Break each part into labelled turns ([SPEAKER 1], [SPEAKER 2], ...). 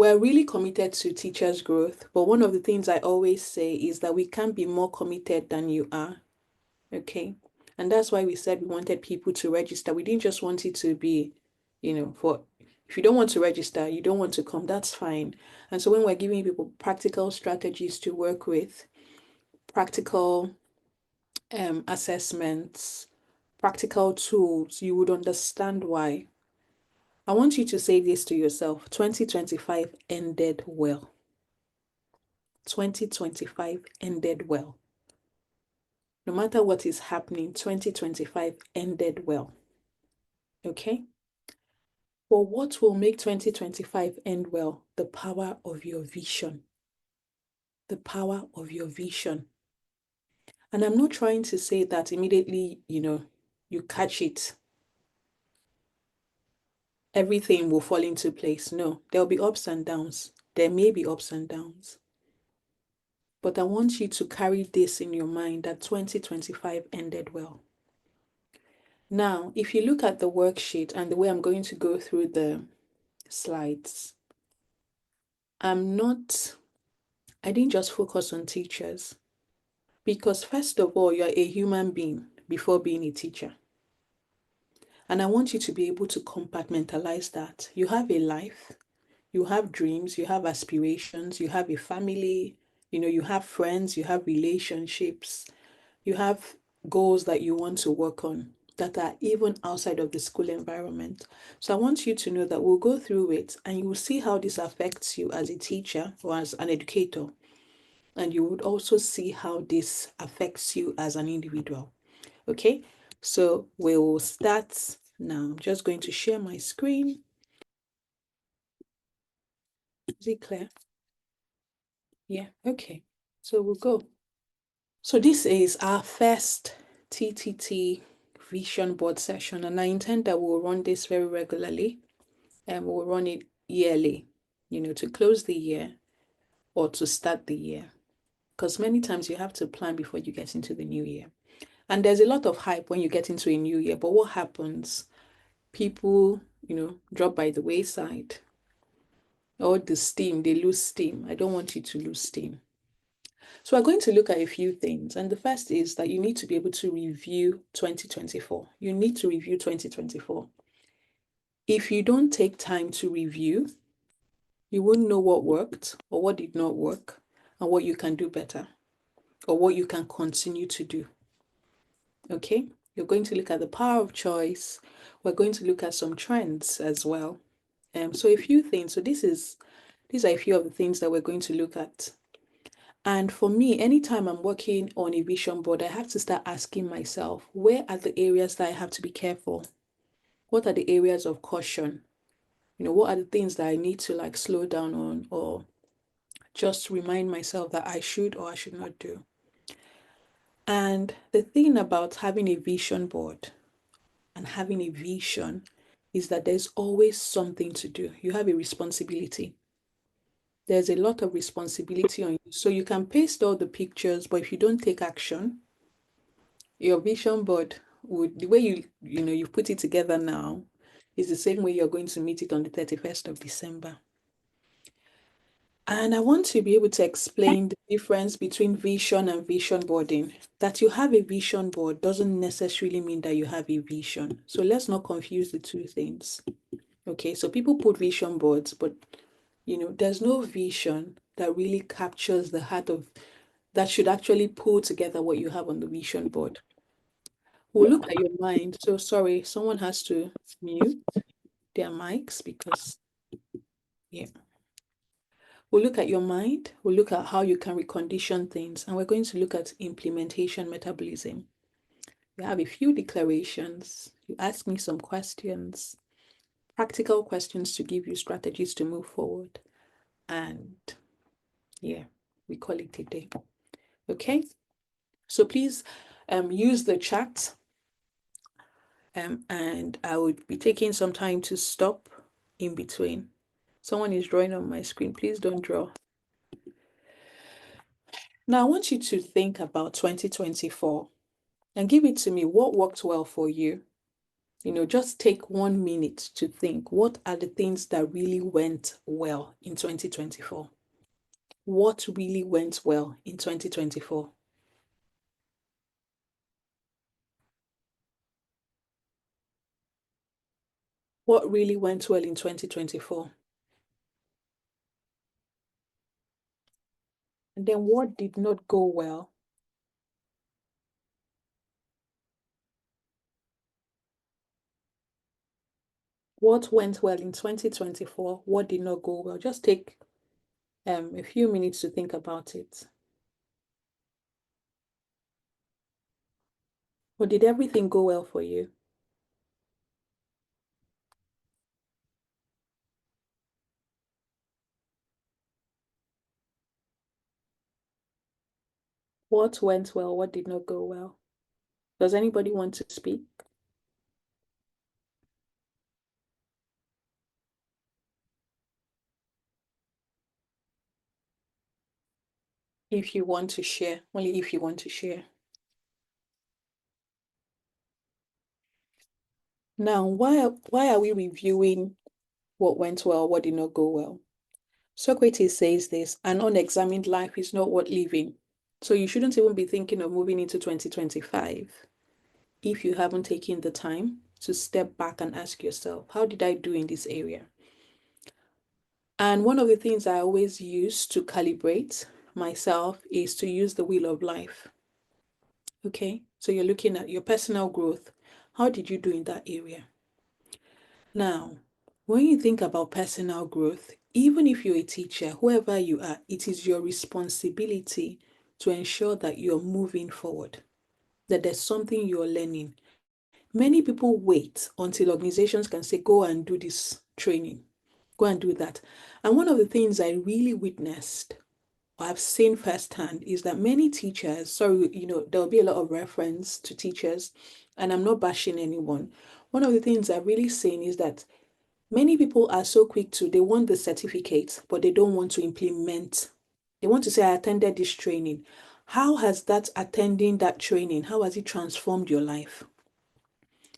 [SPEAKER 1] we're really committed to teachers' growth, but one of the things I always say is that we can't be more committed than you are. Okay. And that's why we said we wanted people to register. We didn't just want it to be, for if you don't want to register, you don't want to come, that's fine. And so when we're giving people practical strategies to work with, practical assessments, practical tools, you would understand why. I want you to say this to yourself: 2025 ended well. 2025 ended well. No matter what is happening, 2025 ended well. Okay? But what will make 2025 end well? The power of your vision. The power of your vision. And I'm not trying to say that immediately, you catch it, everything will fall into place. No, there'll be ups and downs. There may be ups and downs. But I want you to carry this in your mind that 2025 ended well. Now, if you look at the worksheet and the way I'm going to go through the slides, I didn't just focus on teachers, because first of all, you're a human being before being a teacher. And I want you to be able to compartmentalize that. You have a life, you have dreams, you have aspirations, you have a family, you have friends, you have relationships, you have goals that you want to work on that are even outside of the school environment. So I want you to know that we'll go through it and you will see how this affects you as a teacher or as an educator. And you would also see how this affects you as an individual. Okay, so we will start now. I'm just going to share my screen. Is it clear? Yeah, okay. So we'll go. So this is our first TTT vision board session, and I intend that we'll run this very regularly, and we'll run it yearly, to close the year or to start the year. Because many times you have to plan before you get into the new year. And there's a lot of hype when you get into a new year, but what happens? People, drop by the wayside, or they lose steam. I don't want you to lose steam. So we're going to look at a few things. And the first is that you need to be able to review 2024. You need to review 2024. If you don't take time to review, you wouldn't know what worked or what did not work and what you can do better or what you can continue to do. Okay? You're going to look at the power of choice. We're going to look at some trends as well. So a few things. So these are a few of the things that we're going to look at. And for me, anytime I'm working on a vision board, I have to start asking myself, where are the areas that I have to be careful? What are the areas of caution? What are the things that I need to slow down on or just remind myself that I should or I should not do? And the thing about having a vision board and having a vision is that there's always something to do. You have a responsibility. There's a lot of responsibility on you. So you can paste all the pictures, but if you don't take action, your vision board the way you put it together now is the same way you're going to meet it on the 31st of December. And I want to be able to explain the difference between vision and vision boarding. That you have a vision board doesn't necessarily mean that you have a vision. So let's not confuse the two things. Okay, so people put vision boards, but there's no vision that really captures the heart of that should actually pull together what you have on the vision board. We'll look at your mind. So sorry, someone has to mute their mics because, yeah. We'll look at your mind. We'll look at how you can recondition things. And we're going to look at implementation metabolism. We have a few declarations. You ask me some questions, practical questions to give you strategies to move forward. And yeah, we call it a day. Okay? So please use the chat. And I would be taking some time to stop in between. Someone is drawing on my screen. Please don't draw. Now, I want you to think about 2024 and give it to me. What worked well for you? Just take 1 minute to think, what are the things that really went well in 2024? What really went well in 2024? What really went well in 2024? And then what did not go well? What went well in 2024? What did not go well? Just take a few minutes to think about it. Or did everything go well for you? What went well? What did not go well? Does anybody want to speak? If you want to share, only if you want to share. Now, why are we reviewing what went well, what did not go well? Socrates says this: an unexamined life is not worth living. So you shouldn't even be thinking of moving into 2025 if you haven't taken the time to step back and ask yourself, how did I do in this area? And one of the things I always use to calibrate myself is to use the wheel of life. Okay, so you're looking at your personal growth. How did you do in that area? Now, when you think about personal growth, even if you're a teacher, whoever you are, it is your responsibility to ensure that you're moving forward, that there's something you're learning. Many people wait until organizations can say, go and do this training, go and do that. And one of the things I really witnessed, or I've seen firsthand, is that many teachers, sorry, there'll be a lot of reference to teachers, and I'm not bashing anyone. One of the things I've really seen is that many people are so quick to, they want the certificate, but they don't want to implement. They want to say, I attended this training. How has that attending that training, how has it transformed your life?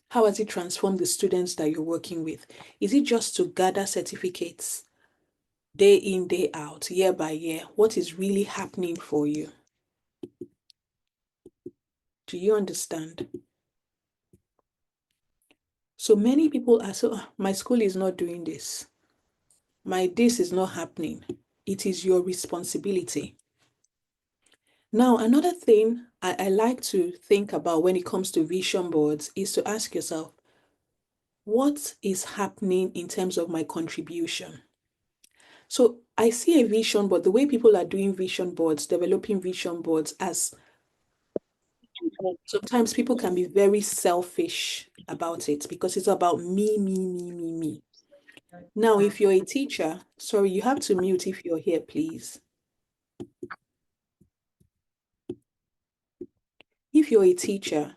[SPEAKER 1] How has it transformed the students that you're working with? Is it just to gather certificates day in, day out, year by year? What is really happening for you? Do you understand? So many people are so, my school is not doing this. This is not happening. It is your responsibility. Now, another thing I like to think about when it comes to vision boards is to ask yourself, what is happening in terms of my contribution? So I see a vision board, the way people are doing vision boards, developing vision boards, as sometimes people can be very selfish about it because it's about me, me, me, me, me. Now, if you're a teacher, sorry, you have to mute if you're here, please. If you're a teacher,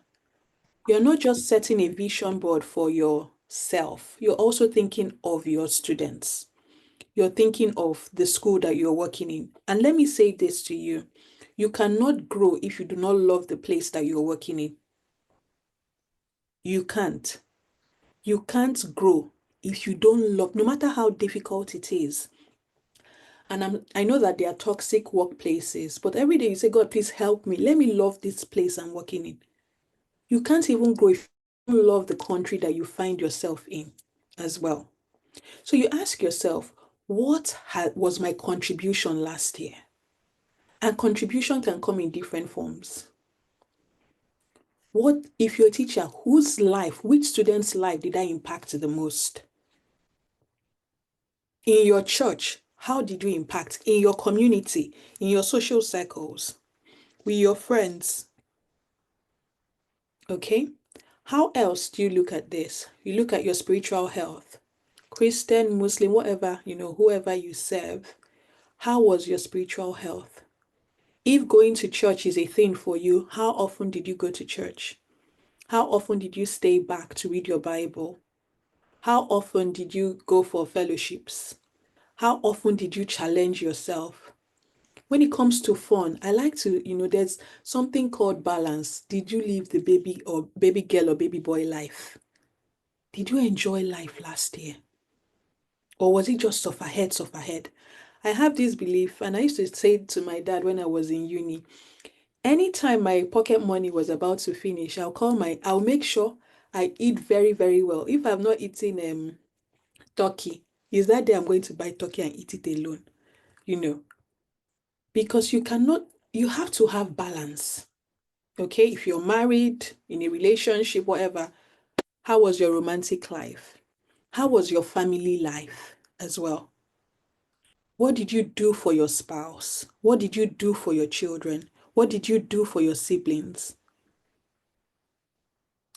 [SPEAKER 1] you're not just setting a vision board for yourself, you're also thinking of your students. You're thinking of the school that you're working in. And let me say this to you, you cannot grow if you do not love the place that you're working in. You can't. You can't grow if you don't love, no matter how difficult it is. And I know that there are toxic workplaces, but every day you say, God, please help me. Let me love this place I'm working in. You can't even grow if you don't love the country that you find yourself in as well. So you ask yourself, what was my contribution last year? And contribution can come in different forms. What if you're a teacher, whose life, which student's life did I impact the most? In your church, how did you impact? In your community, in your social circles, with your friends? Okay? How else do you look at this? You look at your spiritual health. Christian, Muslim, whatever, whoever you serve. How was your spiritual health? If going to church is a thing for you, how often did you go to church? How often did you stay back to read your Bible? How often did you go for fellowships? How often did you challenge yourself? When it comes to fun, I like to, there's something called balance. Did you live the baby girl or baby boy life? Did you enjoy life last year? Or was it just suffer ahead, suffer ahead? I have this belief, and I used to say to my dad when I was in uni, anytime my pocket money was about to finish, I'll make sure I eat very, very well. If I'm not eating turkey, is that day I'm going to buy turkey and eat it alone, you know, because you have to have balance. Okay, if you're married, in a relationship, whatever, how was your romantic life? How was your family life as well? What did you do for your spouse? What did you do for your children? What did you do for your siblings?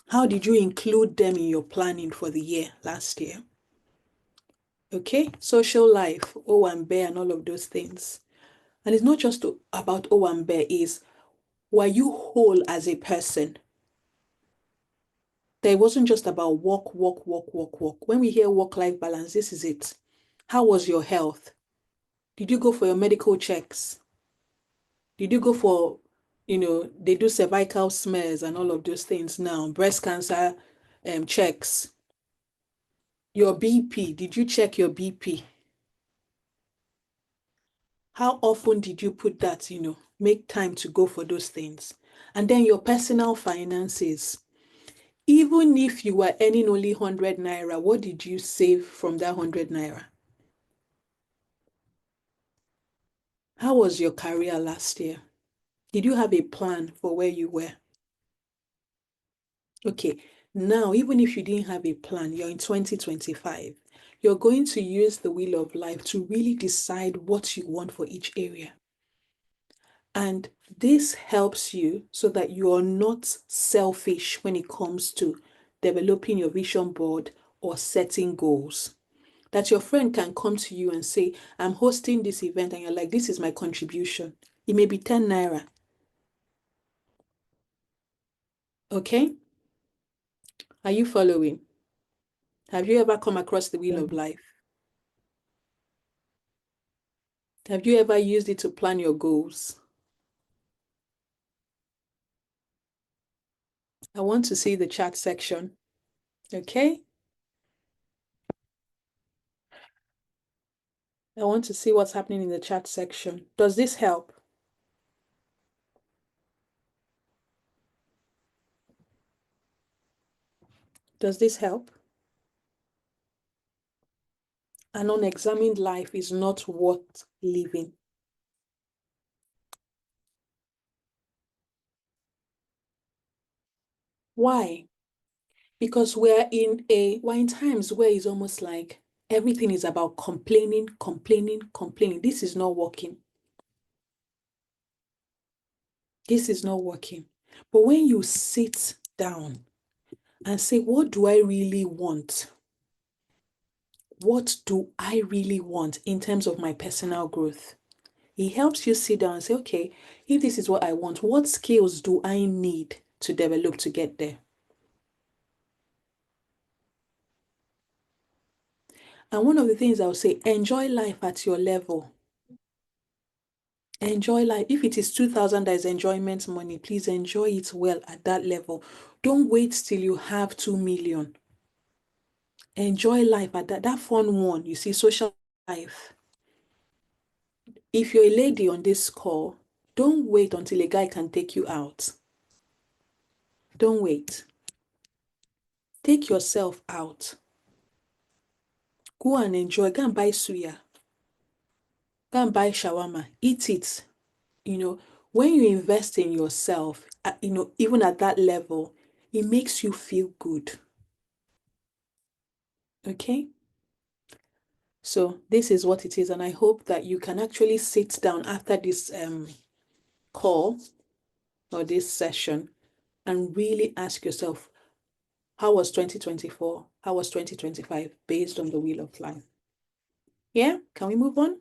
[SPEAKER 1] How did you include them in your planning for the year last year? Okay, social life, O and bear, and all of those things. And it's not just about O and bear, is were you whole as a person? That it wasn't just about work, work, work, work, work. When we hear work-life balance, this is it. How was your health? Did you go for your medical checks? Did you go for, they do cervical smears and all of those things now, breast cancer checks? Your BP, did you check your BP? How often did you put that, make time to go for those things? And then your personal finances. Even if you were earning only 100 naira, what did you save from that 100 naira? How was your career last year? Did you have a plan for where you were? Okay, now, even if you didn't have a plan, you're in 2025, you're going to use the wheel of life to really decide what you want for each area. And this helps you so that you are not selfish when it comes to developing your vision board or setting goals. That your friend can come to you and say, I'm hosting this event, and you're like, this is my contribution. It may be 10 naira. Okay? Are you following? Have you ever come across the wheel of life? Have you ever used it to plan your goals? I want to see the chat section. Okay? I want to see what's happening in the chat section. Does this help? Does this help? An unexamined life is not worth living. Why? Because we're in times where it's almost like everything is about complaining, complaining, complaining. This is not working. This is not working. But when you sit down and say, what do I really want? What do I really want in terms of my personal growth? It helps you sit down and say, okay, if this is what I want, what skills do I need to develop to get there? And one of the things I would say, enjoy life at your level. Enjoy life. If it is 2,000 that is enjoyment money, please enjoy it well at that level. Don't wait till you have 2 million. Enjoy life at that fun one. You see, social life. If you're a lady on this call, don't wait until a guy can take you out. Don't wait. Take yourself out. Go and enjoy. Go and buy suya. Go and buy shawarma. Eat it. When you invest in yourself, even at that level, it makes you feel good. Okay? So this is what it is. And I hope that you can actually sit down after this call or this session and really ask yourself, how was 2024? How was 2025 based on the wheel of life? Yeah? Can we move on?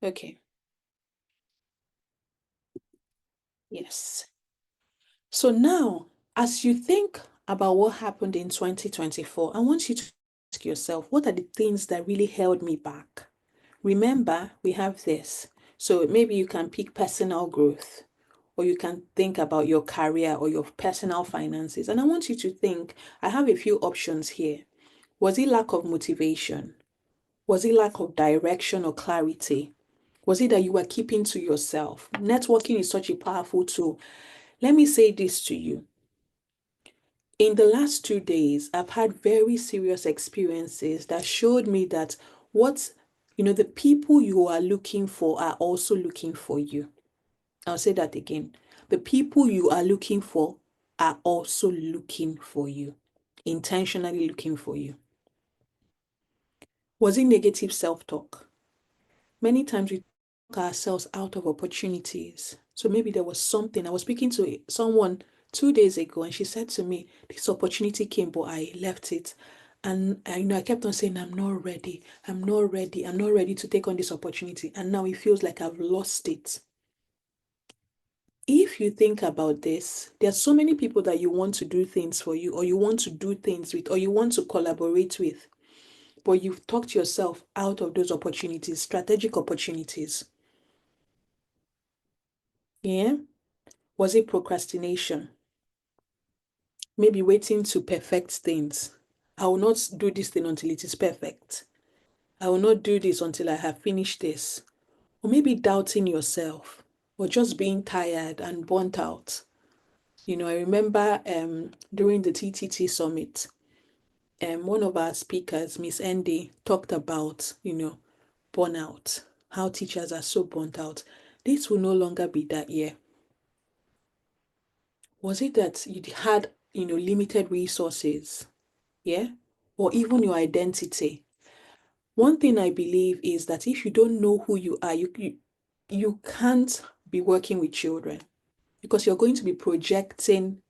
[SPEAKER 1] Okay. Yes. So now, as you think about what happened in 2024, I want you to ask yourself, what are the things that really held me back? Remember, we have this. So maybe you can pick personal growth, or you can think about your career or your personal finances. And I want you to think, I have a few options here. Was it lack of motivation? Was it lack of direction or clarity? Was it that you were keeping to yourself? Networking is such a powerful tool. Let me say this to you. In the last 2 days, I've had very serious experiences that showed me that the people you are looking for are also looking for you. I'll say that again. The people you are looking for are also looking for you, intentionally looking for you. Was it negative self-talk? Many times we talk ourselves out of opportunities. So maybe there was something. I was speaking to someone 2 days ago, and she said to me, this opportunity came, but I left it. And I kept on saying, I'm not ready. I'm not ready. I'm not ready to take on this opportunity. And now it feels like I've lost it. If you think about this, there are so many people that you want to do things for you, or you want to do things with, or you want to collaborate with, but you've talked yourself out of those opportunities, strategic opportunities. Yeah? Was it procrastination? Maybe waiting to perfect things. I will not do this thing until it is perfect. I will not do this until I have finished this. Or maybe doubting yourself, or just being tired and burnt out. I remember during the TTT summit, one of our speakers, Miss Andy, talked about, burnout, how teachers are so burnt out. This will no longer be that year. Was it that you had, limited resources? Yeah? Or even your identity? One thing I believe is that if you don't know who you are, you can't be working with children, because you're going to be projecting,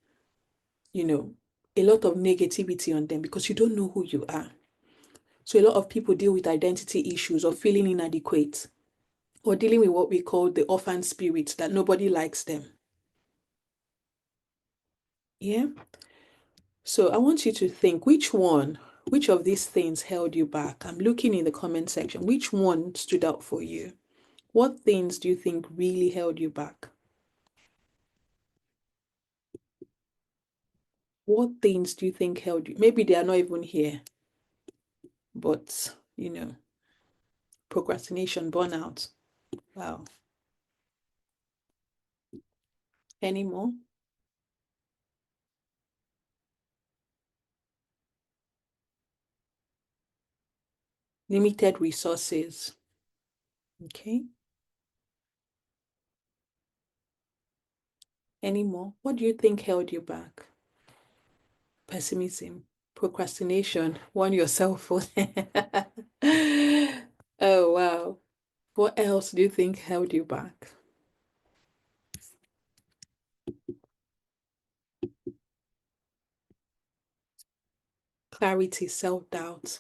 [SPEAKER 1] a lot of negativity on them because you don't know who you are. So a lot of people deal with identity issues or feeling inadequate, or dealing with what we call the orphan spirit, that nobody likes them. Yeah? So I want you to think, which of these things held you back? I'm looking in the comment section. Which one stood out for you? What things do you think really held you back? What things do you think held you? Maybe they are not even here, but, procrastination, burnout. Wow. Any more? Limited resources. Okay. Any more? What do you think held you back? Pessimism, procrastination, warn yourself for. Oh, wow. What else do you think held you back? Clarity, self-doubt,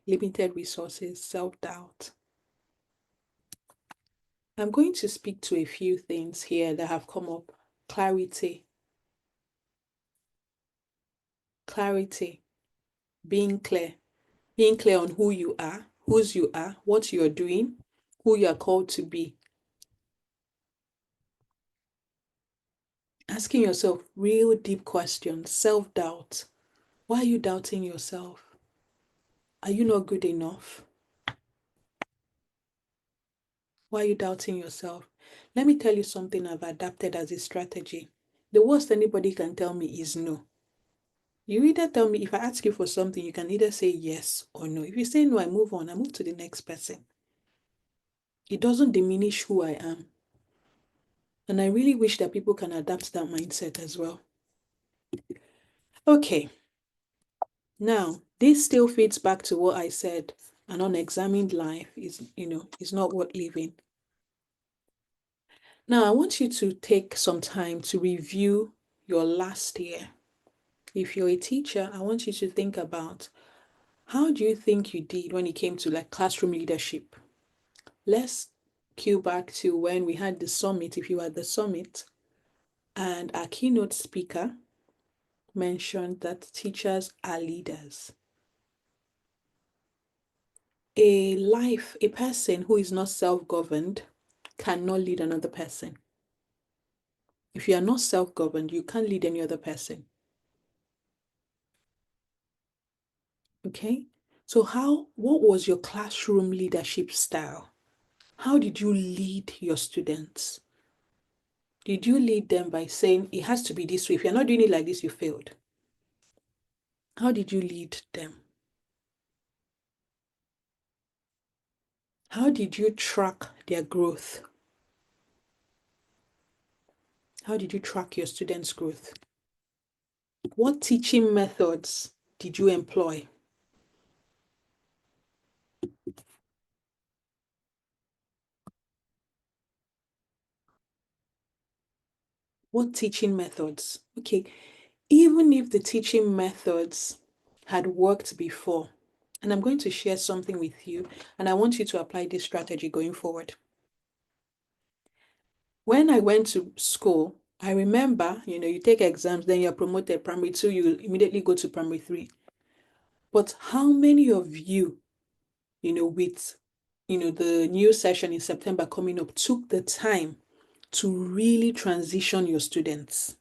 [SPEAKER 1] limited resources, self-doubt. I'm going to speak to a few things here that have come up. Clarity, being clear on who you are, whose you are, what you're doing, who you are called to be. Asking yourself real deep questions, self-doubt. Why are you doubting yourself? Are you not good enough? Why are you doubting yourself? Let me tell you something I've adapted as a strategy. The worst anybody can tell me is no. You either tell me, if I ask you for something, you can either say yes or no. If you say no, I move on. I move to the next person. It doesn't diminish who I am. And I really wish that people can adapt that mindset as well. Okay. Now, this still feeds back to what I said. An unexamined life is not worth living. Now, I want you to take some time to review your last year. If you're a teacher, I want you to think about, how do you think you did when it came to like classroom leadership? Let's cue back to when we had the summit, if you were at the summit, and our keynote speaker mentioned that teachers are leaders. A person who is not self-governed cannot lead another person. If you are not self-governed, you can't lead any other person. Okay? So what was your classroom leadership style? How did you lead your students? Did you lead them by saying, it has to be this way? If you're not doing it like this, you failed. How did you lead them? How did you track their growth? How did you track your students' growth? What teaching methods did you employ? What teaching methods? Okay, even if the teaching methods had worked before, and I'm going to share something with you, and I want you to apply this strategy going forward. When I went to school, I remember, you take exams, then you're promoted primary 2, you immediately go to primary 3. But how many of you, with, the new session in September coming up, took the time to really transition your students?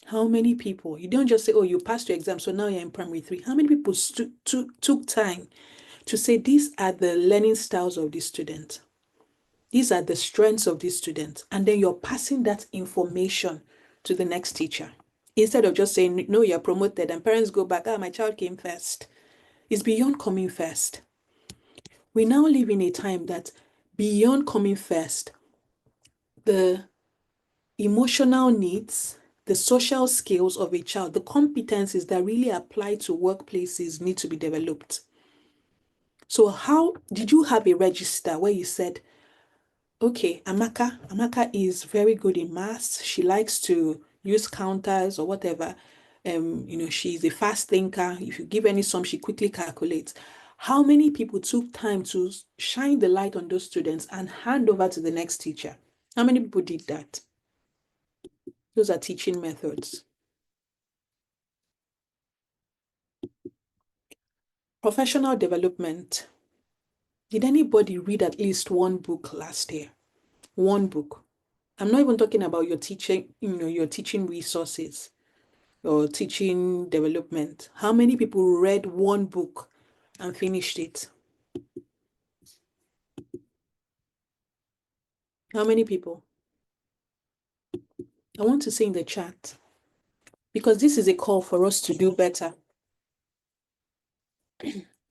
[SPEAKER 1] How many people? You don't just say, oh, you passed your exam, so now you're in primary 3. How many people took time to say, these are the learning styles of this student? These are the strengths of this student. And then you're passing that information to the next teacher. Instead of just saying, no, you're promoted, and parents go back, my child came first. It's beyond coming first. We now live in a time that beyond coming first, the emotional needs, the social skills of a child, the competencies that really apply to workplaces need to be developed. So how did you have a register where you said, okay, Amaka is very good in maths. She likes to use counters or whatever. She's a fast thinker. If you give any sum, she quickly calculates. How many people took time to shine the light on those students and hand over to the next teacher? How many people did that? Those are teaching methods. Professional development. Did anybody read at least one book last year? One book. I'm not even talking about your teaching, your teaching resources or teaching development. How many people read one book and finished it? How many people? I want to say in the chat, because this is a call for us to do better.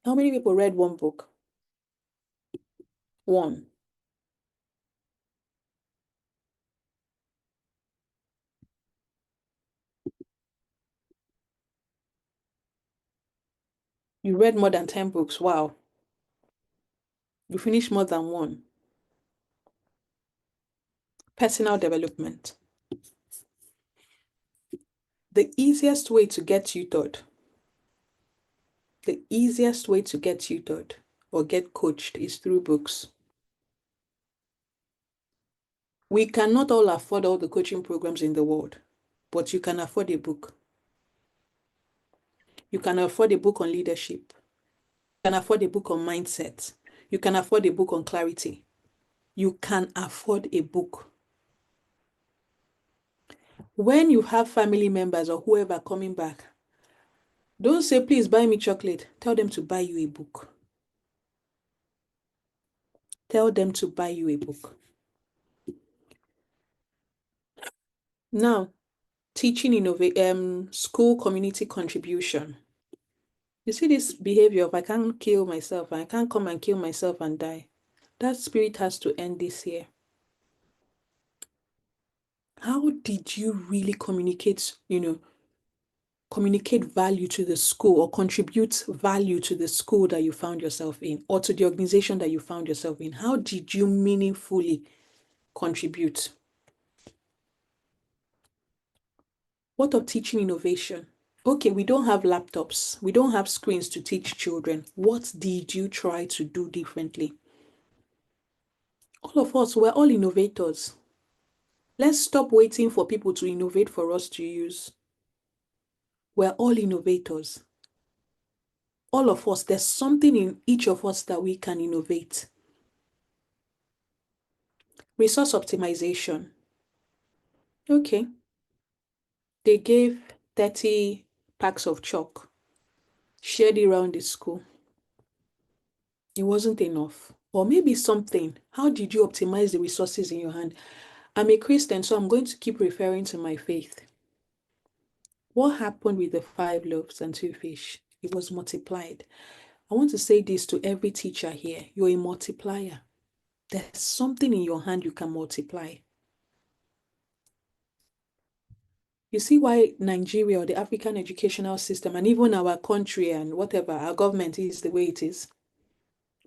[SPEAKER 1] How many people read one book? One. You read more than 10 books. Wow. You finished more than one. Personal development. The easiest way to get tutored, or get coached is through books. We cannot all afford all the coaching programs in the world, but you can afford a book. You can afford a book on leadership. You can afford a book on mindset. You can afford a book on clarity. You can afford a book. When you have family members or whoever coming back, don't say, please buy me chocolate. Tell them to buy you a book. Tell them to buy you a book. Now, teaching school community contribution. You see this behavior of I can't kill myself, I can't come and kill myself and die. That spirit has to end this year. How did you really communicate value to the school or contribute value to the school that you found yourself in or to the organization that you found yourself in? How did you meaningfully contribute? What of teaching innovation? Okay, we don't have laptops. We don't have screens to teach children. What did you try to do differently? All of us, we're all innovators. Let's stop waiting for people to innovate for us to use. We're all innovators. all of us, there's something in each of us that we can innovate. Resource optimization. Okay. They gave 30 packs of chalk, shared it around the school. It wasn't enough. Or maybe something. How did you optimize the resources in your hand? I'm a Christian, so I'm going to keep referring to my faith. What happened with the 5 loaves and 2 fish? It was multiplied. I want to say this to every teacher here. You're a multiplier. There's something in your hand you can multiply. You see why Nigeria or the African educational system and even our country and whatever, our government is the way it is?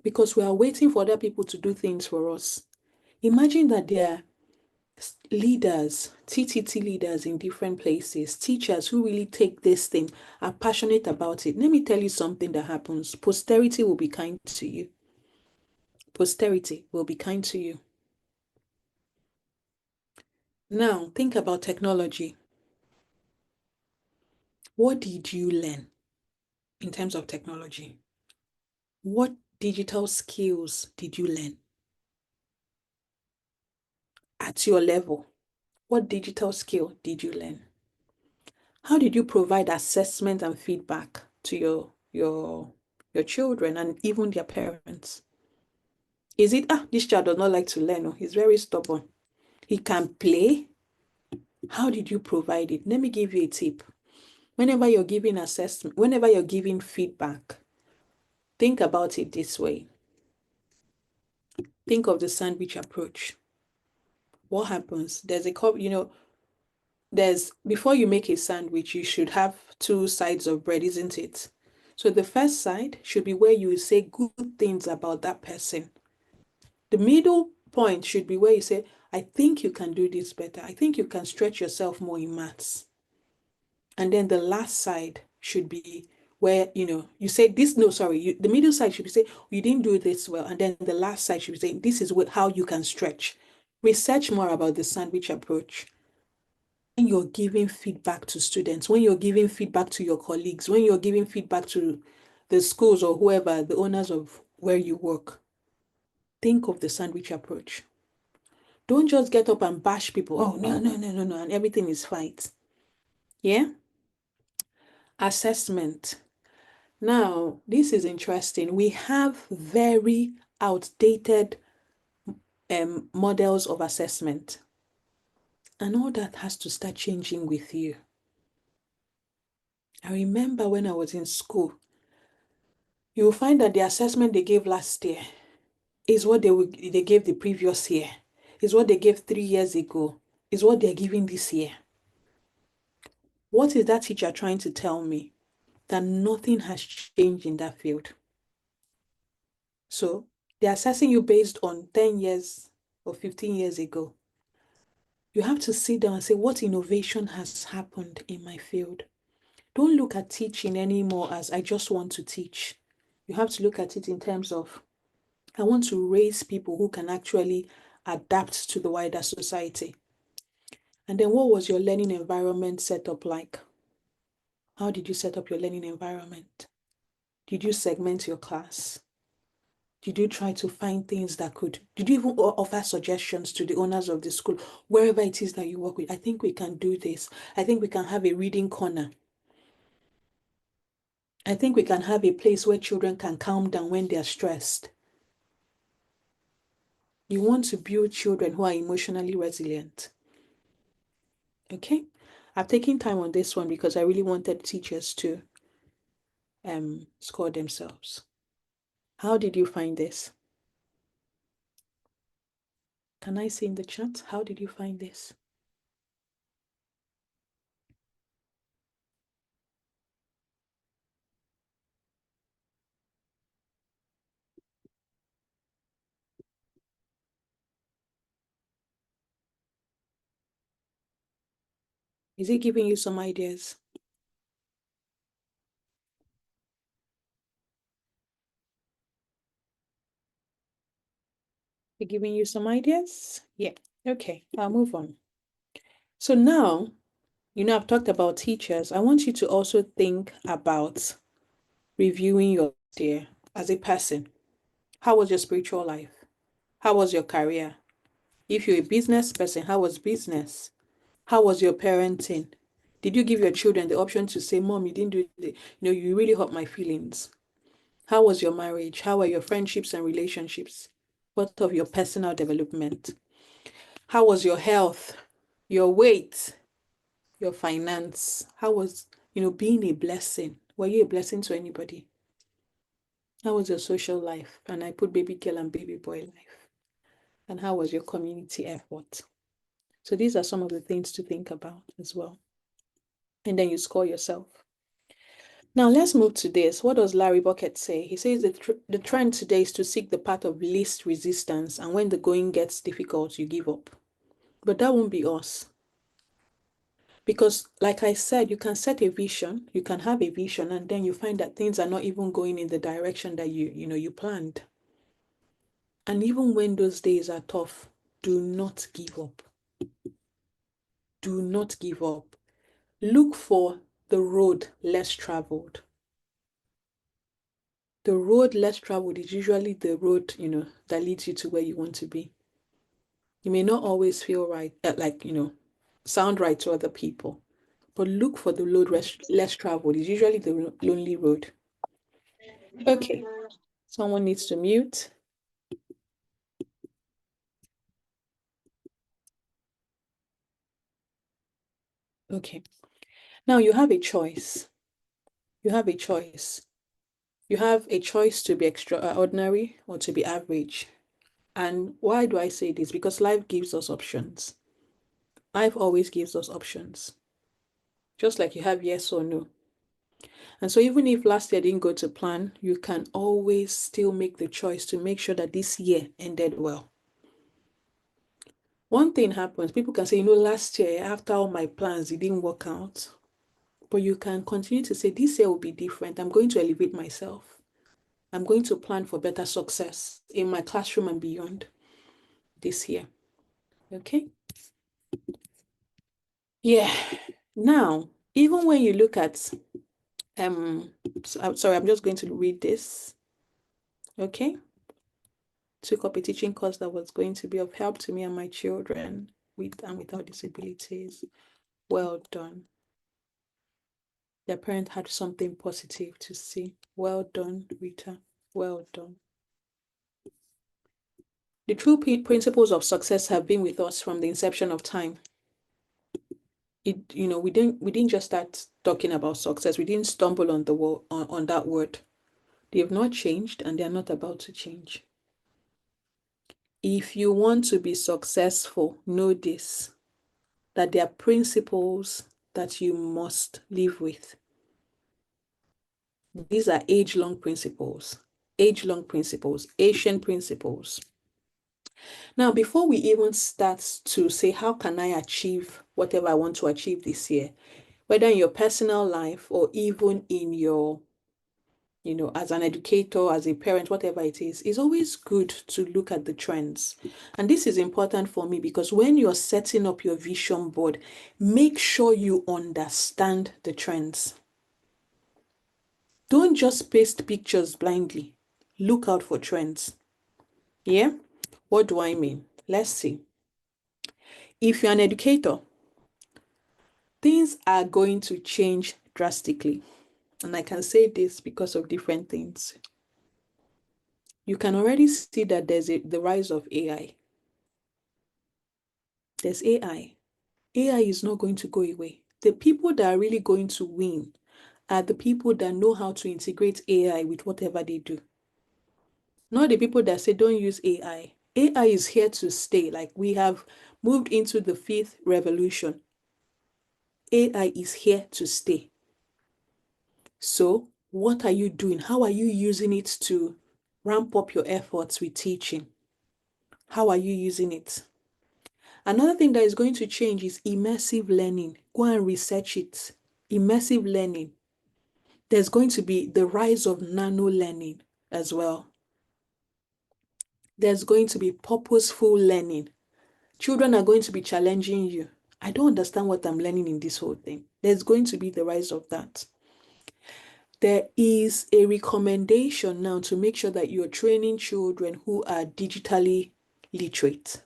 [SPEAKER 1] Because we are waiting for other people to do things for us. Imagine that there are leaders, TTT leaders in different places, teachers who really take this thing, are passionate about it. Let me tell you something that happens. Posterity will be kind to you. Posterity will be kind to you. Now, think about technology. What did you learn in terms of technology? What digital skills did you learn at your level? What digital skill did you learn? How did you provide assessment and feedback to your children and even their parents? Is it, this child does not like to learn, he's very stubborn. He can play. How did you provide it? Let me give you a tip. Whenever you're giving assessment, whenever you're giving feedback, think about it this way. Think of the sandwich approach. What happens? There's a cup, before you make a sandwich, you should have 2 sides of bread, isn't it? So the first side should be where you say good things about that person. The middle point should be where you say, I think you can do this better. I think you can stretch yourself more in maths. And then the last side should be where, you say this, no, sorry, the middle side should be say, you didn't do this well. And then the last side should be saying, this is how you can stretch. Research more about the sandwich approach. When you're giving feedback to students, when you're giving feedback to your colleagues, when you're giving feedback to the schools or whoever, the owners of where you work, think of the sandwich approach. Don't just get up and bash people. Oh, no, no, no, no, no, and everything is fight. Yeah? Assessment. Now, this is interesting. We have very outdated models of assessment. And all that has to start changing with you. I remember when I was in school, you will find that the assessment they gave last year is what they gave the previous year, is what they gave 3 years ago, is what they're giving this year. What is that teacher trying to tell me? That nothing has changed in that field. So they're assessing you based on 10 years or 15 years ago. You have to sit down and say, what innovation has happened in my field? Don't look at teaching anymore as I just want to teach. You have to look at it in terms of, I want to raise people who can actually adapt to the wider society. And then what was your learning environment set up like? How did you set up your learning environment? Did you segment your class? Did you try to find things did you even offer suggestions to the owners of the school, wherever it is that you work with? I think we can do this. I think we can have a reading corner. I think we can have a place where children can calm down when they're stressed. You want to build children who are emotionally resilient. Okay? I've taken time on this one because I really wanted teachers to score themselves. How did you find this? Can I see in the chat? How did you find this? Is it giving you some ideas? It giving you some ideas? Yeah. Okay, I'll move on. So now, I've talked about teachers. I want you to also think about reviewing your year as a person. How was your spiritual life? How was your career? If you're a business person, how was business? How was your parenting? Did you give your children the option to say, Mom, you didn't do it? You really hurt my feelings. How was your marriage? How are your friendships and relationships? What of your personal development? How was your health, your weight, your finance? How was, being a blessing? Were you a blessing to anybody? How was your social life? And I put baby girl and baby boy life. And how was your community effort? So these are some of the things to think about as well. And then you score yourself. Now let's move to this. What does Larry Bucket say? He says the trend today is to seek the path of least resistance, and when the going gets difficult, you give up. But that won't be us. Because like I said, you can set a vision, you can have a vision, and then you find that things are not even going in the direction that you planned. And even when those days are tough, do not give up. Do not give up. Look for the road less traveled. The road less traveled is usually the road, that leads you to where you want to be. You may not always feel right, sound right to other people, but look for the road less traveled. It's usually the lonely road. Okay, someone needs to mute. Okay, now you have a choice. You have a choice. You have a choice to be extraordinary or to be average. And why do I say this? Because life gives us options. Life always gives us options. Just like you have yes or no. And so even if last year didn't go to plan, you can always still make the choice to make sure that this year ended well. One thing happens, people can say, last year, after all my plans, it didn't work out. But you can continue to say, this year will be different. I'm going to elevate myself. I'm going to plan for better success in my classroom and beyond this year. Okay? Yeah. Now, even when you look at, sorry, I'm just going to read this. Okay? Took up a teaching course that was going to be of help to me and my children with and without disabilities. Well done. Their parent had something positive to see. Well done, Rita. Well done. The true principles of success have been with us from the inception of time. We didn't just start talking about success. We didn't stumble on on that word. They have not changed and they are not about to change. If you want to be successful, know this, that there are principles that you must live with. These are age-long principles, ancient principles. Now, before we even start to say, how can I achieve whatever I want to achieve this year, whether in your personal life or even in your, as an educator, as a parent, whatever it is, it's always good to look at the trends. And this is important for me because when you're setting up your vision board, make sure you understand the trends. Don't just paste pictures blindly. Look out for trends. Yeah? What do I mean? Let's see. If you're an educator, things are going to change drastically. And I can say this because of different things. You can already see that there's the rise of AI. There's AI. AI is not going to go away. The people that are really going to win are the people that know how to integrate AI with whatever they do. Not the people that say don't use AI. AI is here to stay. Like we have moved into the fifth revolution. AI is here to stay. So what are you doing? How are you using it to ramp up your efforts with teaching? How are you using it? Another thing that is going to change is immersive learning. Go and research it. Immersive learning. There's going to be the rise of nano learning as well. There's going to be purposeful learning. Children are going to be challenging you. I don't understand what I'm learning in this whole thing. There's going to be the rise of that. There is a recommendation now to make sure that you're training children who are digitally literate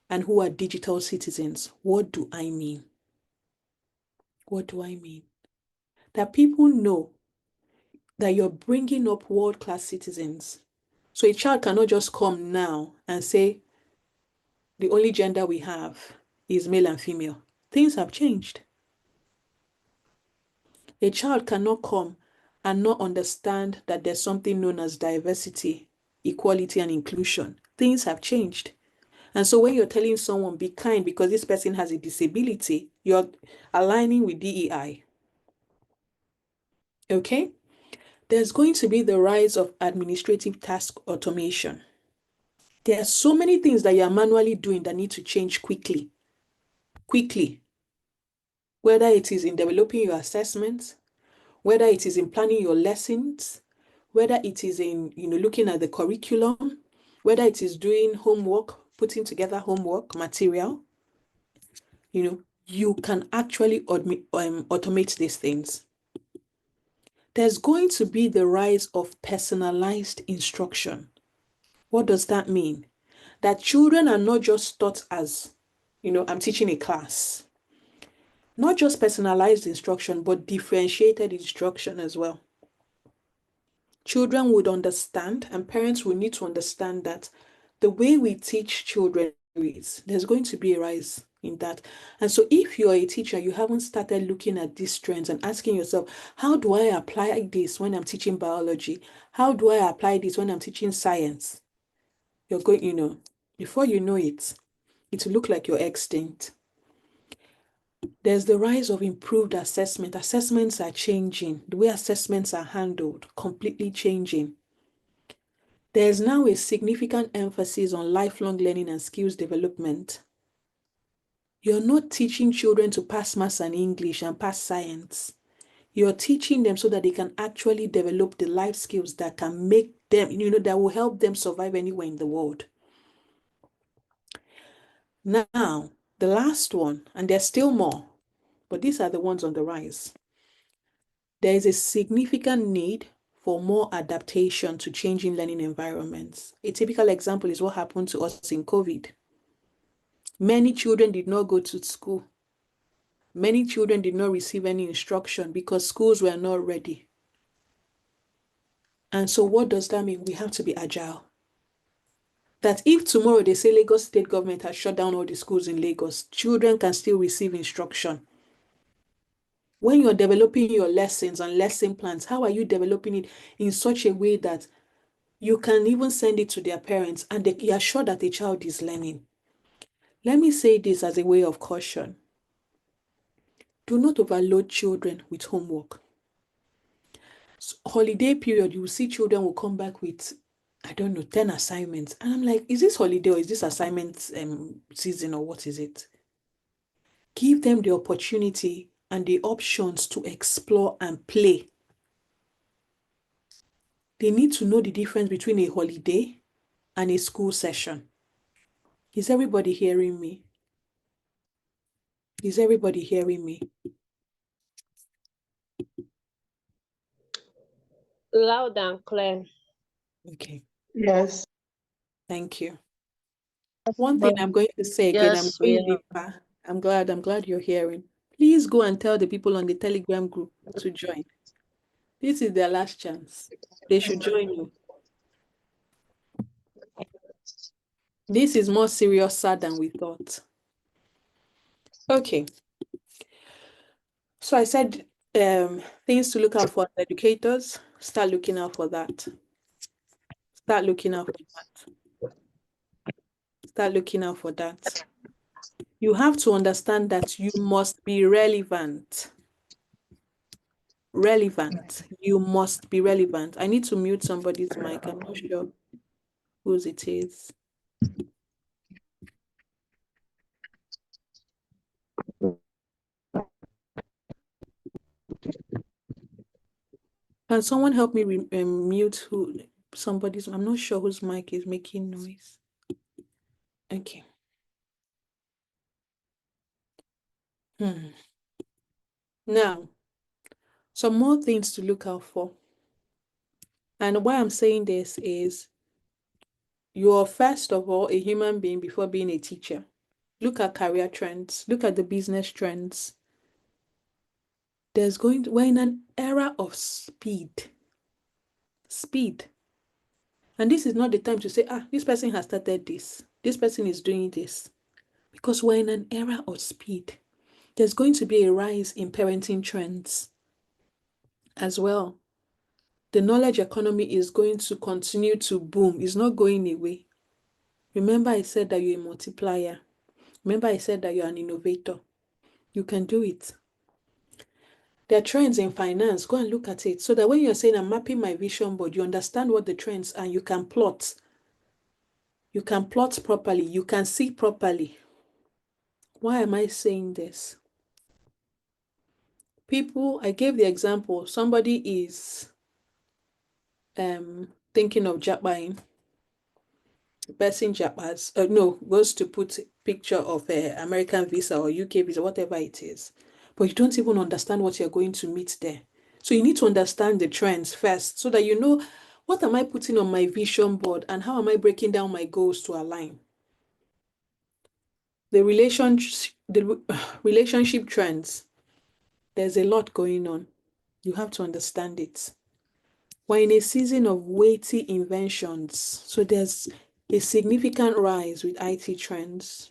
[SPEAKER 1] and who are digital citizens. What do I mean? What do I mean? That people know that you're bringing up world-class citizens. So a child cannot just come now and say, the only gender we have is male and female. Things have changed. A child cannot come and not understand that there's something known as diversity, equality, and inclusion. Things have changed. And so when you're telling someone, be kind because this person has a disability, you're aligning with DEI. Okay? There's going to be the rise of administrative task automation. There are so many things that you're manually doing that need to change quickly. Quickly. Whether it is in developing your assessments, whether it is in planning your lessons, whether it is in looking at the curriculum, whether it is doing homework, putting together homework material, you can actually automate these things. There's going to be the rise of personalized instruction. What does that mean? That children are not just taught as, I'm teaching a class. Not just personalized instruction, but differentiated instruction as well. Children would understand, and parents will need to understand that the way we teach children is there's going to be a rise in that. And so if you're a teacher, you haven't started looking at these trends and asking yourself, how do I apply this when I'm teaching biology? How do I apply this when I'm teaching science? You're going, before you know it, it will look like you're extinct. There's the rise of improved assessment. Assessments are changing. The way assessments are handled, completely changing. There's now a significant emphasis on lifelong learning and skills development. You're not teaching children to pass maths and English and pass science. You're teaching them so that they can actually develop the life skills that can make them, that will help them survive anywhere in the world. Now, the last one, and there's still more, but these are the ones on the rise. There is a significant need for more adaptation to changing learning environments. A typical example is what happened to us in COVID. Many children did not go to school. Many children did not receive any instruction because schools were not ready. And so what does that mean? We have to be agile. That if tomorrow they say Lagos state government has shut down all the schools in Lagos, children can still receive instruction. When you're developing your lessons and lesson plans, how are you developing it in such a way that you can even send it to their parents and you are sure that the child is learning? Let me say this as a way of caution. Do not overload children with homework. Holiday period, you will see children will come back with, 10 assignments. And I'm like, is this holiday or is this assignment season or what is it? Give them the opportunity and the options to explore and play. They need to know the difference between a holiday and a school session. Is everybody hearing me? Is everybody hearing me?
[SPEAKER 2] Loud and clear.
[SPEAKER 1] Okay.
[SPEAKER 3] Yes.
[SPEAKER 1] Thank you. One thing I'm going to say again, I'm
[SPEAKER 2] Yes,
[SPEAKER 1] going
[SPEAKER 2] we
[SPEAKER 1] deeper. I'm glad you're hearing. Please go and tell the people on the Telegram group to join. This is their last chance. They should join you. This is more serious, sad than we thought. Okay. So I said things to look out for as educators. Start looking out for that. Start looking out for that. Start looking out for that. You have to understand that you must be relevant. Relevant. You must be relevant. I need to mute somebody's mic. I'm not sure whose it is. Can someone help me mute somebody's? I'm not sure whose mic is making noise. Okay. Now, Some more things to look out for. And why I'm saying this is you're first of all a human being before being a teacher. Look at career trends, look at the business trends. We're in an era of speed. Speed. And this is not the time to say, this person has started this. This person is doing this. Because we're in an era of speed. There's going to be a rise in parenting trends as well. The knowledge economy is going to continue to boom. It's not going away. Remember, I said that you're a multiplier. Remember, I said that you're an innovator. You can do it. There are trends in finance. Go and look at it. So that when you're saying, I'm mapping my vision board, you understand what the trends are. You can plot. You can plot properly. You can see properly. Why am I saying this? People, I gave the example, somebody is thinking of japaing. The person japas, goes to put a picture of American visa or UK visa, whatever it is. But you don't even understand what you're going to meet there. So you need to understand the trends first so that you know what am I putting on my vision board and how am I breaking down my goals to align. The relationship trends, there's a lot going on. You have to understand it. We're in a season of weighty inventions. So there's a significant rise with IT trends.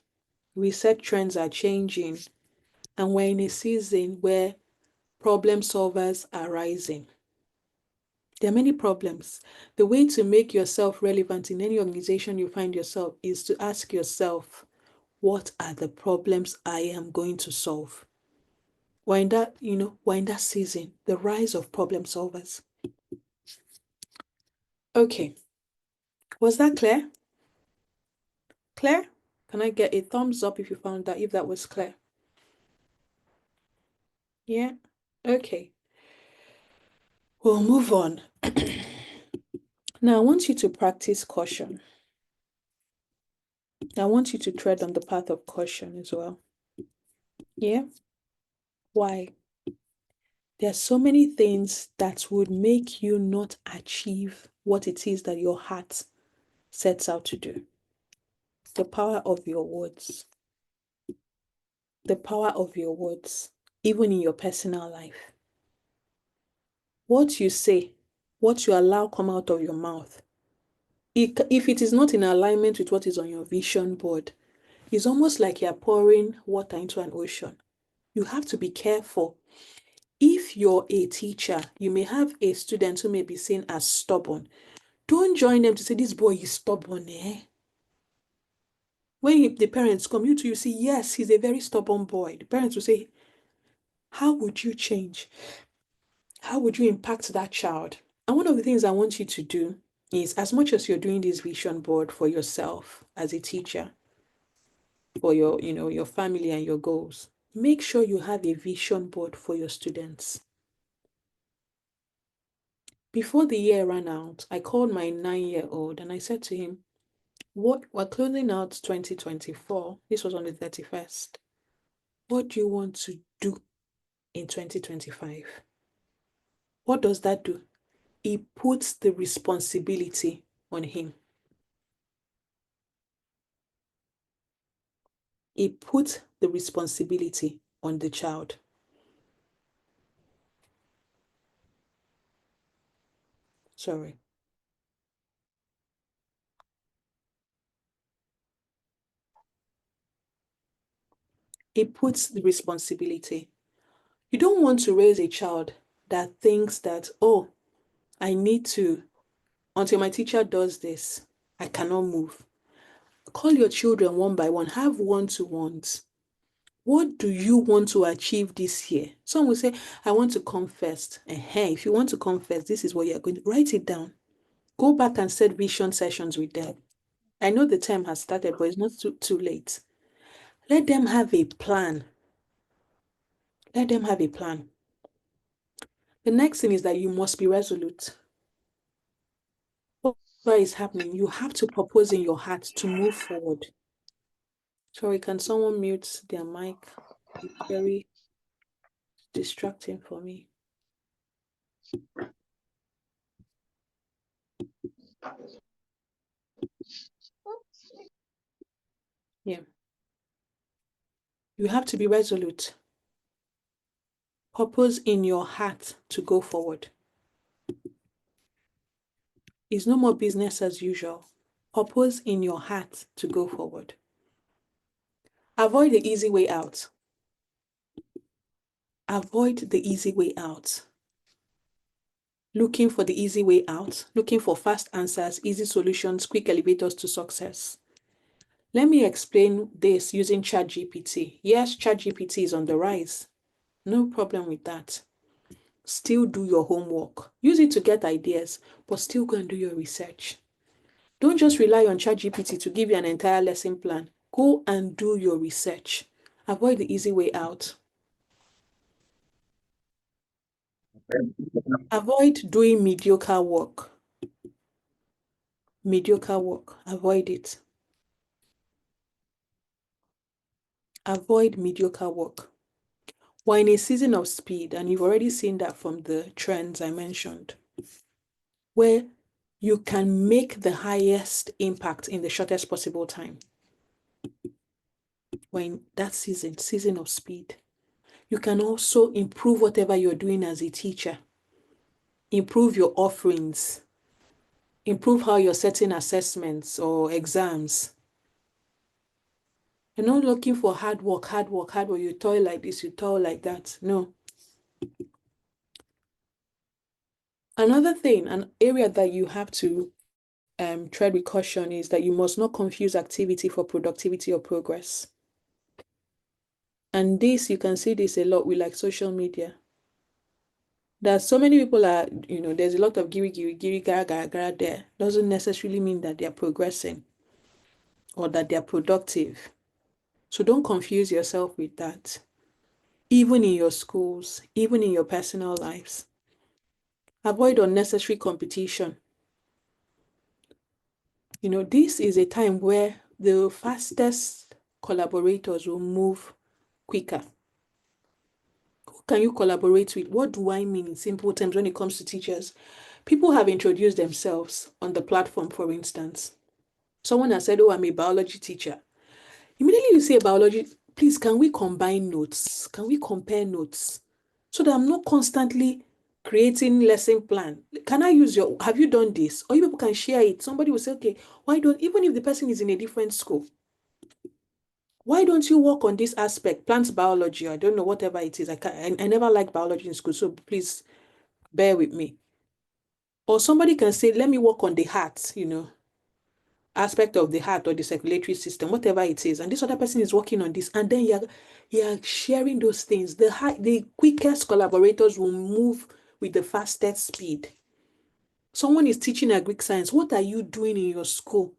[SPEAKER 1] Research trends are changing. And we're in a season where problem solvers are rising. There are many problems. The way to make yourself relevant in any organization you find yourself is to ask yourself, what are the problems I am going to solve? We're in that season, the rise of problem solvers. Okay. Was that clear? Clear? Can I get a thumbs up if you found that, if that was clear? Yeah? Okay. We'll move on. Now, I want you to practice caution. I want you to tread on the path of caution as well. Yeah? Why? There are so many things that would make you not achieve what it is that your heart sets out to do. The power of your words. The power of your words, even in your personal life. What you say, what you allow come out of your mouth, if it is not in alignment with what is on your vision board, it's almost like you're pouring water into an ocean. You have to be careful. If you're a teacher, you may have a student who may be seen as stubborn. Don't join them to say, this boy is stubborn, eh? When the parents come, you see, yes, he's a very stubborn boy. The parents will say, how would you change? How would you impact that child? And one of the things I want you to do is, as much as you're doing this vision board for yourself as a teacher, for your family and your goals, make sure you have a vision board for your students. Before the year ran out, I called my 9-year-old and I said to him, we're closing out 2024. This was on the 31st. What do you want to do in 2025? What does that do? It puts the responsibility on him. It puts the responsibility on the child. Sorry. It puts the responsibility. You don't want to raise a child that thinks that, oh, I need to, until my teacher does this, I cannot move. Call your children one by one, have one-to-ones. What do you want to achieve this year? Some will say, I want to come first. If you want to come first, this is what you're going to write it down. Go back and set vision sessions with them. I know the term has started, but it's not too late. Let them have a plan. Let them have a plan. The next thing is that you must be resolute. Whatever is happening, you have to propose in your heart to move forward. Sorry, can someone mute their mic? It's very distracting for me. Yeah. You have to be resolute. Purpose in your heart to go forward. It's no more business as usual. Purpose in your heart to go forward. Avoid the easy way out. Avoid the easy way out. Looking for the easy way out, looking for fast answers, easy solutions, quick elevators to success. Let me explain this using ChatGPT. Yes, ChatGPT is on the rise. No problem with that. Still do your homework. Use it to get ideas, but still go and do your research. Don't just rely on ChatGPT to give you an entire lesson plan. Go and do your research. Avoid the easy way out. Avoid doing mediocre work. Mediocre work. Avoid it. Avoid mediocre work. We're in a season of speed, and you've already seen that from the trends I mentioned, where you can make the highest impact in the shortest possible time. When that season of speed, you can also improve whatever you're doing as a teacher. Improve your offerings. Improve how you're setting assessments or exams. You're not looking for hard work. You toil like this, you toil like that. No. Another thing, an area that you have to tread with caution is that you must not confuse activity for productivity or progress. And this, you can see this a lot with like social media. That so many people are, there's a lot of giri, gara, gara, gara there. Doesn't necessarily mean that they're progressing or that they're productive. So don't confuse yourself with that. Even in your schools, even in your personal lives. Avoid unnecessary competition. This is a time where the fastest collaborators will move quicker. Who can you collaborate with? What do I mean in simple terms when it comes to teachers? People have introduced themselves on the platform, for instance. Someone has said, oh, I'm a biology teacher. Immediately you say biology, please, can we combine notes? Can we compare notes? So that I'm not constantly creating lesson plan. Can I use have you done this? Or you people can share it. Somebody will say, okay, why don't, even if the person is in a different school, why don't you work on this aspect, plant biology? I don't know, whatever it is. I never liked biology in school, so please bear with me. Or somebody can say, let me work on the heart, aspect of the heart or the circulatory system, whatever it is. And this other person is working on this. And then you're sharing those things. The quickest collaborators will move with the fastest speed. Someone is teaching a Greek science. What are you doing in your school?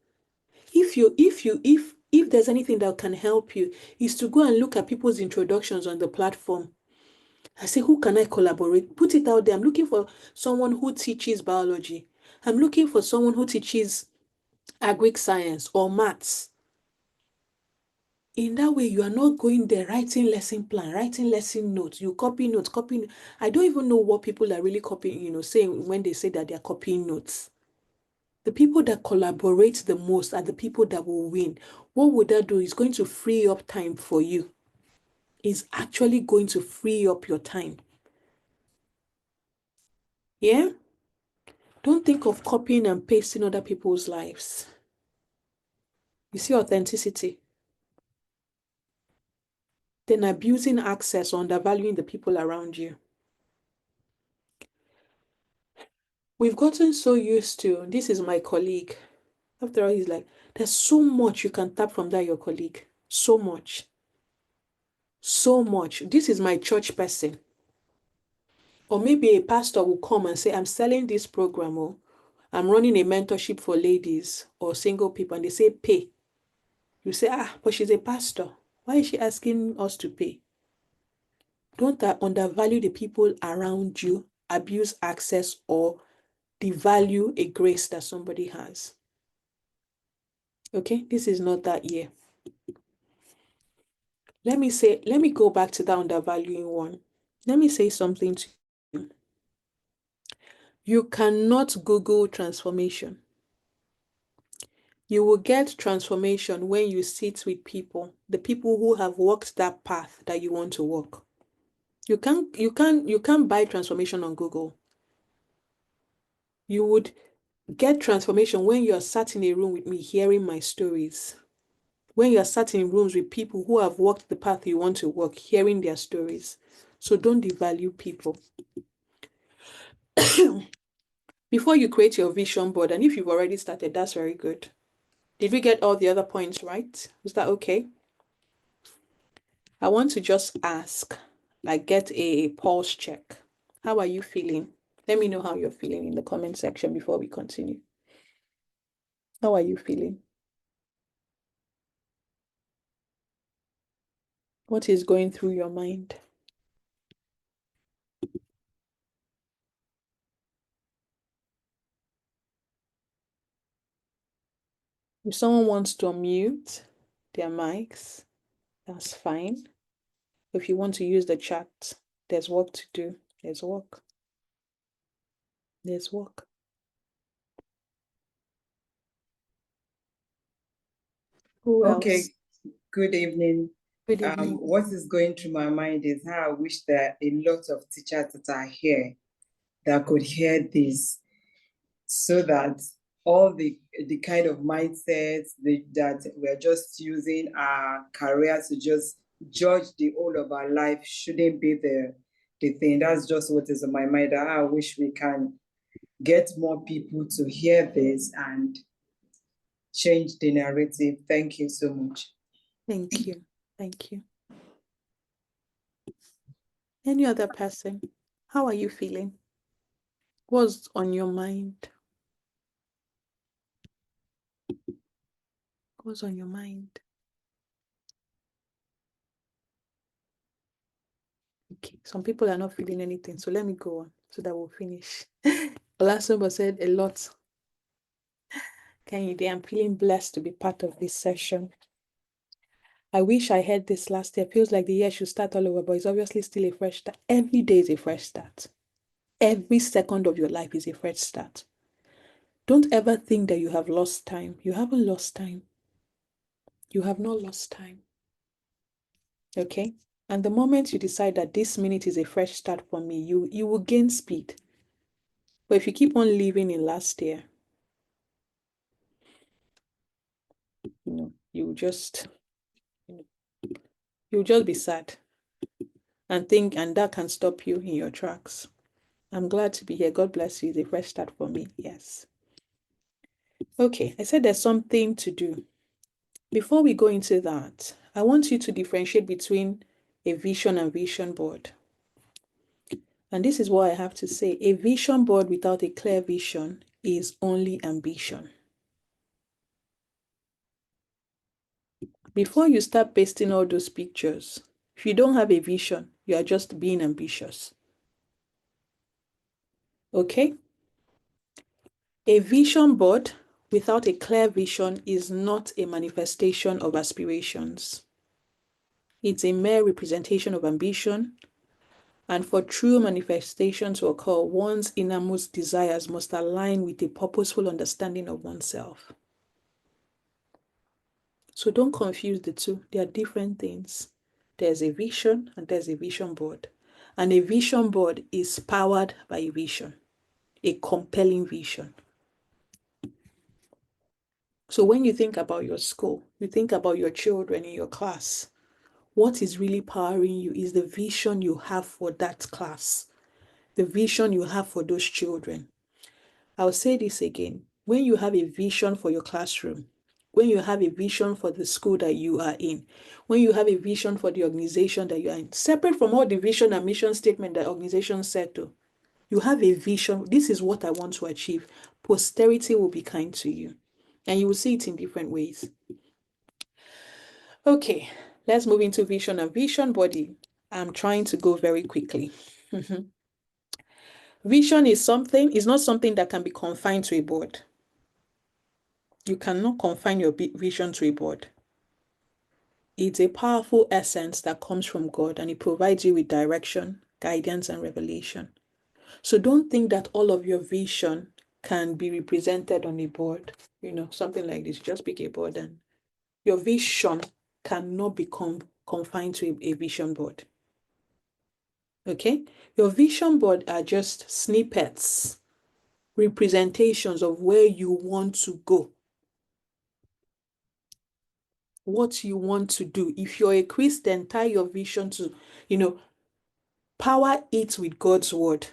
[SPEAKER 1] If there's anything that can help you, is to go and look at people's introductions on the platform. I say, who can I collaborate? Put it out there. I'm looking for someone who teaches biology. I'm looking for someone who teaches Greek science or maths. In that way, you are not going there writing lesson plan, writing lesson notes. You copy notes, copying. I don't even know what people are really copying, saying when they say that they are copying notes. The people that collaborate the most are the people that will win. What would that do? It's going to free up time for you. It's actually going to free up your time. Yeah? Don't think of copying and pasting other people's lives. You see authenticity. Then abusing access or undervaluing the people around you. We've gotten so used to, this is my colleague. After all, he's like, there's so much you can tap from that your colleague. So much. So much. This is my church person. Or maybe a pastor will come and say, I'm selling this program, or I'm running a mentorship for ladies or single people, and they say, pay. You say, but she's a pastor. Why is she asking us to pay? Don't undervalue the people around you, abuse access, or devalue a grace that somebody has. Okay, this is not that year. Let me go back to that undervaluing one. Let me say something to you. You cannot Google transformation. You will get transformation when you sit with people, the people who have walked that path that you want to walk. You can't buy transformation on Google. You would get transformation when you're sat in a room with me hearing my stories. When you're sat in rooms with people who have walked the path you want to walk, hearing their stories. So don't devalue people. Before you create your vision board, and if you've already started, that's very good. Did we get all the other points right? Is that okay? I want to just ask, like get a pulse check. How are you feeling? Let me know how you're feeling in the comment section before we continue. How are you feeling? What is going through your mind? If someone wants to unmute their mics, that's fine. If you want to use the chat, there's work to do. There's work. There's work. Who else?
[SPEAKER 3] Good evening.
[SPEAKER 1] Good evening.
[SPEAKER 3] What is going through my mind is how I wish that a lot of teachers that are here that could hear this, so that all the kind of mindsets that we're just using our career to just judge the whole of our life shouldn't be the thing. That's just what is on my mind. I wish we can get more people to hear this and change the narrative. Thank you so much.
[SPEAKER 1] Thank you. Thank you. Any other person? How are you feeling? What's on your mind? What's on your mind? Okay, some people are not feeling anything, so let me go on so that we'll finish. Olasumba said a lot. Can you I'm feeling blessed to be part of this session. I wish I had this last year. Feels like the year should start all over, but it's obviously still a fresh start. Every day is a fresh start. Every second of your life is a fresh start. Don't ever think that you have lost time. You haven't lost time. You have not lost time. Okay? And the moment you decide that this minute is a fresh start for me, you will gain speed. But if you keep on living in last year, you'll just be sad and think, and that can stop you in your tracks. I'm glad to be here. God bless you. It's a fresh start for me. Yes. Okay, I said there's something to do. Before we go into that, I want you to differentiate between a vision and vision board. And this is what I have to say. A vision board without a clear vision is only ambition. Before you start pasting all those pictures, if you don't have a vision, you are just being ambitious. Okay? A vision board without a clear vision is not a manifestation of aspirations. It's a mere representation of ambition. And for true manifestation to occur, one's innermost desires must align with a purposeful understanding of oneself. So don't confuse the two. They are different things. There's a vision and there's a vision board. And a vision board is powered by a vision, a compelling vision. So when you think about your school, you think about your children in your class, what is really powering you is the vision you have for that class, the vision you have for those children. I'll say this again. When you have a vision for your classroom, when you have a vision for the school that you are in, when you have a vision for the organization that you are in, separate from all the vision and mission statement that organizations set to, you have a vision. This is what I want to achieve. Posterity will be kind to you. And you will see it in different ways. Okay, let's move into vision and vision body. I'm trying to go very quickly. Vision is not something that can be confined to a board. You cannot confine your vision to a board. It's a powerful essence that comes from God, and it provides you with direction, guidance, and revelation. So don't think that all of your vision can be represented on a board, something like this. Just pick a board, and your vision cannot become confined to a vision board. Okay? Your vision board are just snippets, representations of where you want to go, what you want to do. If you're a Christian, tie your vision to, power it with God's word.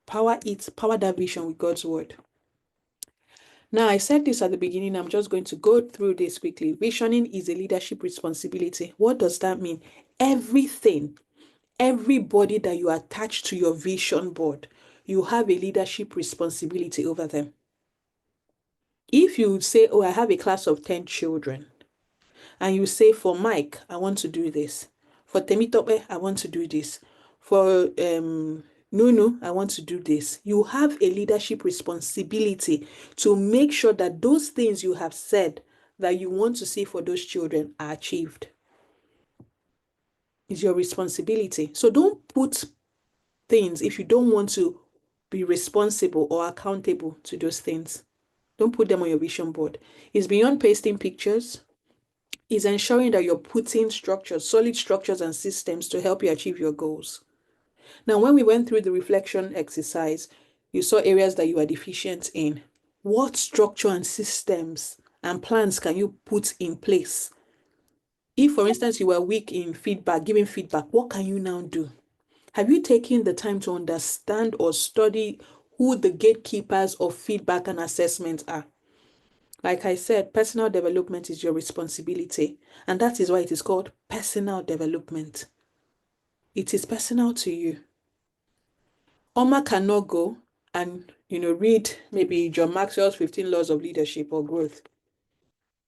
[SPEAKER 1] Power that vision with God's word. Now, I said this at the beginning. I'm just going to go through this quickly. Visioning is a leadership responsibility. What does that mean? Everybody that you attach to your vision board, you have a leadership responsibility over them. If you say, oh, I have a class of 10 children, and you say, for Mike, I want to do this. For Temitope, I want to do this. For Nunu, I want to do this. You have a leadership responsibility to make sure that those things you have said that you want to see for those children are achieved. It's your responsibility. So don't put things if you don't want to be responsible or accountable to those things. Don't put them on your vision board. It's beyond pasting pictures. It's ensuring that you're putting structures, solid structures and systems to help you achieve your goals. Now, when we went through the reflection exercise, you saw areas that you are deficient in. What structure and systems and plans can you put in place? If, for instance, you were weak in feedback, giving feedback, what can you now do? Have you taken the time to understand or study who the gatekeepers of feedback and assessment are? Like I said, personal development is your responsibility, and that is why it is called personal development. It is personal to you. Oma cannot go and, read maybe John Maxwell's 15 Laws of Leadership or Growth.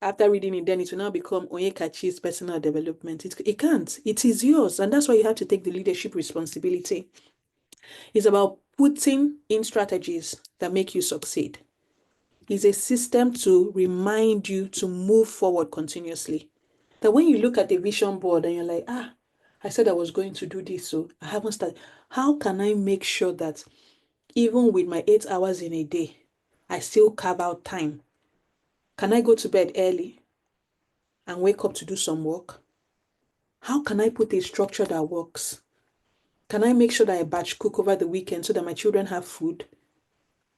[SPEAKER 1] After reading it, then it will now become Onyekachi's personal development. It can't. It is yours, and that's why you have to take the leadership responsibility. It's about putting in strategies that make you succeed. It's a system to remind you to move forward continuously. That when you look at the vision board and you're like, I said I was going to do this, so I haven't started. How can I make sure that even with my 8 hours in a day, I still carve out time? Can I go to bed early and wake up to do some work? How can I put a structure that works? Can I make sure that I batch cook over the weekend so that my children have food?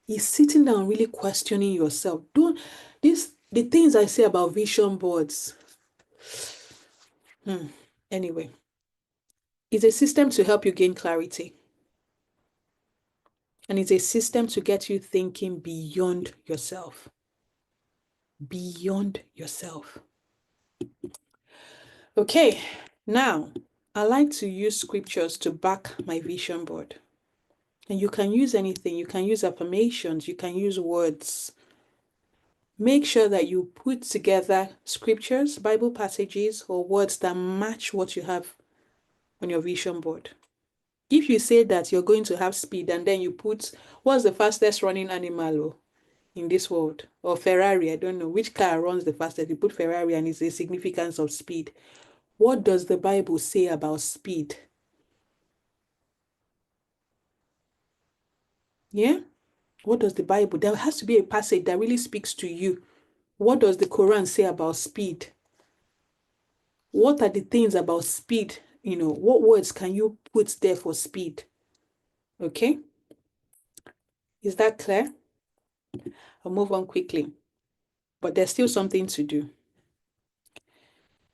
[SPEAKER 1] Is sitting down really questioning yourself. The things I say about vision boards. Anyway, it's a system to help you gain clarity. And it's a system to get you thinking beyond yourself. Beyond yourself. Okay, now I like to use scriptures to back my vision board. And you can use anything. You can use affirmations. You can use words. Make sure that you put together scriptures, Bible passages, or words that match what you have on your vision board. If you say that you're going to have speed and then you put, what's the fastest running animal in this world? Or Ferrari, I don't know. Which car runs the fastest? You put Ferrari and it's the significance of speed. What does the Bible say about speed? Yeah? What does the Bible? There has to be a passage that really speaks to you. What does the Quran say about speed? What are the things about speed? What words can you put there for speed? Okay? Is that clear? I'll move on quickly. But there's still something to do.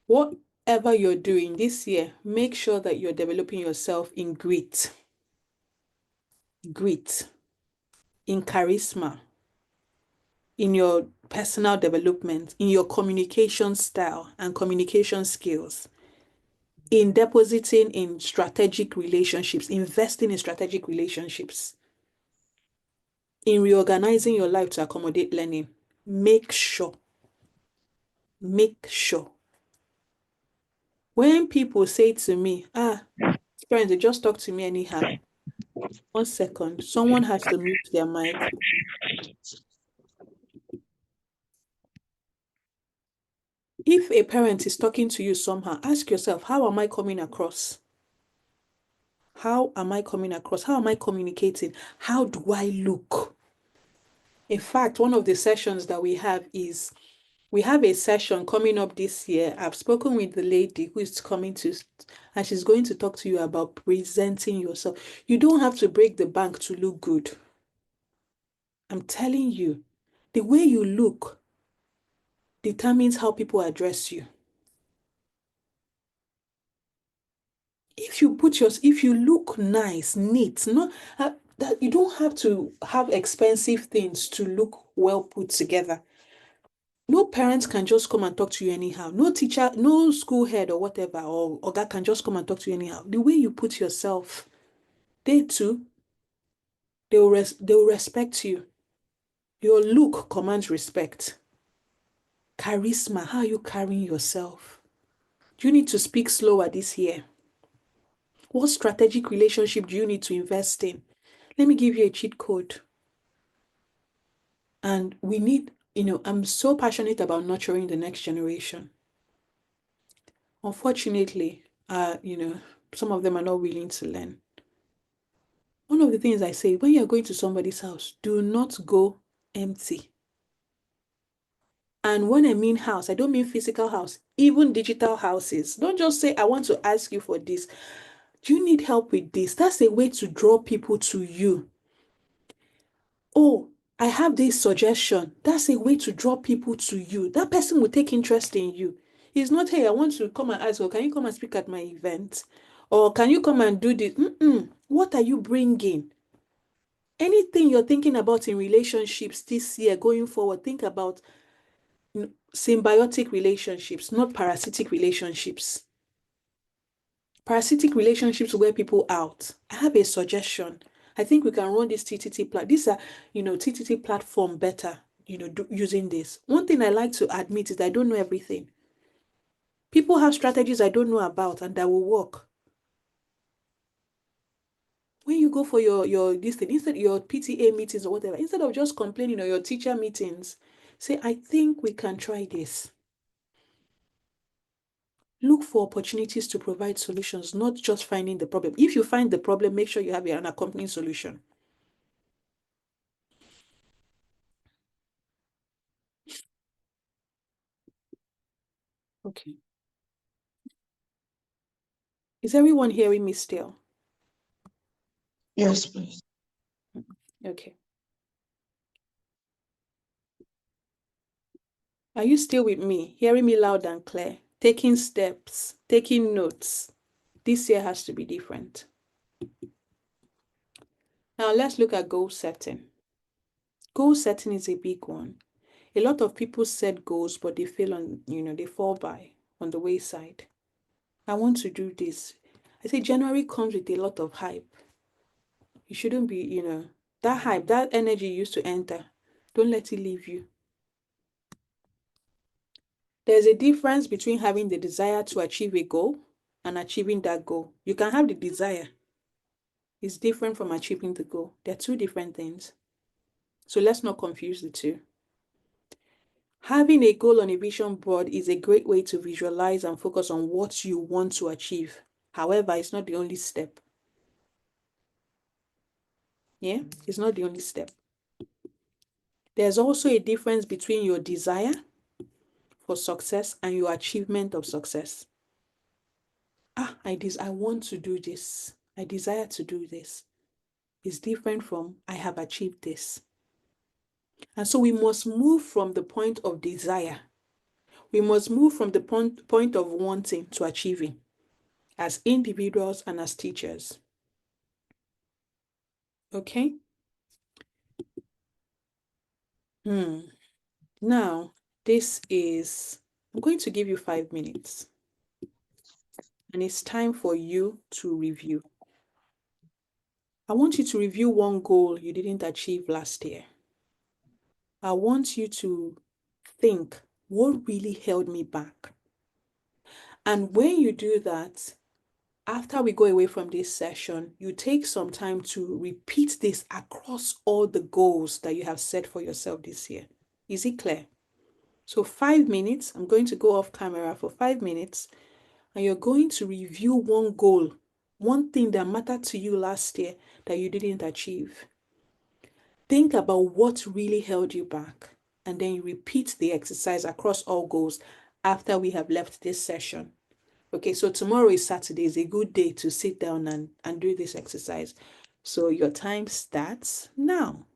[SPEAKER 1] Whatever you're doing this year, make sure that you're developing yourself in grit, in charisma, in your personal development, in your communication style and communication skills, in depositing in strategic relationships, investing in strategic relationships, in reorganizing your life to accommodate learning. Make sure. When people say to me, parents, they just talk to me anyhow. 1 second, someone has to mute their mic. If a parent is talking to you somehow, ask yourself, how am I coming across? how am I coming across? How am I communicating? How do I look? In fact, one of the sessions that we have is, we have a session coming up this year. I've spoken with the lady who is coming to, and she's going to talk to you about presenting yourself. You don't have to break the bank to look good. I'm telling you, the way you look determines how people address you. If you look nice, neat, not that you don't have to have expensive things to look well put together. No parent can just come and talk to you anyhow. No teacher, no school head or whatever, or oga can just come and talk to you anyhow. The way you put yourself, they too, they will respect you. Your look commands respect. Charisma, how are you carrying yourself? Do you need to speak slower this year? What strategic relationship do you need to invest in? Let me give you a cheat code. And we need, I'm so passionate about nurturing the next generation. Unfortunately, some of them are not willing to learn. One of the things I say, when you're going to somebody's house, do not go empty. And when I mean house, I don't mean physical house, even digital houses. Don't just say, I want to ask you for this. Do you need help with this? That's a way to draw people to you. Oh, I have this suggestion. That's a way to draw people to you. That person will take interest in you. It's not, hey, I want to come and ask, or can you come and speak at my event? Or can you come and do this? What are you bringing? Anything you're thinking about in relationships this year going forward, think about symbiotic relationships, not parasitic relationships. Parasitic relationships wear people out. I have a suggestion. I think we can run this TTT TTT platform better, using this. One thing I like to admit is I don't know everything. People have strategies I don't know about and that will work. When you go for your this thing, instead your PTA meetings or whatever, instead of just complaining, or your teacher meetings, say, I think we can try this. Look for opportunities to provide solutions, not just finding the problem. If you find the problem, make sure you have an accompanying solution. Okay. Is everyone hearing me still?
[SPEAKER 4] Yes, please.
[SPEAKER 1] Okay. Are you still with me? Hearing me loud and clear? Taking steps, taking notes. This year has to be different. Now let's look at goal setting. Goal setting is a big one. A lot of people set goals, but they fail they fall by on the wayside. I want to do this. I say January comes with a lot of hype. You shouldn't be, that hype, that energy used to enter. Don't let it leave you. There's a difference between having the desire to achieve a goal and achieving that goal. You can have the desire. It's different from achieving the goal. They're two different things. So let's not confuse the two. Having a goal on a vision board is a great way to visualize and focus on what you want to achieve. However, it's not the only step. Yeah, it's not the only step. There's also a difference between your desire for success and your achievement of success. I want to do this. I desire to do this. Is different from I have achieved this. And so we must move from the point of desire. We must move from the point of wanting to achieving as individuals and as teachers. Okay? Now, I'm going to give you 5 minutes. And it's time for you to review. I want you to review one goal you didn't achieve last year. I want you to think, what really held me back? And when you do that, after we go away from this session, you take some time to repeat this across all the goals that you have set for yourself this year. Is it clear? So 5 minutes, I'm going to go off camera for 5 minutes, and you're going to review one goal One thing that mattered to you last year that you didn't achieve. Think about what really held you back, and then you repeat the exercise across all goals after we have left this session. Okay, so tomorrow is Saturday, is a good day to sit down and do this exercise. So your time starts now.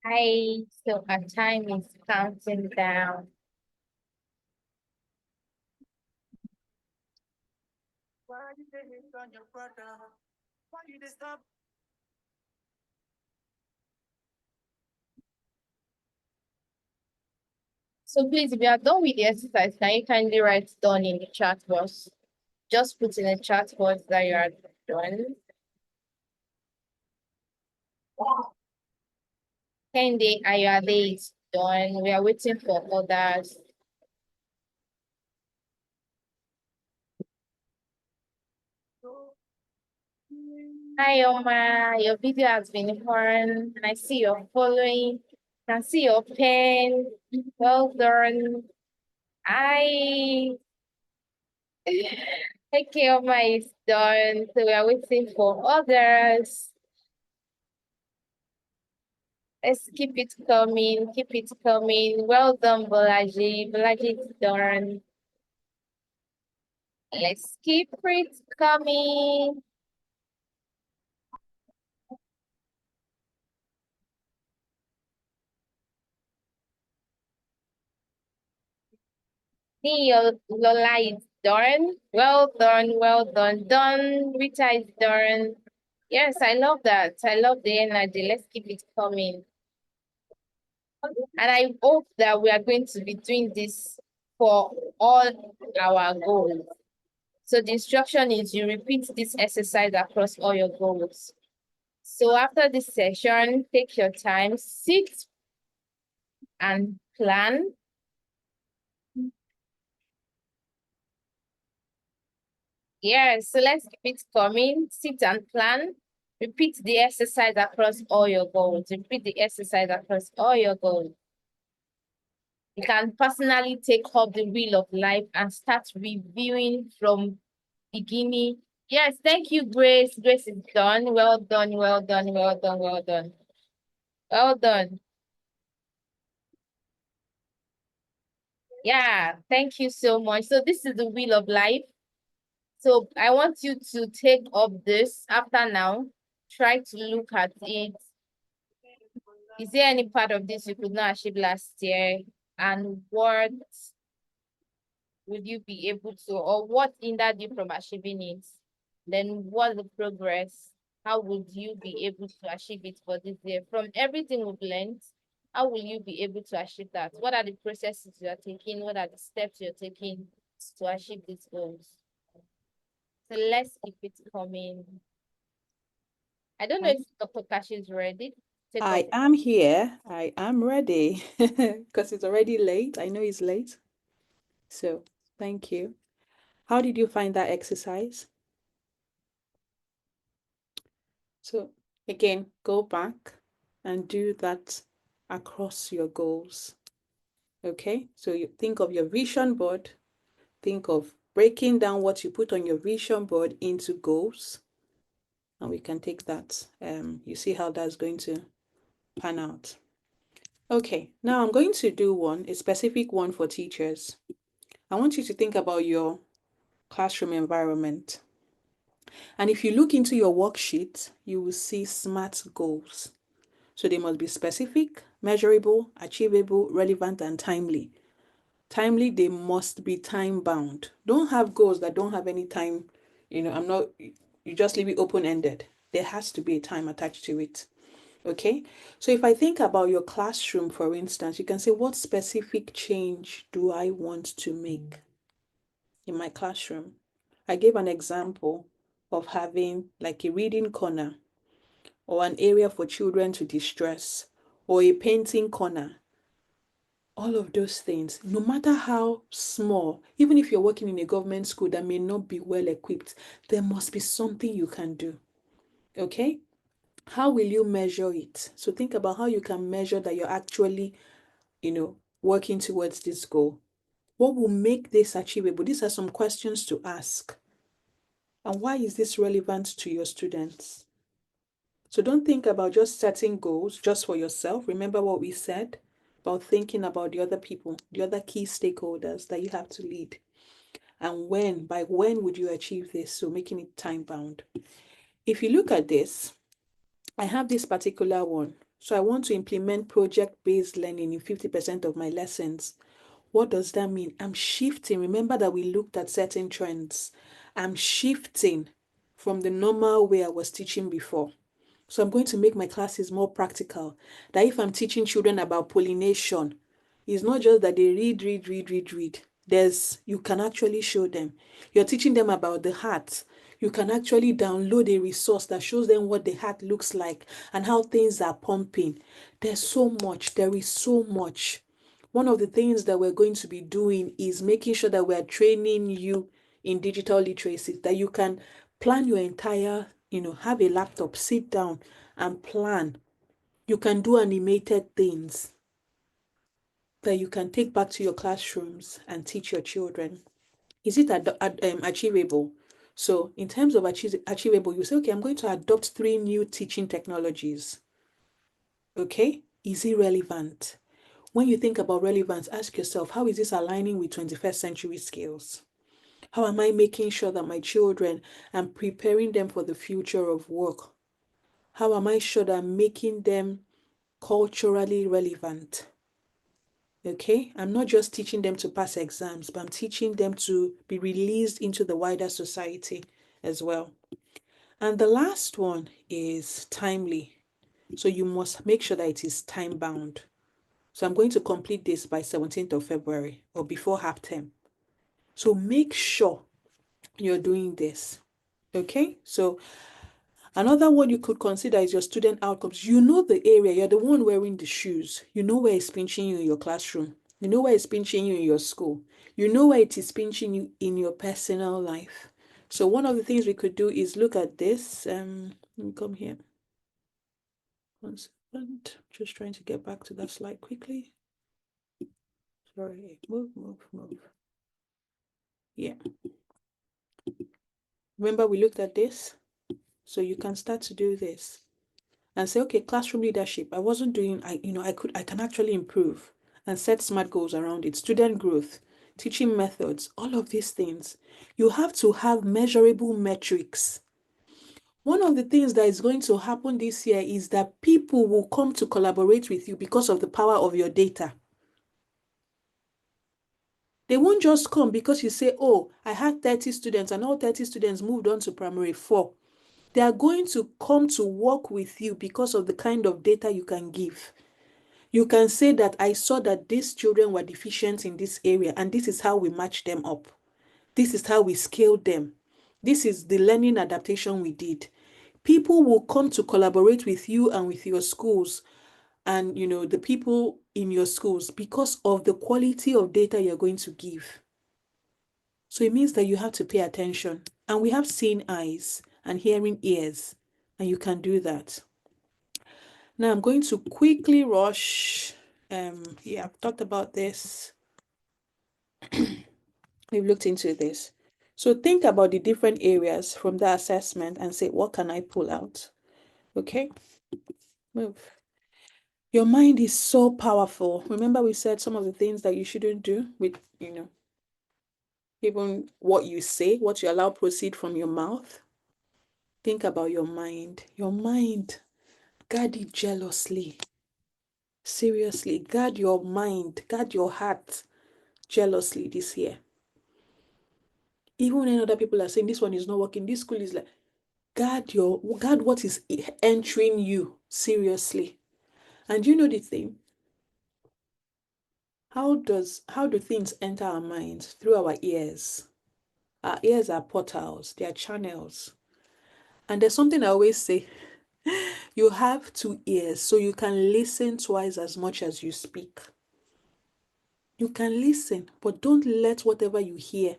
[SPEAKER 2] Hi, so our time is counting down. So please, if you are done with the exercise, can you kindly write done in the chat box? Just put in the chat box that you are done. Candy, are your days done? We are waiting for others. Hi, Oma. Your video has been fun, and I see you're following. Can see your pen. Well done. Okay, Oma is done. So we are waiting for others. Let's keep it coming. Keep it coming. Well done, Bolaji. Bolaji is done. Let's keep it coming. Lola is done. Well done, well done. Done. Rita is done. Yes, I love that. I love the energy. Let's keep it coming. And I hope that we are going to be doing this for all our goals. So the instruction is you repeat this exercise across all your goals. So after this session, take your time, sit and plan. Yes, so let's keep it coming. Sit and plan. Repeat the exercise across all your goals. Repeat the exercise across all your goals. You can personally take up the wheel of life and start reviewing from beginning. Yes, thank you, Grace. Grace is done. Well done, well done, well done, well done. Well done. Yeah, thank you so much. So this is the wheel of life. So I want you to take up this after now. Try to look at it. Is there any part of this you could not achieve last year? And what would you be able to, or what hindered you from achieving it? Then what's the progress? How would you be able to achieve it for this year? From everything we've learned, how will you be able to achieve that? What are the processes you are taking? What are the steps you're taking to achieve these goals? So let's keep it coming. I don't know if Dr. Kashi is ready.
[SPEAKER 1] I am here. I am ready because it's already late. I know it's late. So thank you. How did you find that exercise? So again, go back and do that across your goals. Okay, so you think of your vision board, think of breaking down what you put on your vision board into goals. And we can take that. You see how that's going to pan out. Okay, now I'm going to do a specific one for teachers. I want you to think about your classroom environment. And if you look into your worksheet, you will see SMART goals. So they must be specific, measurable, achievable, relevant, and timely. Timely, they must be time bound. Don't have goals that don't have any time. You just leave it open-ended. There has to be a time attached to it. Okay, so if I think about your classroom, for instance, you can say, what specific change do I want to make in my classroom? I gave an example of having like a reading corner or an area for children to distress or a painting corner. All of those things, no matter how small, even if you're working in a government school that may not be well equipped, there must be something you can do. Okay? How will you measure it? So think about how you can measure that you're actually, working towards this goal. What will make this achievable? These are some questions to ask. And why is this relevant to your students? So don't think about just setting goals just for yourself. Remember what we said about thinking about the other people, the other key stakeholders that you have to lead. And by when would you achieve this? So making it time bound. If you look at this, I have this particular one. So I want to implement project-based learning in 50% of my lessons. What does that mean? I'm shifting. Remember that we looked at certain trends. I'm shifting from the normal way I was teaching before. So I'm going to make my classes more practical. That if I'm teaching children about pollination, it's not just that they read. You can actually show them. You're teaching them about the heart. You can actually download a resource that shows them what the heart looks like and how things are pumping. There's so much. There is so much. One of the things that we're going to be doing is making sure that we're training you in digital literacy, that you can plan your entire, have a laptop, sit down and plan. You can do animated things that you can take back to your classrooms and teach your children. Is it achievable? So in terms of achievable, you say, okay, I'm going to adopt 3 new teaching technologies. Okay, is it relevant? When you think about relevance, ask yourself, how is this aligning with 21st century skills? How am I making sure that my children, I'm preparing them for the future of work? How am I sure that I'm making them culturally relevant? Okay, I'm not just teaching them to pass exams, but I'm teaching them to be released into the wider society as well. And the last one is timely. So you must make sure that it is time bound. So I'm going to complete this by 17th of February or before half term. So make sure you're doing this. Okay, so another one you could consider is your student outcomes. You know the area, you're the one wearing the shoes. You know where it's pinching you in your classroom. You know where it's pinching you in your school. You know where it is pinching you in your personal life. So one of the things we could do is look at this. Let me come here. 1 second. Just trying to get back to that slide quickly. Sorry, move. Yeah. Remember we looked at this? So you can start to do this and say, okay, classroom leadership. I wasn't doing, I can actually improve and set smart goals around it. Student growth, teaching methods, all of these things. You have to have measurable metrics. One of the things that is going to happen this year is that people will come to collaborate with you because of the power of your data. They won't just come because you say, oh, I had 30 students and all 30 students moved on to primary 4. They are going to come to work with you because of the kind of data you can give. You can say that I saw that these children were deficient in this area and this is how we match them up. This is how we scaled them. This is the learning adaptation we did. People will come to collaborate with you and with your schools and the people in your schools because of the quality of data you're going to give. So it means that you have to pay attention. And we have seeing eyes and hearing ears, and you can do that. Now I'm going to quickly rush. I've talked about this. We've looked into this. So think about the different areas from the assessment and say, what can I pull out? Okay, move. Your mind is so powerful. Remember we said some of the things that you shouldn't do with, even what you say, what you allow proceed from your mouth. Think about your mind. Your mind, guard it jealously. Seriously, guard your mind, guard your heart jealously this year. Even when other people are saying this one is not working, this school is like, guard what is entering you seriously. And you know the thing? How do things enter our minds? Through our ears. Our ears are portals, they are channels. And there's something I always say. You have 2 ears, so you can listen twice as much as you speak. You can listen, but don't let whatever you hear,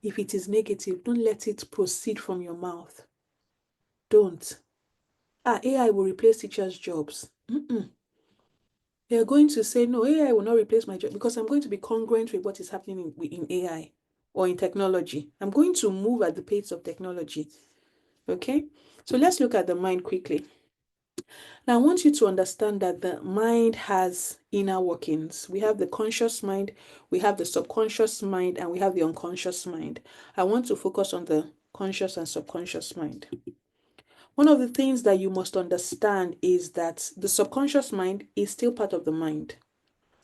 [SPEAKER 1] if it is negative, don't let it proceed from your mouth. Don't. AI will replace teachers' jobs. They are going to say, no, AI will not replace my job because I'm going to be congruent with what is happening in AI or in technology. I'm going to move at the pace of technology. Okay? So let's look at the mind quickly. Now, I want you to understand that the mind has inner workings. We have the conscious mind, we have the subconscious mind, and we have the unconscious mind. I want to focus on the conscious and subconscious mind. One of the things that you must understand is that the subconscious mind is still part of the mind.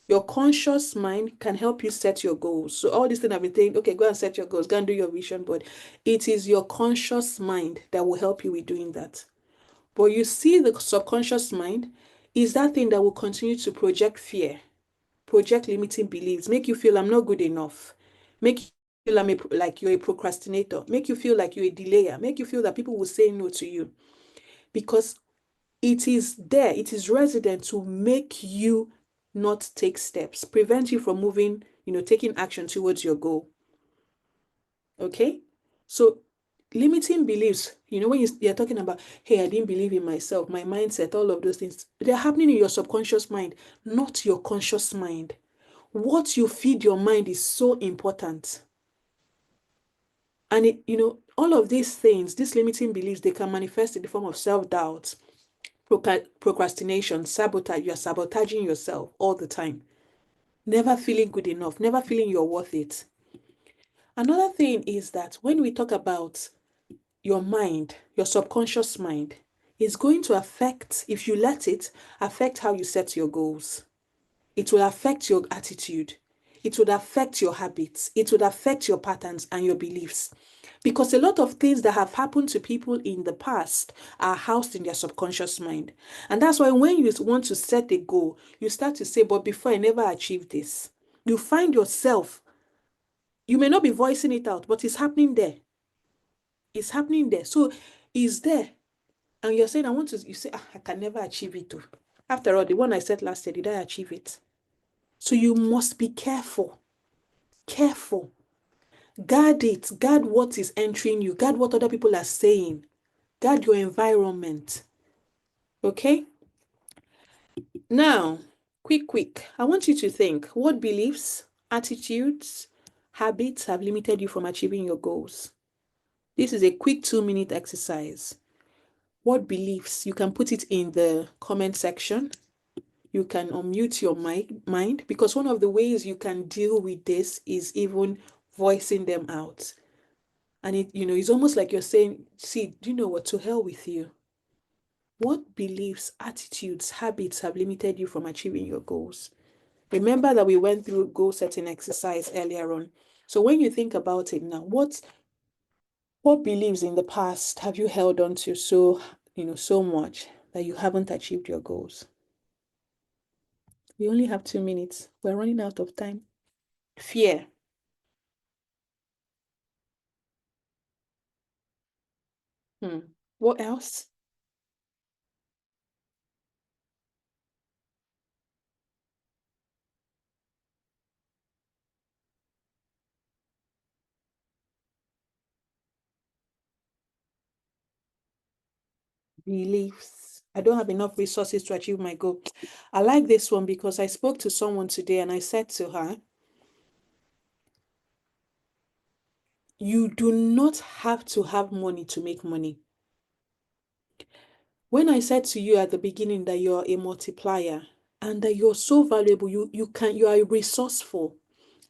[SPEAKER 1] Your conscious mind can help you set your goals. So all these things I've been saying, okay, go and set your goals, go and do your vision board. It is your conscious mind that will help you with doing that. But you see, the subconscious mind is that thing that will continue to project fear, project limiting beliefs, make you feel I'm not good enough, make like you're a procrastinator, make you feel like you're a delayer, make you feel that people will say no to you. Because it is there, it is resident to make you not take steps, prevent you from moving, taking action towards your goal. Okay? So limiting beliefs, when you're talking about, hey, I didn't believe in myself, my mindset, all of those things, they're happening in your subconscious mind, not your conscious mind. What you feed your mind is so important. And all of these things, these limiting beliefs, they can manifest in the form of self-doubt, procrastination, sabotage. You're sabotaging yourself all the time. Never feeling good enough, never feeling you're worth it. Another thing is that when we talk about your mind, your subconscious mind, is going to affect, if you let it, affect how you set your goals. It will affect your attitude. It would affect your habits. It would affect your patterns and your beliefs. Because a lot of things that have happened to people in the past are housed in their subconscious mind. And that's why when you want to set a goal, you start to say, but before I never achieved this. You find yourself, you may not be voicing it out, but it's happening there. It's happening there. So it's there. And you're saying, you say, I can never achieve it too. After all, the one I said last year, did I achieve it? So you must be careful. Careful. Guard it. Guard what is entering you. Guard what other people are saying. Guard your environment. Okay? Now, quick. I want you to think, what beliefs, attitudes, habits have limited you from achieving your goals? This is a quick 2-minute exercise. What beliefs? You can put it in the comment section. You can unmute your mind, because one of the ways you can deal with this is even voicing them out. And it's almost like you're saying, see, do you know what? To hell with you. What beliefs, attitudes, habits have limited you from achieving your goals? Remember that we went through goal setting exercise earlier on. So when you think about it now, what beliefs in the past have you held on to so much that you haven't achieved your goals? We only have 2 minutes. We're running out of time. Fear. What else? Beliefs. I don't have enough resources to achieve my goal. I like this one because I spoke to someone today and I said to her, you do not have to have money to make money. When I said to you at the beginning that you're a multiplier and that you're so valuable, you are resourceful.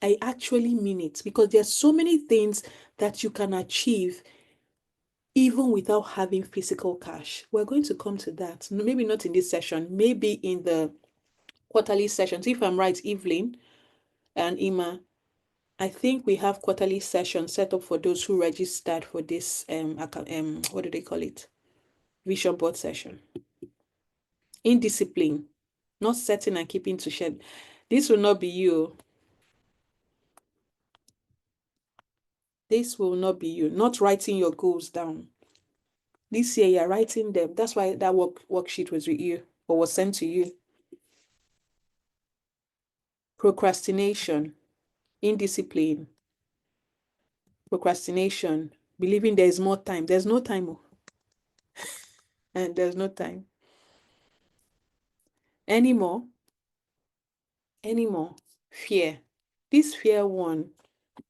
[SPEAKER 1] I actually mean it, because there's so many things that you can achieve even without having physical cash. We're going to come to that. Maybe not in this session, maybe in the quarterly sessions. If I'm right, Evelyn and Ima, I think we have quarterly sessions set up for those who registered for this what do they call it? Vision board session. Indiscipline, not setting and keeping to shed. This will not be you. This will not be you. Not writing your goals down. This year you're writing them. That's why that worksheet was with you or was sent to you. Procrastination, indiscipline, procrastination, believing there is more time. There's no time. And there's no time. Anymore. Fear. This fear one,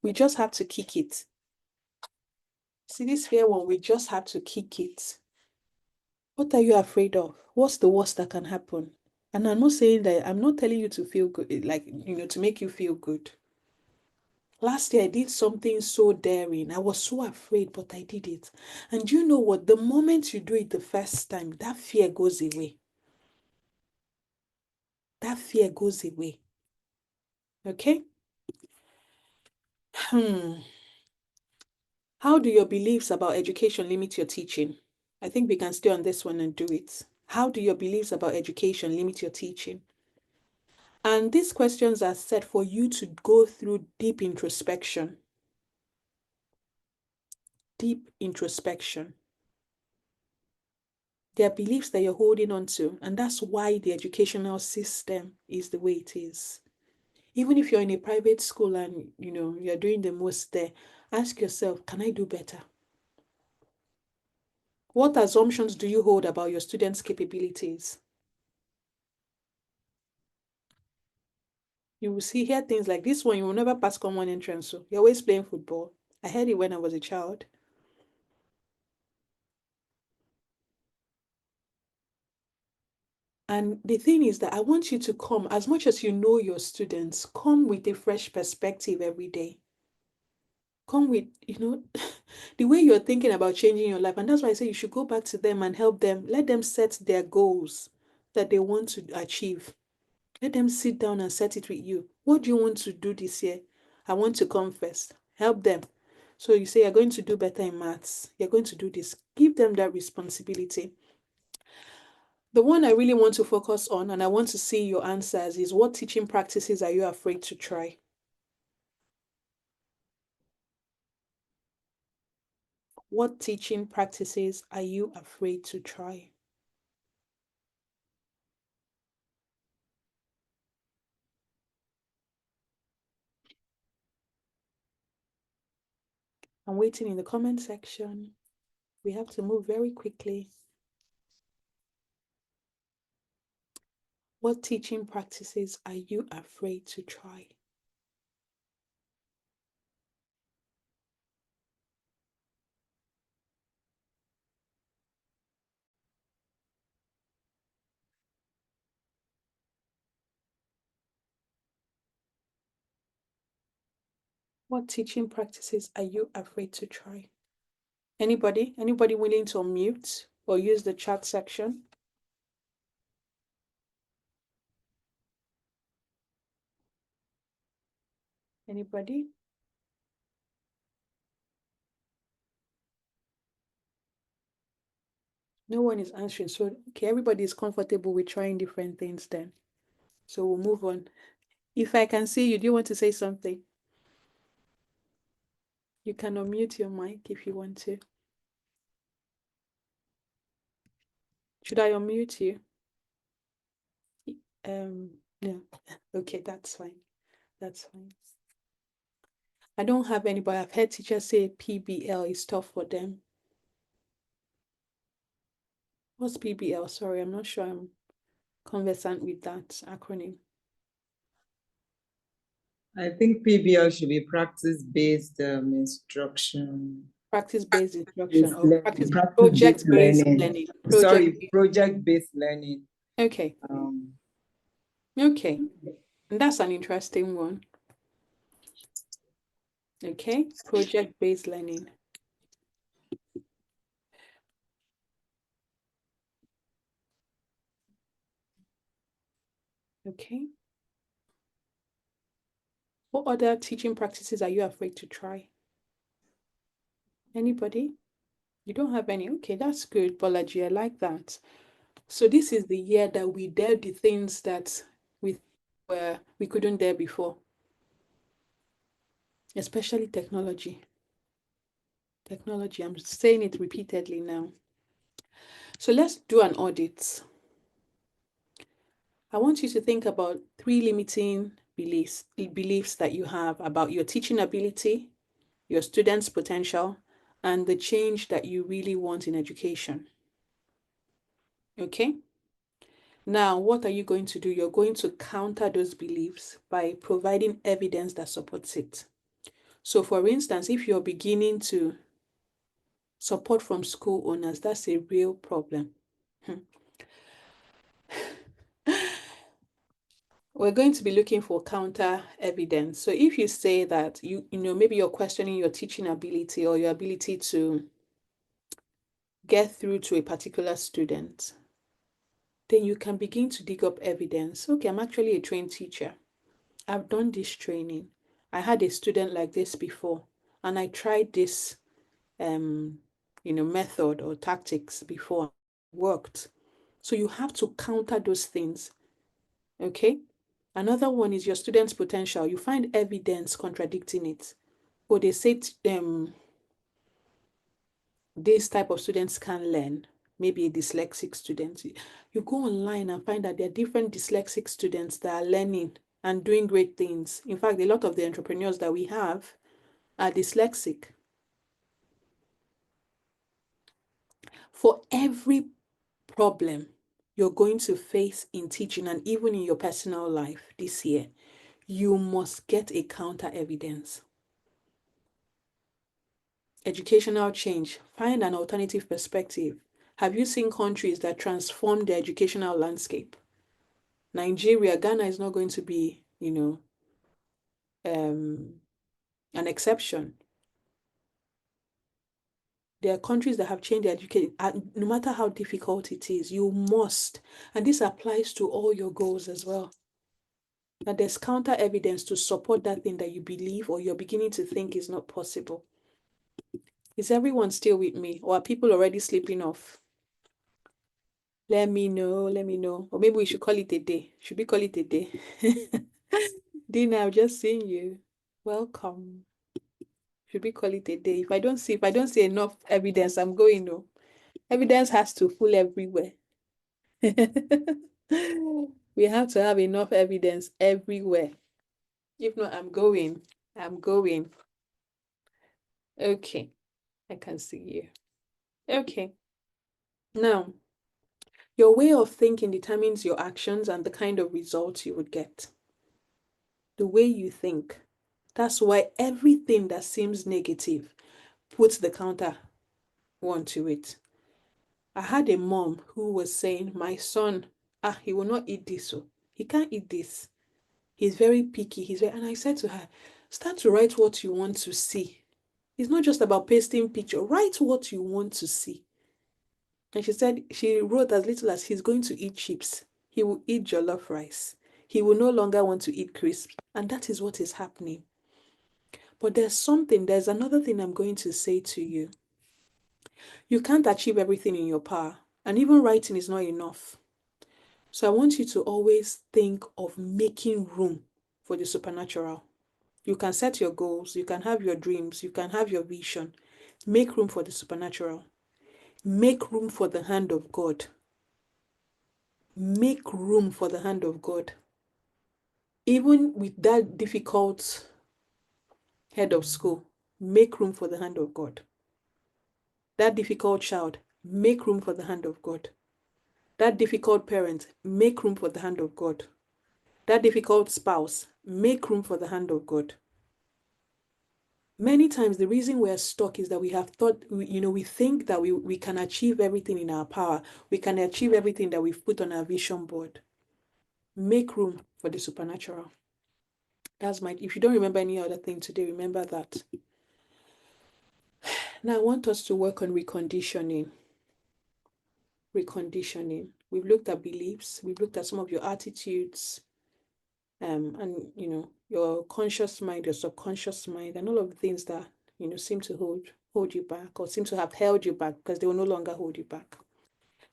[SPEAKER 1] we just have to kick it. See, this fear one, we just have to kick it. What are you afraid of? What's the worst that can happen? And I'm not saying that, I'm not telling you to feel good, like, to make you feel good. Last year, I did something so daring. I was so afraid, but I did it. And you know what? The moment you do it the first time, that fear goes away. That fear goes away. Okay? How do your beliefs about education limit your teaching? I think we can stay on this one and do it. How do your beliefs about education limit your teaching? And these questions are set for you to go through deep introspection. deep introspection. There are beliefs that you're holding on to, and that's why the educational system is the way it is. Even if you're in a private school and you're doing the most there, ask yourself, can I do better? What assumptions do you hold about your students' capabilities? You will hear things like this one, you will never pass common entrance, so you're always playing football. I heard it when I was a child. And the thing is that I want you to come, as much as you know your students, come with a fresh perspective every day. Come with, the way you're thinking about changing your life. And that's why I say you should go back to them and help them. Let them set their goals that they want to achieve. Let them sit down and set it with you. What do you want to do this year? I want to come first. Help them. So you say you're going to do better in maths. You're going to do this. Give them that responsibility. The one I really want to focus on, and I want to see your answers, is what teaching practices are you afraid to try? What teaching practices are you afraid to try? I'm waiting in the comment section. We have to move very quickly. What teaching practices are you afraid to try? What teaching practices are you afraid to try? Anybody? Anybody willing to unmute or use the chat section? Anybody? No one is answering. So, okay, everybody is comfortable with trying different things then. So we'll move on. If I can see you, do you want to say something? You can unmute your mic if you want to. Should I unmute you? No. Okay, that's fine. That's fine. I don't have anybody. I've heard teachers say PBL is tough for them. What's PBL? Sorry, I'm not sure I'm conversant with that acronym.
[SPEAKER 3] I think PBL should be practice-based instruction.
[SPEAKER 1] Practice-based instruction or
[SPEAKER 3] Practice-based
[SPEAKER 1] project-based
[SPEAKER 3] learning.
[SPEAKER 1] learning.
[SPEAKER 3] Project-based learning.
[SPEAKER 1] Okay. Okay. And that's an interesting one. Okay. Project-based learning. Okay. What other teaching practices are you afraid to try? Anybody? You don't have any? Okay, that's good, Bolaji. I like that. So this is the year that we dare the things that we couldn't dare before, especially technology. Technology, I'm saying it repeatedly now. So let's do an audit. I want you to think about 3 limiting beliefs that you have about your teaching ability, your students' potential, and the change that you really want in education. Okay? Now, what are you going to do? You're going to counter those beliefs by providing evidence that supports it. So, for instance, if you're beginning to support from school owners, that's a real problem. We're going to be looking for counter evidence. So if you say that maybe you're questioning your teaching ability or your ability to get through to a particular student, then you can begin to dig up evidence. Okay, I'm actually a trained teacher. I've done this training. I had a student like this before, and I tried this method or tactics before. It worked. So you have to counter those things. Okay? Another one is your student's potential. You find evidence contradicting it. Or they say this type of students can learn, maybe a dyslexic student, you go online and find that there are different dyslexic students that are learning and doing great things. In fact, a lot of the entrepreneurs that we have are dyslexic. For every problem you're going to face in teaching and even in your personal life this year, you must get a counter evidence. Educational change. Find an alternative perspective. Have you seen countries that transform their educational landscape? Nigeria, Ghana is not going to be, an exception. There are countries that have changed their education. No matter how difficult it is, you must. And this applies to all your goals as well. That there's counter evidence to support that thing that you believe or you're beginning to think is not possible. Is everyone still with me? Or are people already sleeping off? Let me know. Or maybe we should call it a day. Should we call it a day? Dina, I've just seen you. Welcome. Should we call it a day? If I don't see enough evidence, I'm going no. Evidence has to full everywhere. We have to have enough evidence everywhere. If not, I'm going. Okay, I can see you. Okay. Now, your way of thinking determines your actions and the kind of results you would get. The way you think. That's why everything that seems negative puts the counter one to it. I had a mom who was saying, my son, he will not eat this. So he can't eat this. He's very picky. And I said to her, start to write what you want to see. It's not just about pasting picture. Write what you want to see. And she said, she wrote as little as he's going to eat chips. He will eat jollof rice. He will no longer want to eat crisps. And that is what is happening. But there's another thing I'm going to say to you. You can't achieve everything in your power. And even writing is not enough. So I want you to always think of making room for the supernatural. You can set your goals. You can have your dreams. You can have your vision. Make room for the supernatural. Make room for the hand of God. Make room for the hand of God. Even with that difficult head of school, make room for the hand of God. That difficult child, make room for the hand of God. That difficult parent, make room for the hand of God. That difficult spouse, make room for the hand of God. Many times the reason we're stuck is that we have thought, we think that we can achieve everything in our power. We can achieve everything that we've put on our vision board. Make room for the supernatural. If you don't remember any other thing today, remember that. Now I want us to work on reconditioning. We've looked at beliefs. We've looked at some of your attitudes, and your conscious mind, your subconscious mind, and all of the things that seem to hold you back or seem to have held you back because they will no longer hold you back.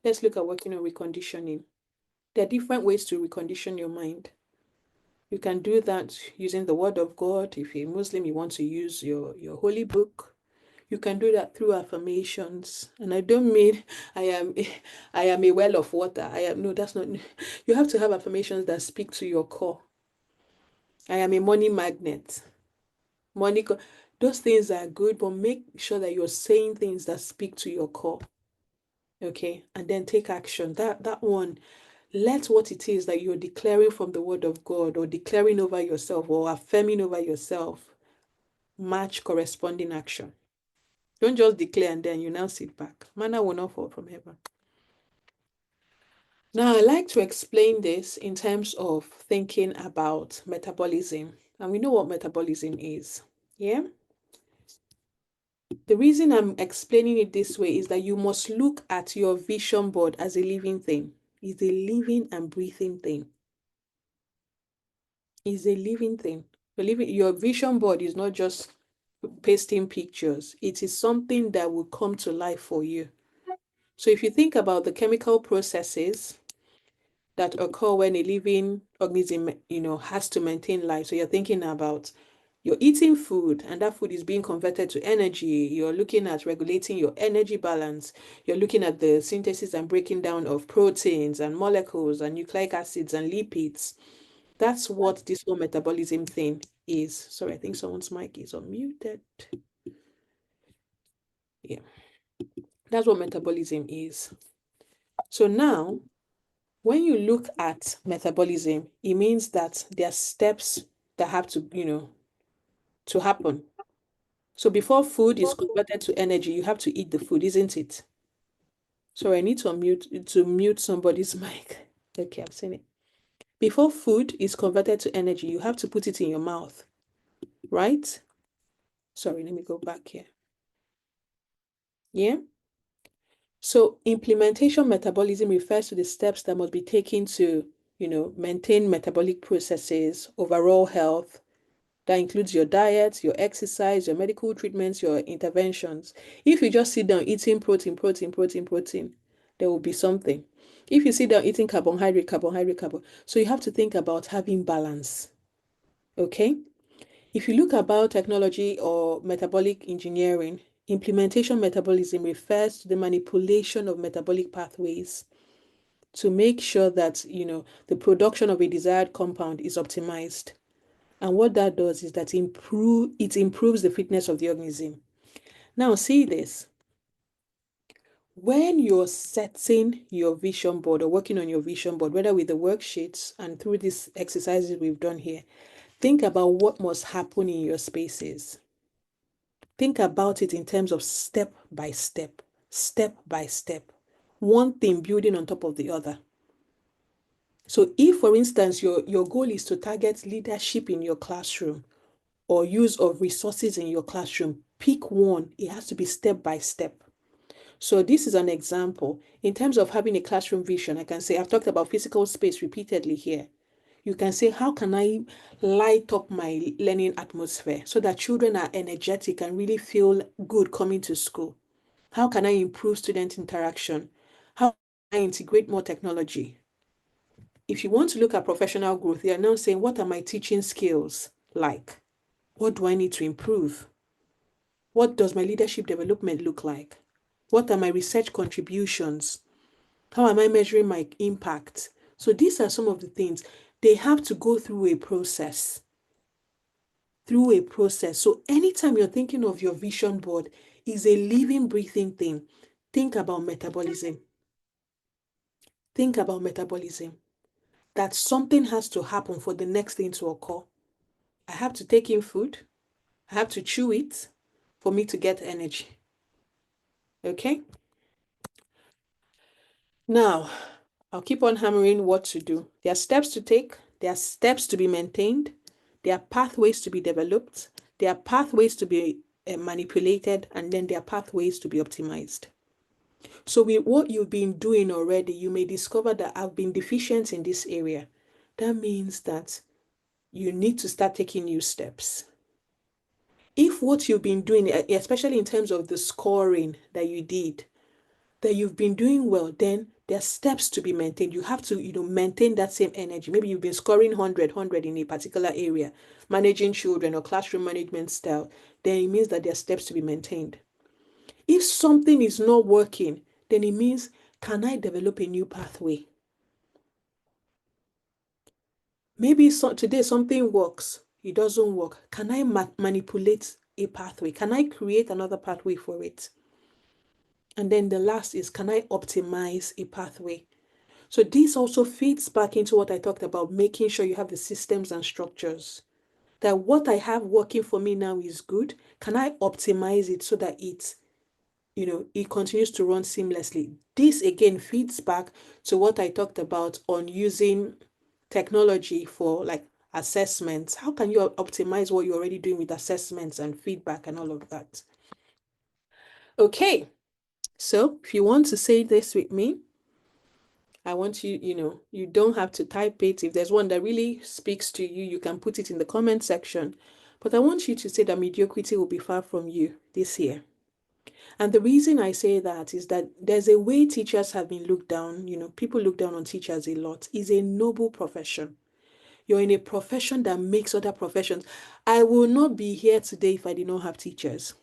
[SPEAKER 1] Let's look at working on reconditioning. There are different ways to recondition your mind. You can do that using the Word of God. If you're a Muslim, you want to use your holy book. You can do that through affirmations. And I don't mean I am a well of water. That's not. You have to have affirmations that speak to your core. I am a money magnet. Those things are good, but make sure that you're saying things that speak to your core. Okay, and then take action. That one, let what it is that you're declaring from the Word of God or declaring over yourself or affirming over yourself match corresponding action. Don't just declare and then you now sit back. Manna will not fall from heaven. Now, I like to explain this in terms of thinking about metabolism. And we know what metabolism is. Yeah? The reason I'm explaining it this way is that you must look at your vision board as a living thing. It's a living and breathing thing. It's a living thing. Your vision board is not just pasting pictures. It is something that will come to life for you. So if you think about the chemical processes that occur when a living organism, has to maintain life. So you're thinking about, You're eating food and that food is being converted to energy. You're looking at regulating your energy balance. You're looking at the synthesis and breaking down of proteins and molecules and nucleic acids and lipids. That's what this whole metabolism thing is. Sorry, I think someone's mic is unmuted. Yeah, that's what metabolism is. So now, when you look at metabolism, it means that there are steps that have to, to happen. So before food is converted to energy, you have to eat the food, isn't it? So I need to mute somebody's mic. Okay, I've seen it. Before food is converted to energy, you have to put it in your mouth, right? Sorry, let me go back here. Yeah. So implementation metabolism refers to the steps that must be taken to, maintain metabolic processes, overall health. That includes your diet, your exercise, your medical treatments, your interventions. If you just sit down eating protein, there will be something. If you sit down eating carbohydrate. So you have to think about having balance. Okay? If you look at biotechnology or metabolic engineering, implementation metabolism refers to the manipulation of metabolic pathways to make sure that, the production of a desired compound is optimized. And what that does is that it improves the fitness of the organism. Now, see this. When you're setting your vision board or working on your vision board, whether with the worksheets and through these exercises we've done here, think about what must happen in your spaces. Think about it in terms of step by step, one thing building on top of the other. So if, for instance, your goal is to target leadership in your classroom, or use of resources in your classroom, pick one. It has to be step by step. So this is an example. In terms of having a classroom vision, I can say, I've talked about physical space repeatedly here. You can say, how can I light up my learning atmosphere so that children are energetic and really feel good coming to school? How can I improve student interaction? How can I integrate more technology? If you want to look at professional growth, they are now saying, what are my teaching skills like? What do I need to improve? What does my leadership development look like? What are my research contributions? How am I measuring my impact? So these are some of the things. They have to go through a process. So anytime you're thinking of your vision board, is a living, breathing thing. Think about metabolism. That something has to happen for the next thing to occur. I have to take in food. I have to chew it for me to get energy. Okay? Now, I'll keep on hammering what to do. There are steps to take. There are steps to be maintained. There are pathways to be developed. There are pathways to be manipulated. And then there are pathways to be optimized. So with what you've been doing already, you may discover that I've been deficient in this area. That means that you need to start taking new steps. If what you've been doing, especially in terms of the scoring that you did, that you've been doing well, then there are steps to be maintained. You have to, maintain that same energy. Maybe you've been scoring 100 in a particular area, managing children or classroom management style. Then it means that there are steps to be maintained. If something is not working, then it means, can I develop a new pathway? Maybe today something works, it doesn't work. Can I manipulate a pathway? Can I create another pathway for it? And then the last is, can I optimize a pathway? So this also feeds back into what I talked about, making sure you have the systems and structures. That what I have working for me now is good. Can I optimize it so that it continues to run seamlessly? This again feeds back to what I talked about on using technology for like assessments. How can you optimize what you're already doing with assessments and feedback and all of that? Okay, so if you want to say this with me, I want you, you don't have to type it. If there's one that really speaks to you, you can put it in the comment section. But I want you to say that mediocrity will be far from you this year. And the reason I say that is that there's a way teachers have been looked down. People look down on teachers a lot. It's a noble profession. You're in a profession that makes other professions. I will not be here today if I did not have teachers.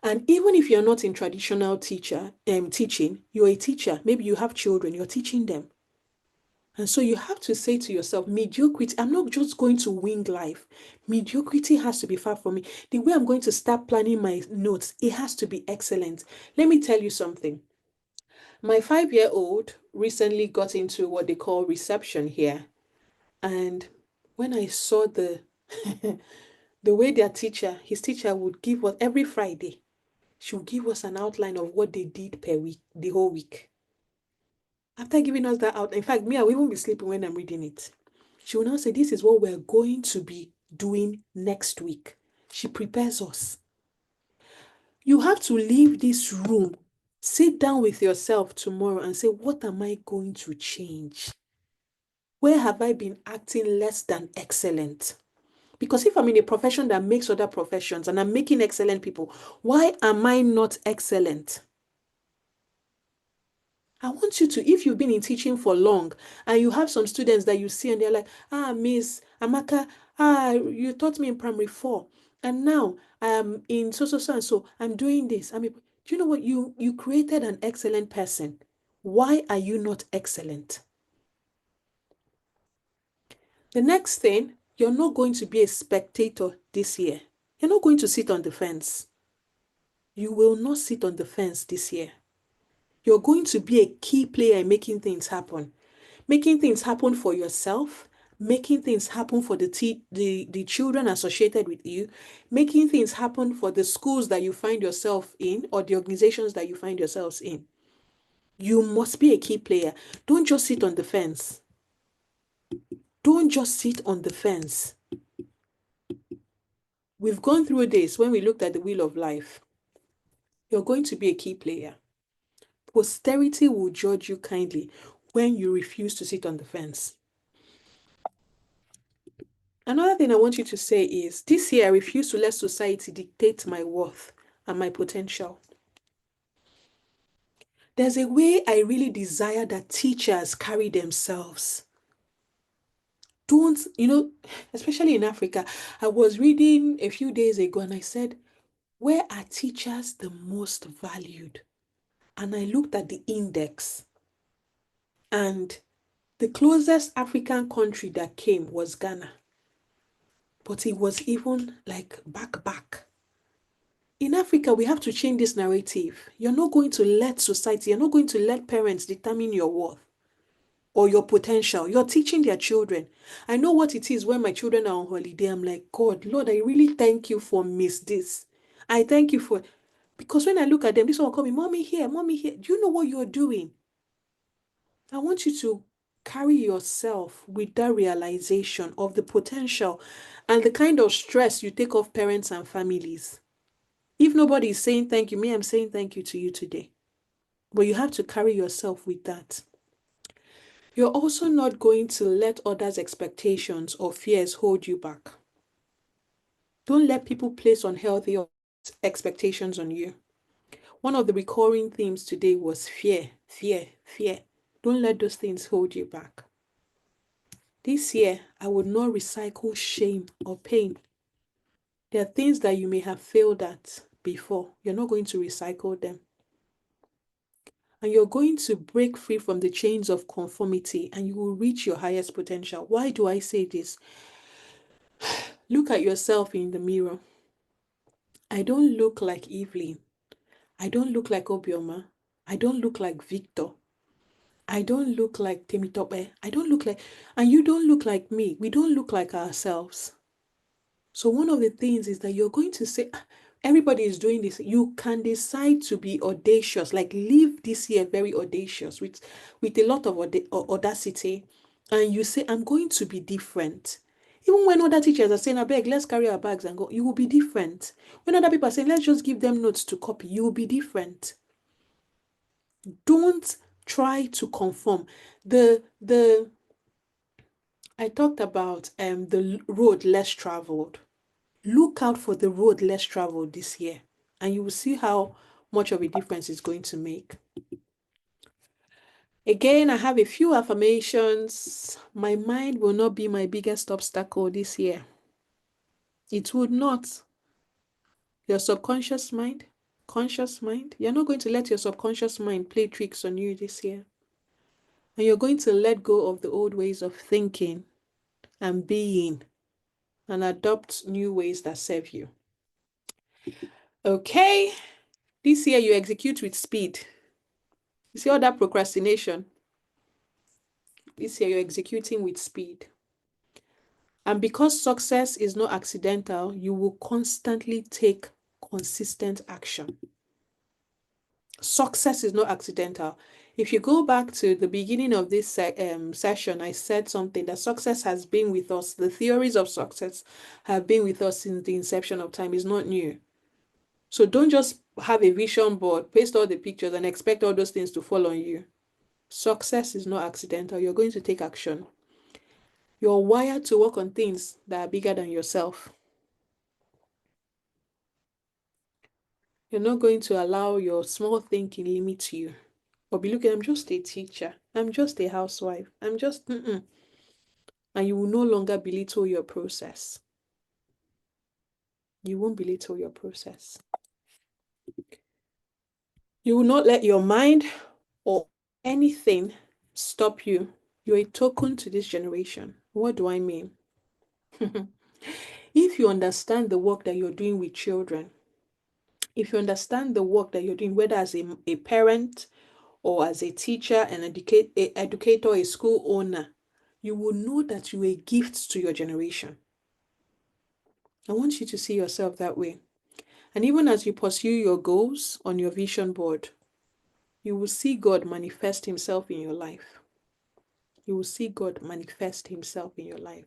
[SPEAKER 1] And even if you're not in traditional teaching, you're a teacher. Maybe you have children, you're teaching them. And so you have to say to yourself, mediocrity, I'm not just going to wing life. Mediocrity has to be far from me. The way I'm going to start planning my notes, it has to be excellent. Let me tell you something. My 5-year-old recently got into what they call reception here. And when I saw the way his teacher would give us every Friday, she would give us an outline of what they did per week, the whole week. After giving us that out, in fact, me, I will even be sleeping when I'm reading it. She will now say, this is what we're going to be doing next week. She prepares us. You have to leave this room, sit down with yourself tomorrow and say, what am I going to change? Where have I been acting less than excellent? Because if I'm in a profession that makes other professions and I'm making excellent people, why am I not excellent? I want you to, if you've been in teaching for long and you have some students that you see and they're like, Miss Amaka, you taught me in primary 4 and now I'm in so and so, I'm doing this. Do you know what? You created an excellent person. Why are you not excellent? The next thing, you're not going to be a spectator this year. You're not going to sit on the fence. You will not sit on the fence this year. You're going to be a key player in making things happen. Making things happen for yourself, making things happen for the children associated with you, making things happen for the schools that you find yourself in or the organizations that you find yourselves in. You must be a key player. Don't just sit on the fence. Don't just sit on the fence. We've gone through this when we looked at the wheel of life. You're going to be a key player. Posterity will judge you kindly when you refuse to sit on the fence. Another thing I want you to say is, this year I refuse to let society dictate my worth and my potential. There's a way I really desire that teachers carry themselves. Don't, especially in Africa, I was reading a few days ago and I said, where are teachers the most valued? And I looked at the index and the closest African country that came was Ghana. But it was even like back. In Africa, we have to change this narrative. You're not going to let society, you're not going to let parents determine your worth or your potential. You're teaching their children. I know what it is when my children are on holiday. I'm like, God, Lord, I really thank you for Miss this. I thank you for, because when I look at them, this one will call me, Mommy here, Mommy here. Do you know what you're doing? I want you to carry yourself with that realization of the potential and the kind of stress you take off parents and families. If nobody is saying thank you, me, I'm saying thank you to you today. But you have to carry yourself with that. You're also not going to let others' expectations or fears hold you back. Don't let people place unhealthy expectations on you. One of the recurring themes today was fear. Don't let those things hold you back. This year, I would not recycle shame or pain. There are things that you may have failed at before. You're not going to recycle them. And you're going to break free from the chains of conformity and you will reach your highest potential. Why do I say this? Look at yourself in the mirror. I don't look like Evelyn. I don't look like Obioma. I don't look like Victor. I don't look like Temitope. I don't look like, and you don't look like me. We don't look like ourselves. So one of the things is that you're going to say, everybody is doing this. You can decide to be audacious, like live this year very audacious with a lot of audacity. And you say, I'm going to be different. Even when other teachers are saying, I beg, let's carry our bags and go, you will be different. When other people are saying, let's just give them notes to copy, you will be different. Don't try to conform. I talked about the road less traveled. Look out for the road less traveled this year, and you will see how much of a difference it's going to make. Again, I have a few affirmations. My mind will not be my biggest obstacle this year. It would not. Your subconscious mind, conscious mind, you're not going to let your subconscious mind play tricks on you this year. And you're going to let go of the old ways of thinking and being and adopt new ways that serve you. Okay, this year you execute with speed. You see all that procrastination? This year you're executing with speed. And because success is not accidental, you will constantly take consistent action. Success is not accidental. If you go back to the beginning of this session, I said something that success has been with us. The theories of success have been with us since the inception of time. It's not new. So don't just have a vision board, paste all the pictures, and expect all those things to fall on you. Success is not accidental. You're going to take action. You're wired to work on things that are bigger than yourself. You're not going to allow your small thinking limit you. Or be looking, I'm just a teacher. I'm just a housewife. I'm just, And you will no longer belittle your process. You won't belittle your process. You will not let your mind or anything stop you. You're a token to this generation. What do I mean? If you understand the work that you're doing with children, if you understand the work that you're doing, whether as a parent or as a teacher, an educator, a school owner, you will know that you're a gift to your generation. I want you to see yourself that way. And even as you pursue your goals on your vision board, you will see God manifest himself in your life. You will see God manifest himself in your life.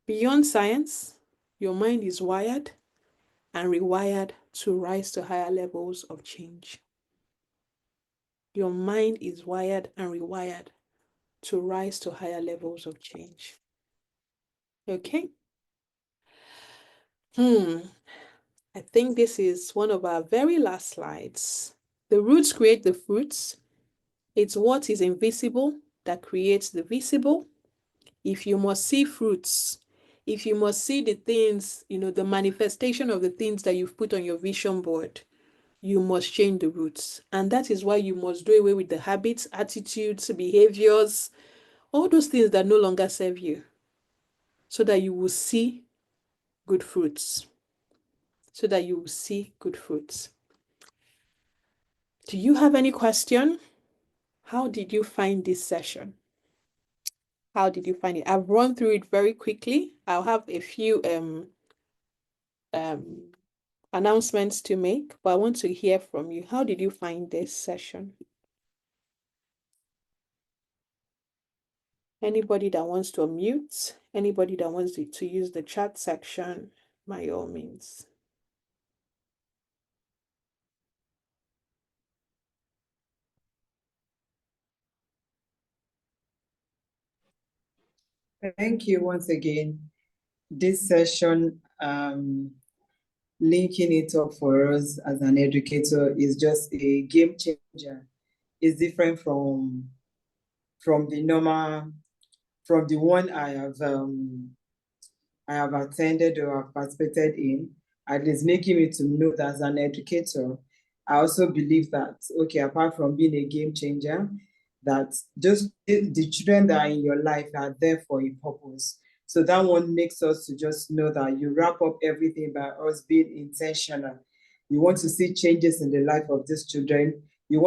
[SPEAKER 1] Beyond science, your mind is wired and rewired to rise to higher levels of change. Your mind is wired and rewired to rise to higher levels of change. Okay? I think this is one of our very last slides. The roots create the fruits. It's what is invisible that creates the visible. If you must see fruits, if you must see the things, the manifestation of the things that you've put on your vision board, you must change the roots. And that is why you must do away with the habits, attitudes, behaviors, all those things that no longer serve you, so that you will see good fruits. So that you will see good fruits. Do you have any question? How did you find this session? How did you find it? I've run through it very quickly. I'll have a few announcements to make, but I want to hear from you. How did you find this session? Anybody that wants to unmute, anybody that wants to use the chat section, by all means.
[SPEAKER 3] Thank you once again. This session, linking it up for us as an educator, is just a game changer. It's different from the normal, from the one I have attended or have participated in, at least making me to know that as an educator, I also believe that, okay, apart from being a game changer, that just the children that are in your life are there for a purpose. So that one makes us to just know that you wrap up everything by us being intentional. You want to see changes in the life of these children. We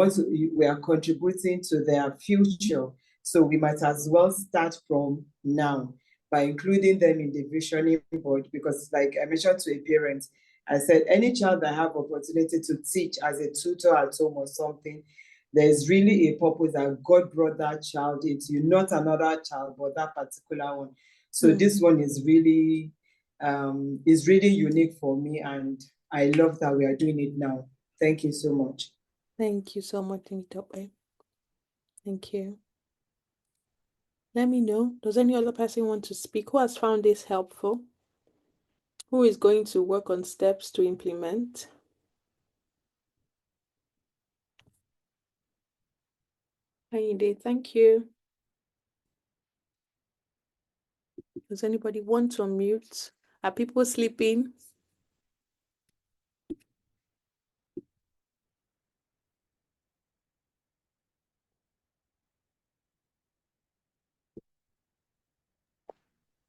[SPEAKER 3] are contributing to their future. So we might as well start from now by including them in the visioning board, because like I mentioned to a parent, I said, any child that have opportunity to teach as a tutor at home or something, there's really a purpose that God brought that child into you, not another child, but that particular one. So this one is really unique for me, and I love that we are doing it now. Thank you so much.
[SPEAKER 1] Thank you so much, Nitope. Thank you. Let me know. Does any other person want to speak? Who has found this helpful? Who is going to work on steps to implement? Ayinde, thank you. Does anybody want to unmute? Are people sleeping?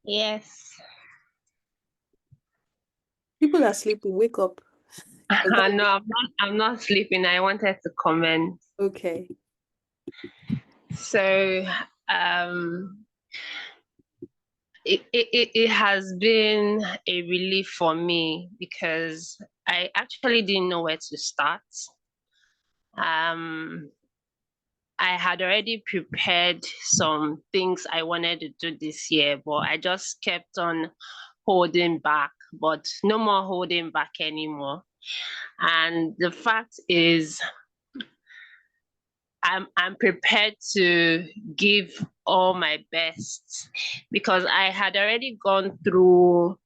[SPEAKER 5] Yes.
[SPEAKER 1] People are sleeping. Wake up. Was
[SPEAKER 5] No,
[SPEAKER 1] that
[SPEAKER 5] I'm not sleeping. I wanted to comment.
[SPEAKER 1] okay?
[SPEAKER 5] So, it has been a relief for me because I actually didn't know where to start. Um, I had already prepared some things I wanted to do this year, but I just kept on holding back, but no more holding back anymore. And the fact is, I'm prepared to give all my best because I had already gone through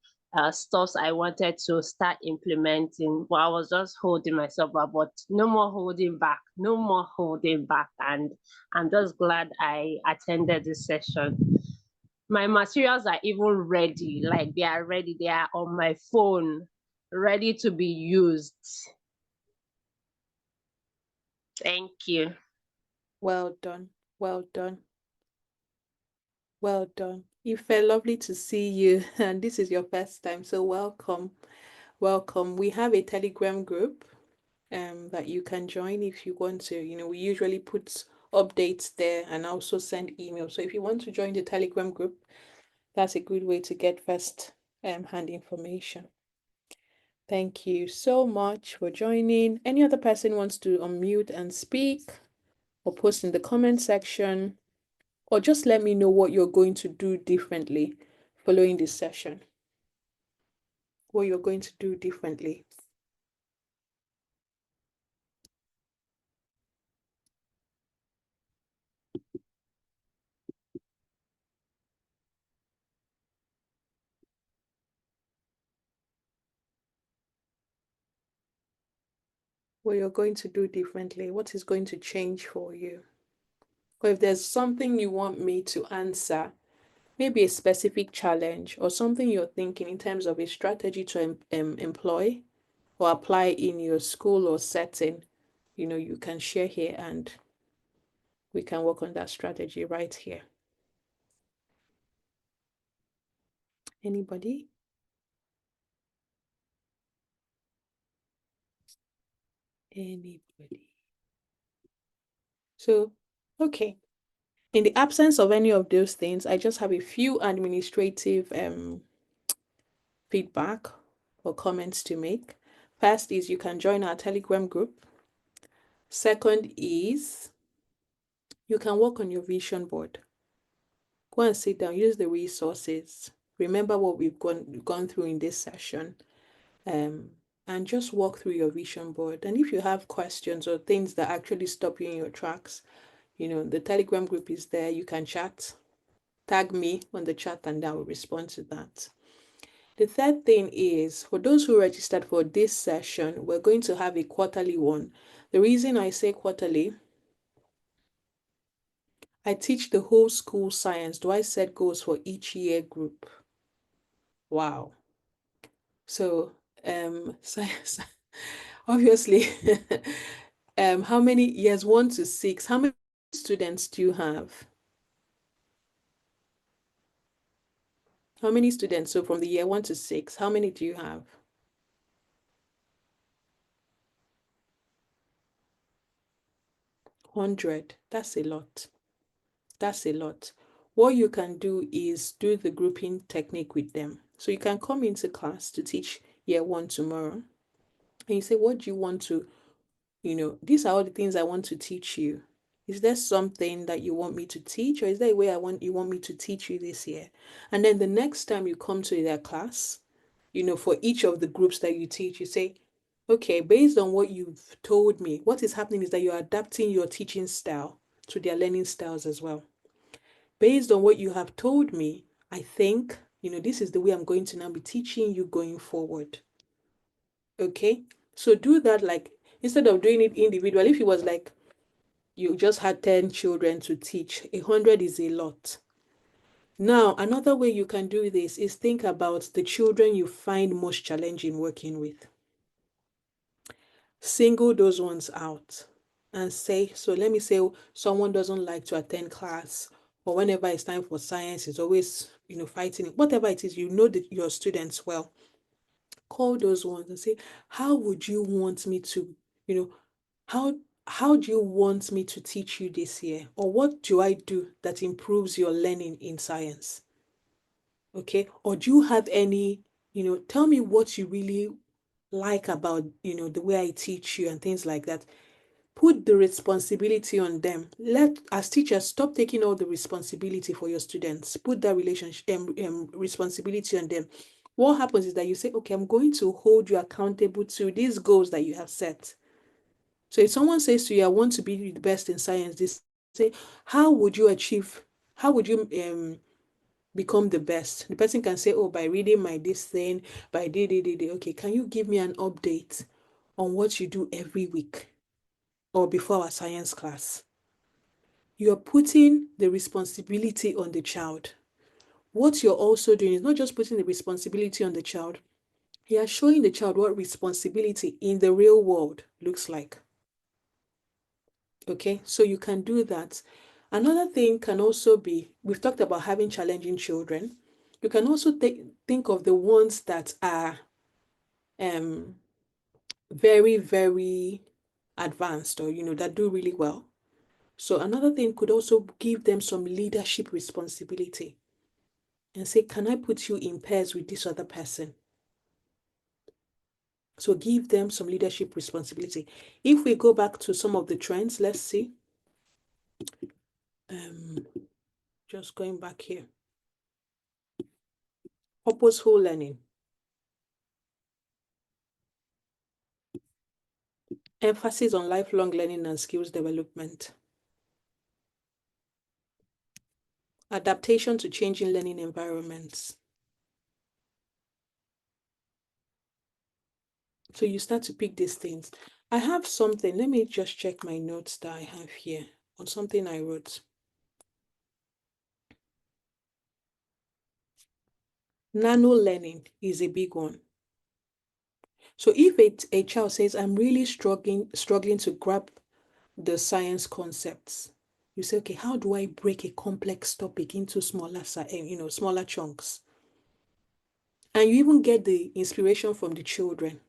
[SPEAKER 5] stuff I wanted to start implementing, but I was just holding myself up. But no more holding back, no more holding back, and I'm just glad I attended this session. My materials are even ready, like they are ready. They are on my phone, ready to be used. Thank you.
[SPEAKER 1] Well done. Well done. Well done. Ife, lovely to see you. And this is your first time, so welcome. Welcome. We have a Telegram group that you can join if you want to. You know, we usually put updates there and also send emails. So if you want to join the Telegram group, that's a good way to get first hand information. Thank you so much for joining. Any other person wants to unmute and speak or post in the comment section, or just let me know what you're going to do differently following this session. What you're going to do differently. What you're going to do differently. What is going to change for you? Or if there's something you want me to answer, maybe a specific challenge or something you're thinking in terms of a strategy to employ or apply in your school or setting, you know, you can share here and we can work on that strategy right here. Anybody? Anybody? So, okay. In the absence of any of those things, I just have a few administrative feedback or comments to make. First is you can join our Telegram group. Second is you can work on your vision board. Go and sit down, use the resources. Remember what we've gone through in this session. And just walk through your vision board. And if you have questions or things that actually stop you in your tracks, you know, the Telegram group is there. You can chat, tag me on the chat, and I will respond to that. The third thing is, for those who registered for this session, we're going to have a quarterly one. The reason I say quarterly, I teach the whole school science. Do I set goals for each year group? Wow. So, science, obviously, how many years 1 to 6? How many students do you have? How many students? So from the year 1 to 6, how many do you have? 100. That's a lot. That's a lot. What you can do is do the grouping technique with them. So you can come into class to teach year 1 tomorrow. And you say, what do you want to, you know, these are all the things I want to teach you. Is there something that you want me to teach, or is there a way you want me to teach you this year? And then the next time you come to their class, you know, for each of the groups that you teach, you say, okay, based on what you've told me, what is happening is that you're adapting your teaching style to their learning styles as well. Based on what you have told me, I think, you know, this is the way I'm going to now be teaching you going forward. Okay? So do that, like, instead of doing it individually. If it was like, you just had 10 children to teach. 100 is a lot. Now, another way you can do this is think about the children you find most challenging working with. Single those ones out and say, so let me say someone doesn't like to attend class, or whenever it's time for science, it's always, fighting. Whatever it is, your students well. Call those ones and say, how would you want me to, you know, how do you want me to teach you this year? Or what do I do that improves your learning in science? Okay. Or do you have any, tell me what you really like about, the way I teach you and things like that. Put the responsibility on them. As teachers, stop taking all the responsibility for your students. Put that responsibility on them. What happens is that you say, okay, I'm going to hold you accountable to these goals that you have set. So if someone says to you, I want to be the best in science, this say, how would you become the best? The person can say, oh, by reading my this thing, by day. Okay, can you give me an update on what you do every week or before our science class? You're putting the responsibility on the child. What you're also doing is not just putting the responsibility on the child, you are showing the child what responsibility in the real world looks like. Okay, so you can do that. Another thing can also be, we've talked about having challenging children. You can also think of the ones that are very, very advanced, or, that do really well. So another thing could also give them some leadership responsibility and say, can I put you in pairs with this other person? So give them some leadership responsibility. If we go back to some of the trends, let's see. Just going back here. Purposeful learning. Emphasis on lifelong learning and skills development. Adaptation to changing learning environments. So you start to pick these things. I have something. Let me just check my notes that I have here on something I wrote. Nano learning is a big one. So if a child says, I'm really struggling to grab the science concepts, you say, okay, how do I break a complex topic into smaller chunks? And you even get the inspiration from the children.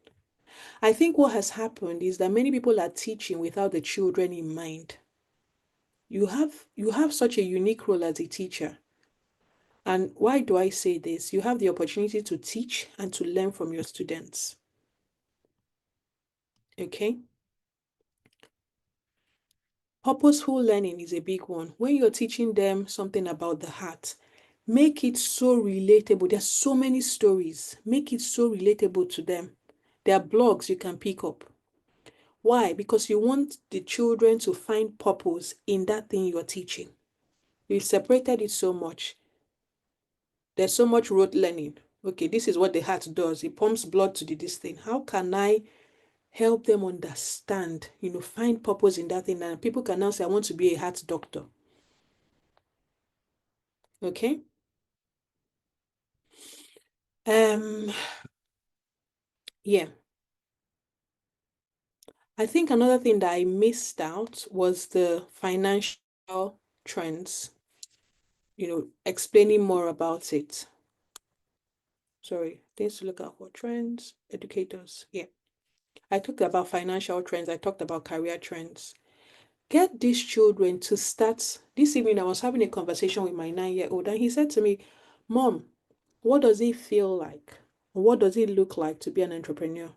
[SPEAKER 1] I think what has happened is that many people are teaching without the children in mind. You have such a unique role as a teacher. And why do I say this? You have the opportunity to teach and to learn from your students. Okay? Purposeful learning is a big one. When you're teaching them something about the heart, make it so relatable. There's so many stories. Make it so relatable to them. There are blogs you can pick up. Why? Because you want the children to find purpose in that thing you're teaching. We've separated it so much. There's so much rote learning. Okay, this is what the heart does. It pumps blood to this thing. How can I help them understand, find purpose in that thing? And people can now say, I want to be a heart doctor. Okay. Yeah. I think another thing that I missed out was the financial trends, explaining more about it. Sorry, things to look out for: trends, educators. Yeah. I talked about financial trends. I talked about career trends. Get these children to start. This evening, I was having a conversation with my 9-year-old, and he said to me, Mom, what does it feel like? What does it look like to be an entrepreneur?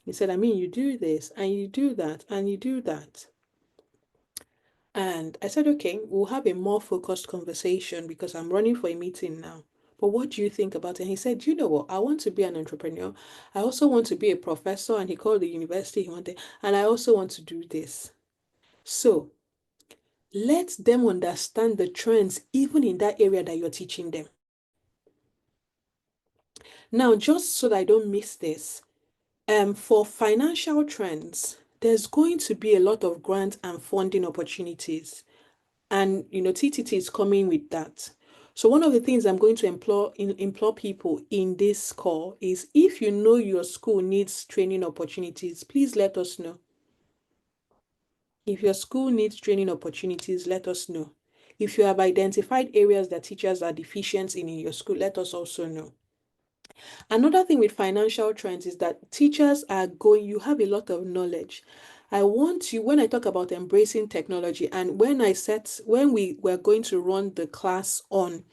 [SPEAKER 1] He said, I mean, you do this and you do that and you do that. And I said, okay, we'll have a more focused conversation because I'm running for a meeting now. But what do you think about it? And he said, you know what? I want to be an entrepreneur. I also want to be a professor. And he called the university he wanted. And I also want to do this. So let them understand the trends even in that area that you're teaching them. Now, just so that I don't miss this, for financial trends, there's going to be a lot of grant and funding opportunities. And, TTT is coming with that. So one of the things I'm going to implore people in this call is, if you know your school needs training opportunities, please let us know. If your school needs training opportunities, let us know. If you have identified areas that teachers are deficient in your school, let us also know. Another thing with financial trends is that teachers you have a lot of knowledge. I want you, when I talk about embracing technology, and when we were going to run the class on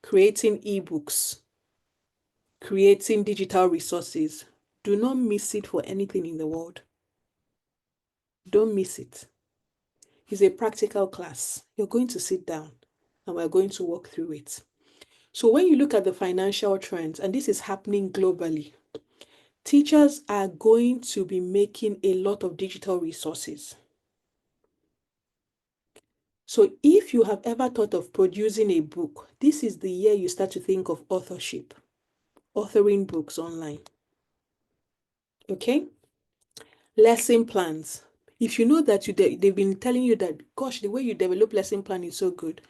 [SPEAKER 1] creating ebooks, creating digital resources, do not miss it for anything in the world. Don't miss it. It's a practical class. You're going to sit down and we're going to walk through it. So when you look at the financial trends, and this is happening globally, teachers are going to be making a lot of digital resources. So if you have ever thought of producing a book, this is the year you start to think of authorship, authoring books online. Okay? Lesson plans. If you know that they've been telling you that, gosh, the way you develop lesson plan is so good,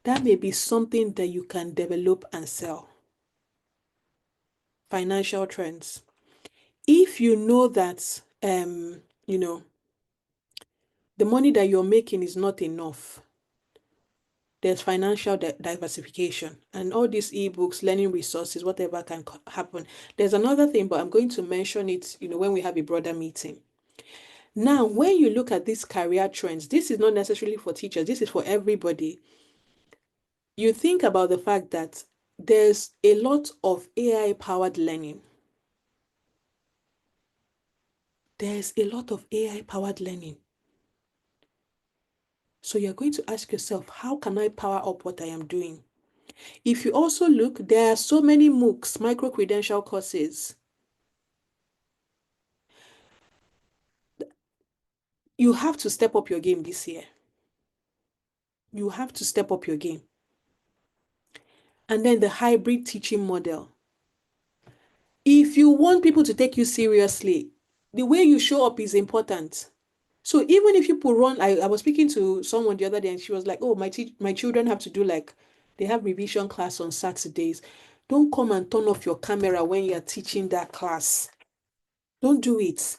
[SPEAKER 1] that may be something that you can develop and sell. Financial trends. If you know that, the money that you're making is not enough, there's financial diversification, and all these ebooks, learning resources, whatever can happen. There's another thing, but I'm going to mention it, when we have a broader meeting. Now, when you look at these career trends, this is not necessarily for teachers, this is for everybody. You think about the fact that there's a lot of AI-powered learning. There's a lot of AI-powered learning. So you're going to ask yourself, how can I power up what I am doing? If you also look, there are so many MOOCs, micro-credential courses. You have to step up your game this year. You have to step up your game. And then the hybrid teaching model. If you want people to take you seriously, the way you show up is important. So even if people run, I was speaking to someone the other day and she was like, oh, my children have to do they have revision class on Saturdays. Don't come and turn off your camera when you're teaching that class. Don't do it.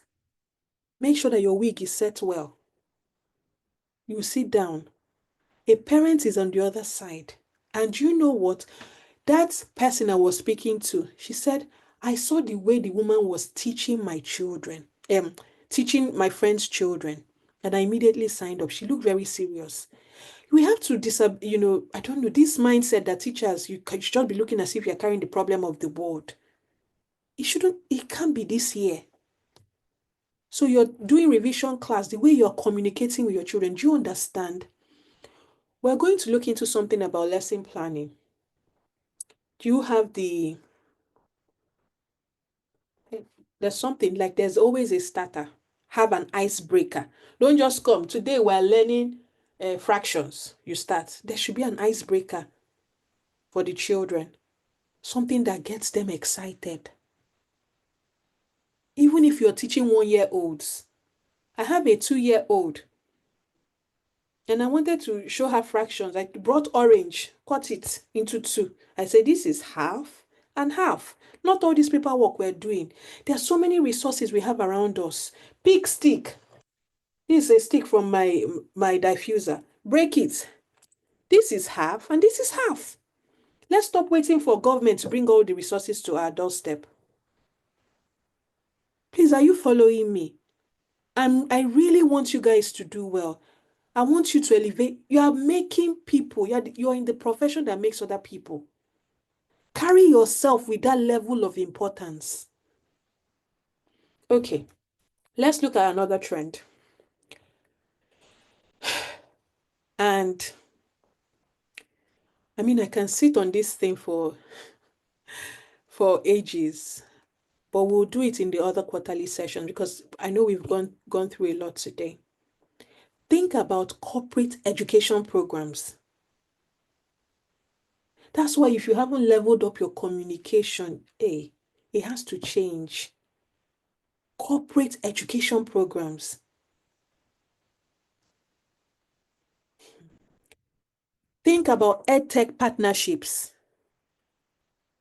[SPEAKER 1] Make sure that your wig is set well. You sit down. A parent is on the other side. And you know what? That person I was speaking to, she said, I saw the way the woman was teaching my children, teaching my friend's children. And I immediately signed up. She looked very serious. We have to I don't know, this mindset that teachers, you should just be looking as if you're carrying the problem of the world. It can't be this year. So you're doing revision class, the way you're communicating with your children, do you understand? We're going to look into something about lesson planning. Do you have there's something like there's always a starter. Have an icebreaker. Don't just come. Today we're learning fractions. You start. There should be an icebreaker for the children. Something that gets them excited. Even if you're teaching 1-year-olds. I have a 2-year-old. And I wanted to show her fractions. I brought orange, cut it into 2. I said, this is half and half. Not all this paperwork we're doing. There are so many resources we have around us. Pick stick. This is a stick from my diffuser. Break it. This is half and this is half. Let's stop waiting for government to bring all the resources to our doorstep. Please, are you following me? I really want you guys to do well. I want you to elevate. You are making people. You're in the profession that makes other people. Carry yourself with that level of importance. Okay, let's look at another trend. And I mean, I can sit on this thing for ages, but we'll do it in the other quarterly session because I know we've gone through a lot today. Think about corporate education programs. That's why if you haven't leveled up your communication, it has to change. corporate education programs. Think about EdTech partnerships.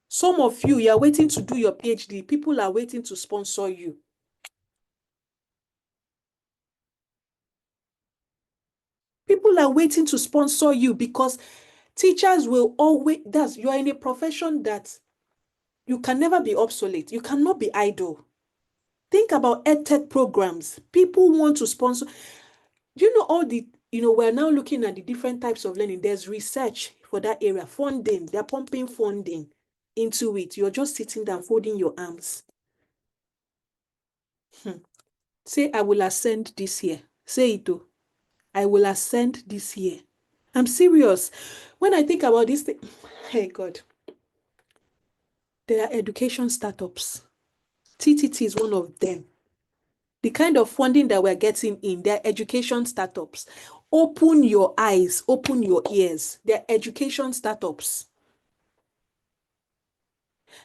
[SPEAKER 1] Some of you are waiting to do your PhD. People are waiting to sponsor you. People are waiting to sponsor you because teachers will always, you are in a profession that you can never be obsolete. You cannot be idle. Think about EdTech programs. People want to sponsor. Do you know all the, we're now looking at the different types of learning. There's research for that area, funding. They're pumping funding into it. You're just sitting down, folding your arms. Say, I will ascend this year. Say it too. I will ascend this year. I'm serious. When I think about this thing, hey God, there are education startups. TTT is one of them. The kind of funding that we're getting in, they're education startups. Open your eyes, open your ears. They're education startups.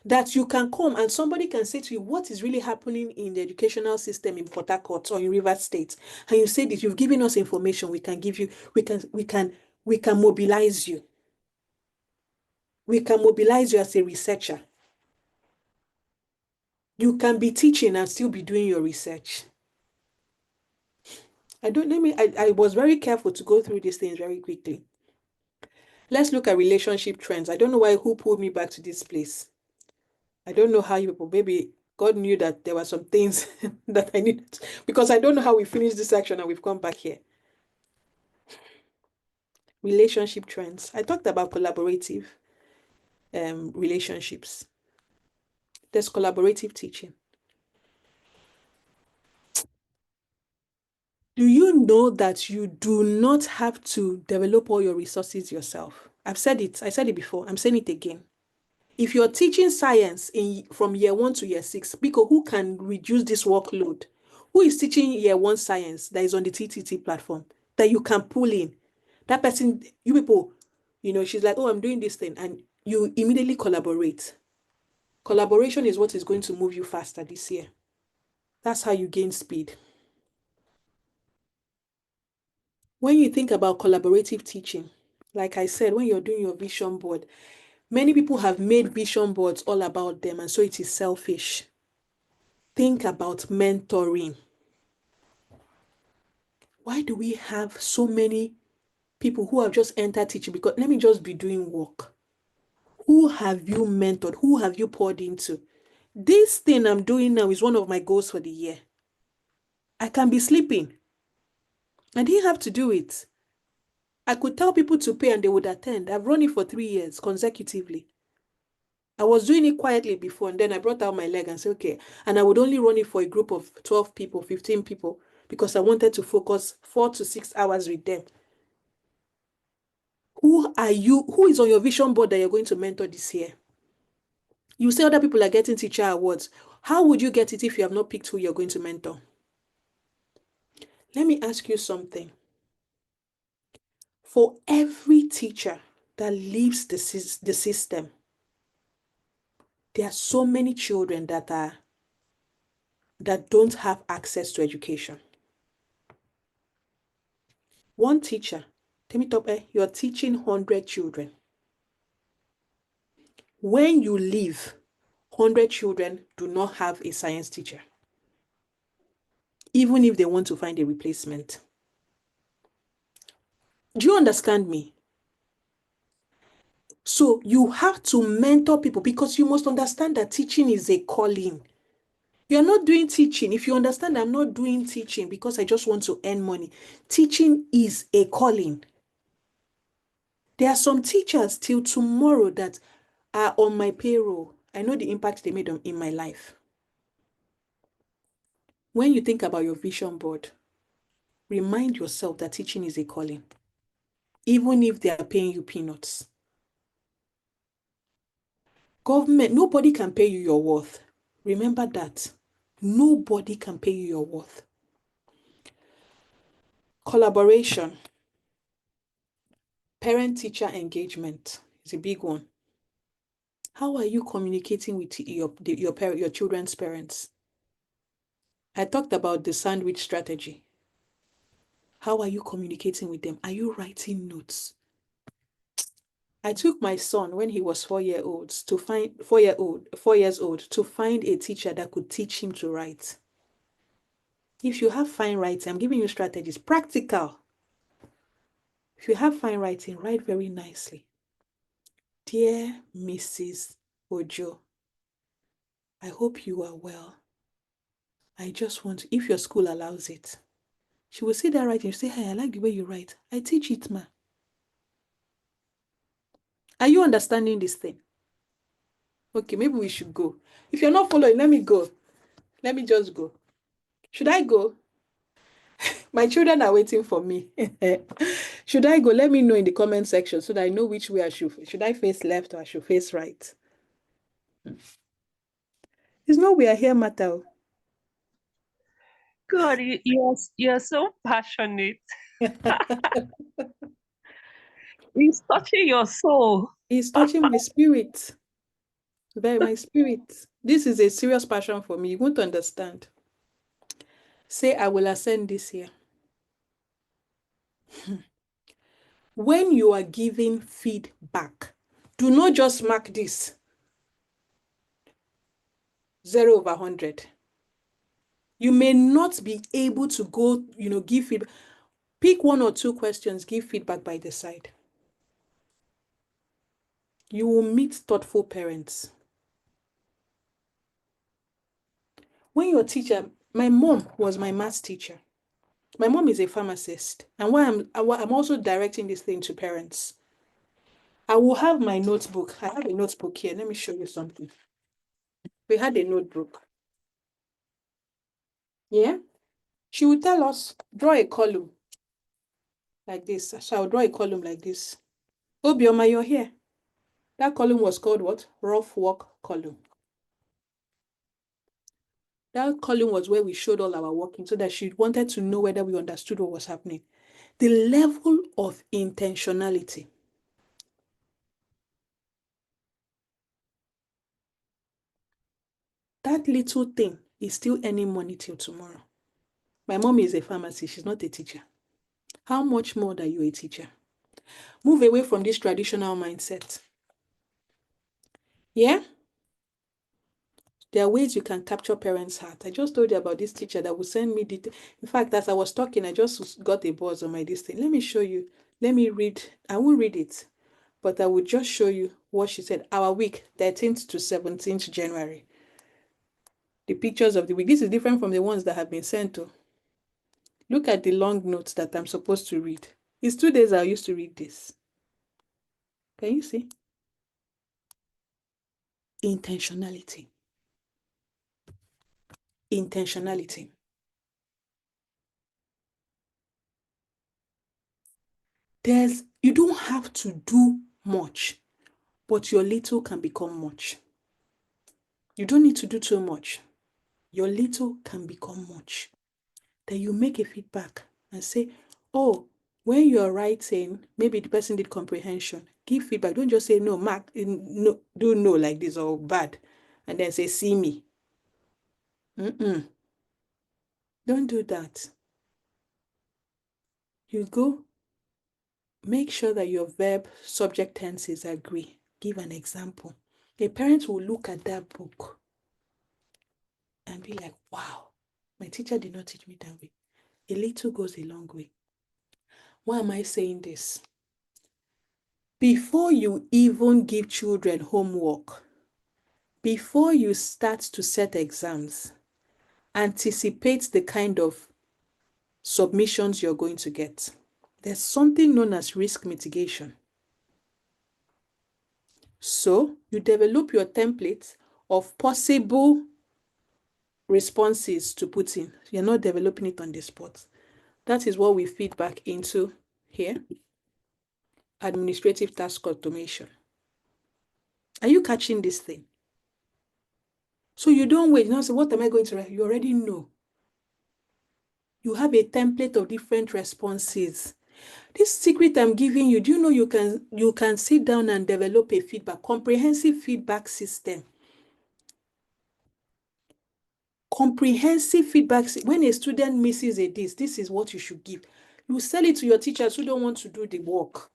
[SPEAKER 1] That you can come and somebody can say to you, what is really happening in the educational system in Port Harcourt or in Rivers State? And you say that you've given us information, we can give you, we can mobilize you. We can mobilize you as a researcher. You can be teaching and still be doing your research. I was very careful to go through these things very quickly. Let's look at relationship trends. I don't know who pulled me back to this place. I don't know how you people, maybe God knew that there were some things that I needed, because I don't know how we finished this section and we've come back here. Relationship trends. I talked about collaborative relationships. There's collaborative teaching. Do you know that you do not have to develop all your resources yourself? I've said it. I said it before. I'm saying it again. If you're teaching science from year 1 to year 6, because who can reduce this workload? Who is teaching year 1 science that is on the TTT platform that you can pull in? That person, you people, she's like, oh, I'm doing this thing. And you immediately collaborate. Collaboration is what is going to move you faster this year. That's how you gain speed. When you think about collaborative teaching, like I said, when you're doing your vision board, many people have made vision boards all about them, and so it is selfish. Think about mentoring. Why do we have so many people who have just entered teaching? Because let me just be doing work. Who have you mentored? Who have you poured into? This thing I'm doing now is one of my goals for the year. I can be sleeping. I didn't have to do it. I could tell people to pay and they would attend. I've run it for 3 years consecutively. I was doing it quietly before, and then I brought out my leg and said, okay. And I would only run it for a group of 12 people, 15 people, because I wanted to focus 4 to 6 hours with them. Who are you? Who is on your vision board that you're going to mentor this year? You say other people are getting teacher awards. How would you get it if you have not picked who you're going to mentor? Let me ask you something. For every teacher that leaves the system, there are so many children that don't have access to education. One teacher, you're teaching 100 children. When you leave, 100 children do not have a science teacher, even if they want to find a replacement. Do you understand me? So you have to mentor people, because you must understand that teaching is a calling. You're not doing teaching. If you understand, I'm not doing teaching because I just want to earn money. Teaching is a calling. There are some teachers till tomorrow that are on my payroll. I know the impact they made in my life. When you think about your vision board, remind yourself that teaching is a calling, even if they are paying you peanuts. Government, nobody can pay you your worth. Remember that. Nobody can pay you your worth. Collaboration. Parent-teacher engagement is a big one. How are you communicating with your children's parents? I talked about the sandwich strategy. How are you communicating with them? Are you writing notes? I took my son when he was 4 years old to find 4 years old to find a teacher that could teach him to write. If you have fine writing, I'm giving you strategies, practical. If you have fine writing, write very nicely. Dear Mrs. Ojo, I hope you are well. I just want, if your school allows it. She will see that writing, she say, hey, I like the way you write. I teach it, ma. Are you understanding this thing? Okay, maybe we should go. If you're not following, let me go. Let me just go. Should I go? My children are waiting for me. Should I go? Let me know in the comment section so that I know which way I should I face left or I should face right? It's not we are here, matter.
[SPEAKER 5] God, you're so passionate. It's touching your soul.
[SPEAKER 1] It's touching my spirit. My spirit. This is a serious passion for me. You won't understand. Say, I will ascend this year. When you are giving feedback, do not just mark this 0/100. You may not be able to go, give feedback. Pick 1 or 2 questions, give feedback by the side. You will meet thoughtful parents. When your teacher, my mom was my maths teacher. My mom is a pharmacist. And I'm also directing this thing to parents. I will have my notebook. I have a notebook here. Let me show you something. We had a notebook. Yeah? She would tell us, draw a column like this. So I'll draw a column like this. Obioma, you're here. That column was called what? Rough work column. That column was where we showed all our working so that she wanted to know whether we understood what was happening. The level of intentionality. That little thing is still earning money till tomorrow. My mom is a pharmacist. She's not a teacher. How much more that you're a teacher? Move away from this traditional mindset. Yeah? There are ways you can capture parents' heart. I just told you about this teacher that would send me details. In fact, as I was talking, I just got a buzz on my this thing. Let me show you. Let me read. I won't read it, but I will just show you what she said. Our week, 13th to 17th January. The pictures of the week. This is different from the ones that have been sent to. Look at the long notes that I'm supposed to read. It's 2 days I used to read this. Can you see? Intentionality. Intentionality. You don't have to do much, but your little can become much. You don't need to do too much. Your little can become much. Then you make a feedback and say, oh, when you're writing, maybe the person did comprehension. Give feedback. Don't just say, no, Mark, no, do no like this or bad. And then say, see me. Don't do that. You go, make sure that your verb subject tenses agree. Give an example. A parent will look at that book and be like, wow, my teacher did not teach me that way. A little goes a long way. Why am I saying this? Before you even give children homework, before you start to set exams, anticipate the kind of submissions you're going to get. There's something known as risk mitigation. So you develop your template of possible responses to put in. You're not developing it on the spot. That is what we feed back into here. Administrative task automation. Are you catching this thing? So you don't wait. Now say, what am I going to write? You already know. You have a template of different responses. This secret I'm giving you, do you know you can sit down and develop a comprehensive feedback system. Comprehensive feedback. When a student misses a this is what you should give. You sell it to your teachers who don't want to do the work.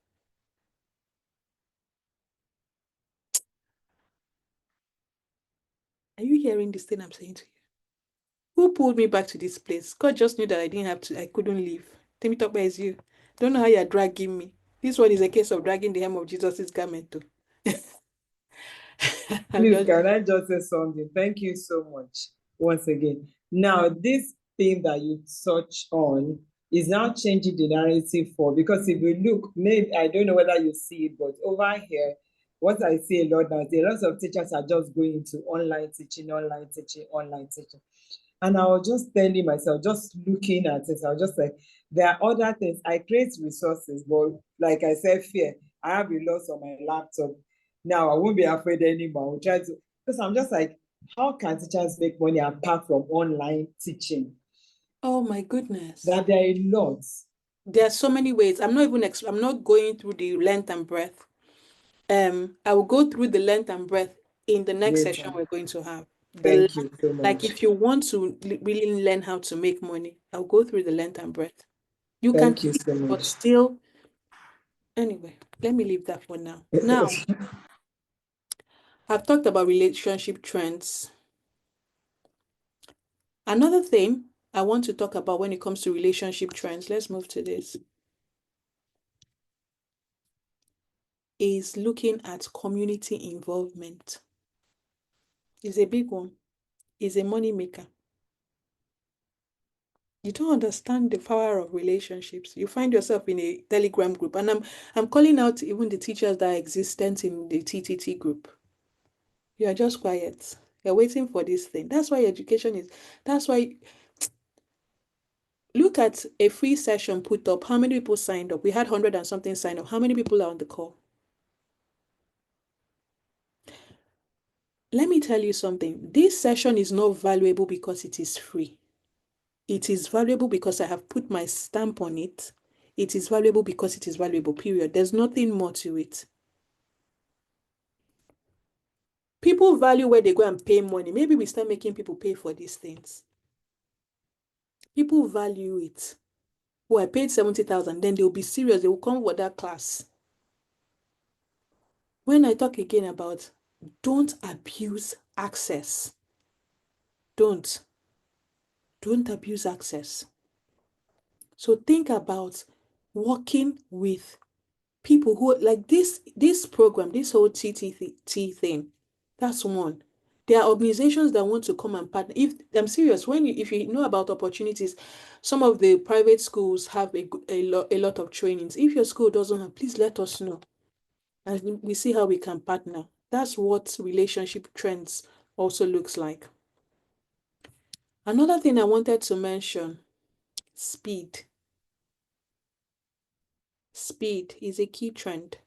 [SPEAKER 1] Are you hearing this thing I'm saying to you? Who pulled me back to this place? God just knew that I couldn't leave. Tell me, talk about you. Don't know how you're dragging me. This one is a case of dragging the hem of Jesus' garment too.
[SPEAKER 3] Please, can I just say something? Thank you so much once again. Now, this thing that you touch on is now changing the narrative for, because if you look, maybe I don't know whether you see it, but over here, what I see a lot now, a lot of teachers are just going into online teaching, online teaching, online teaching. And I was just telling myself, just looking at it, I was just like, there are other things. I create resources, but like I said, fear. I have a lot on my laptop. Now I won't be afraid anymore. I will try to, because I'm just like, how can teachers make money apart from online teaching?
[SPEAKER 1] Oh my goodness.
[SPEAKER 3] That there are a lot.
[SPEAKER 1] There are so many ways. I'm not going through the length and breadth. I will go through the length and breadth in the next
[SPEAKER 3] Later.
[SPEAKER 1] session we're going to have.
[SPEAKER 3] Thank you so much.
[SPEAKER 1] Like if you want to really learn how to make money, I'll go through the length and breadth. You
[SPEAKER 3] Thank
[SPEAKER 1] can
[SPEAKER 3] you so much.
[SPEAKER 1] but still, anyway, let me leave that for now. Now, I've talked about relationship trends. Another thing I want to talk about when it comes to relationship trends, let's move to this, is looking at community involvement. It's a big one. It's a money maker. You don't understand the power of relationships. You find yourself in a Telegram group, and I'm calling out even the teachers that are existent in the TTT group. You are just quiet. You're waiting for this thing. That's why education is. That's why. Look at a free session put up. How many people signed up? We had 100 and something signed up. How many people are on the call? Let me tell you something. This session is not valuable because it is free. It is valuable because I have put my stamp on it. It is valuable because it is valuable, period. There's nothing more to it. People value where they go and pay money. Maybe we start making people pay for these things. People value it. Oh, I paid 70,000. Then they'll be serious. They will come for that class. When I talk again about don't abuse access. Don't abuse access. So think about working with people who like this program, this whole TTT thing. That's one. There are organizations that want to come and partner. If I'm serious, if you know about opportunities, some of the private schools have a lot of trainings. If your school doesn't have, please let us know, and we see how we can partner. That's what relationship trends also looks like. Another thing I wanted to mention, speed. Speed is a key trend.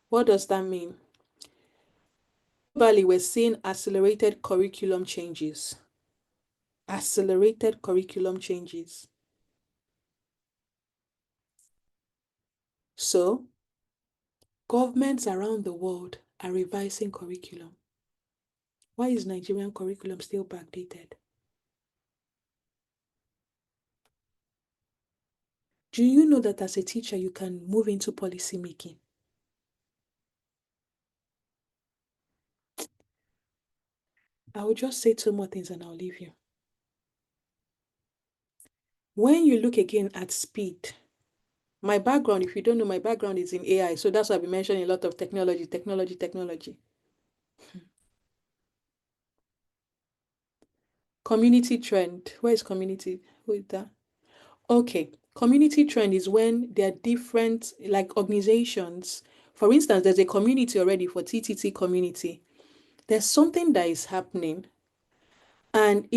[SPEAKER 1] What does that mean? Globally, we're seeing accelerated curriculum changes. Accelerated curriculum changes. So, governments around the world are revising curriculum. Why is Nigerian curriculum still backdated? Do you know that as a teacher, you can move into policy making? I will just say two more things and I'll leave you. When you look again at speed, my background, if you don't know, my background is in AI. So that's why I've been mentioning a lot of technology. Community trend. Where is community? Who is that? Okay. Community trend is when there are different, like organizations. For instance, there's a community already for TTT community. There's something that is happening. And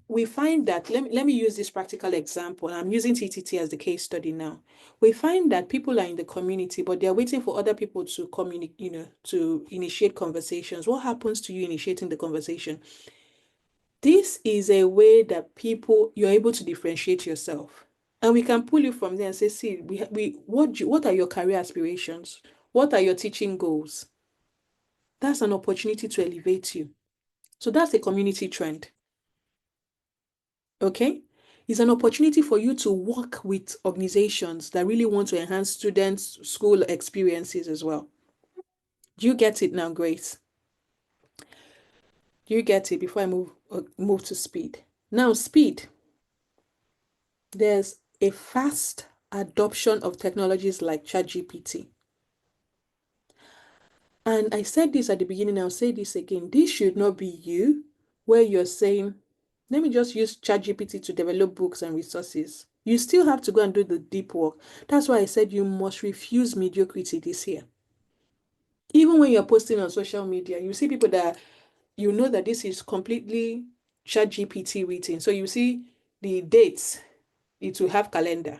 [SPEAKER 1] we find that, let me use this practical example. I'm using TTT as the case study now. We find that people are in the community, but they're waiting for other people to communicate, to initiate conversations. What happens to you initiating the conversation? This is a way that you're able to differentiate yourself. And we can pull you from there and say, see, what are your career aspirations? What are your teaching goals? That's an opportunity to elevate you. So that's a community trend. Okay? It's an opportunity for you to work with organizations that really want to enhance students' school experiences as well. Do you get it now, Grace? Do you get it before I move to speed? Now, speed. There's a fast adoption of technologies like ChatGPT. And I said this at the beginning, I'll say this again. This should not be you, where you're saying, let me just use ChatGPT to develop books and resources. You still have to go and do the deep work. That's why I said you must refuse mediocrity this year. Even when you're posting on social media, you see people that you know that this is completely ChatGPT written. So you see the dates, it will have calendar.